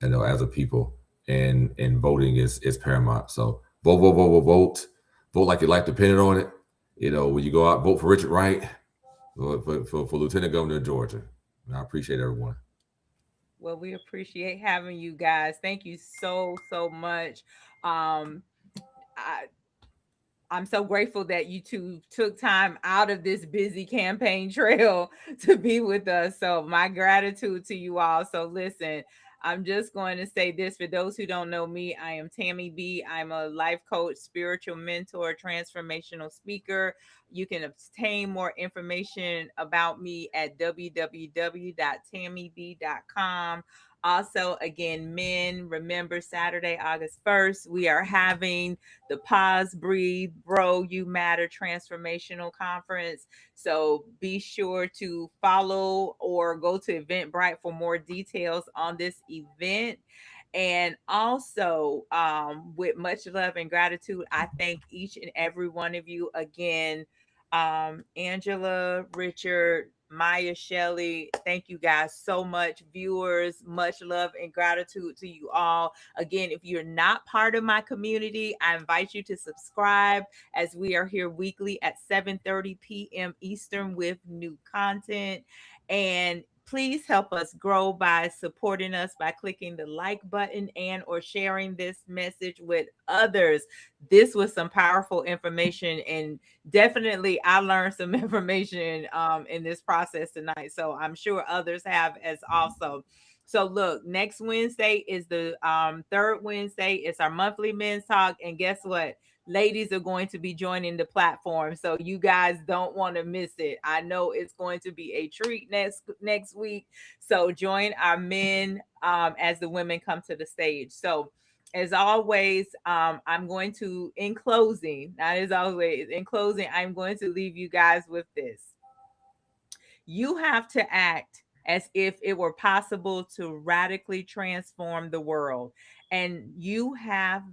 Speaker 5: as a people. And voting is paramount. So vote like your life depended on it. When you go out, vote for Richard Wright, for Lieutenant Governor of Georgia. And I appreciate everyone.
Speaker 1: Well, we appreciate having you guys. Thank you so much. I'm so grateful that you two took time out of this busy campaign trail to be with us. So my gratitude to you all. So listen, I'm just going to say this for those who don't know me. I am Tammi B. I'm a life coach, spiritual mentor, transformational speaker. You can obtain more information about me at www.tammib.com. Also, again, men, remember Saturday, August 1st, we are having the Pause, Breathe, Bro, You Matter Transformational Conference. So be sure to follow or go to Eventbrite for more details on this event. And also, with much love and gratitude, I thank each and every one of you again. Angela, Richard, Maya, Shelley, thank you guys so much. Viewers, much love and gratitude to you all. Again, if you're not part of my community, I invite you to subscribe, as we are here weekly at 7:30 p.m. Eastern with new content. And please help us grow by supporting us by clicking the like button and or sharing this message with others. This was some powerful information, and definitely I learned some information in this process tonight. So I'm sure others have as also. So look, next Wednesday is the third Wednesday. It's our monthly men's talk. And guess what? ladies are going to be joining the platform, so you guys don't want to miss it. I know it's going to be a treat next week. So join our men as the women come to the stage. So as always, I'm going to, in closing, I'm going to leave you guys with this. You have to act as if it were possible to radically transform the world, and you have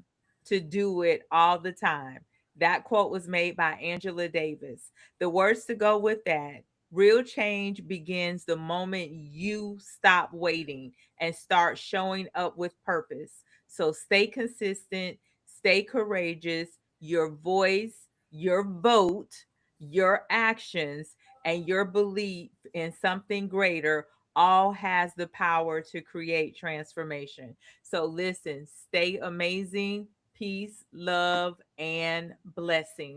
Speaker 1: to do it all the time. That quote was made by Angela Davis. The words to go with that: real change begins the moment you stop waiting and start showing up with purpose. So stay consistent, stay courageous. Your voice, your vote, your actions, and your belief in something greater all has the power to create transformation. So listen, stay amazing. Peace, love, and blessings.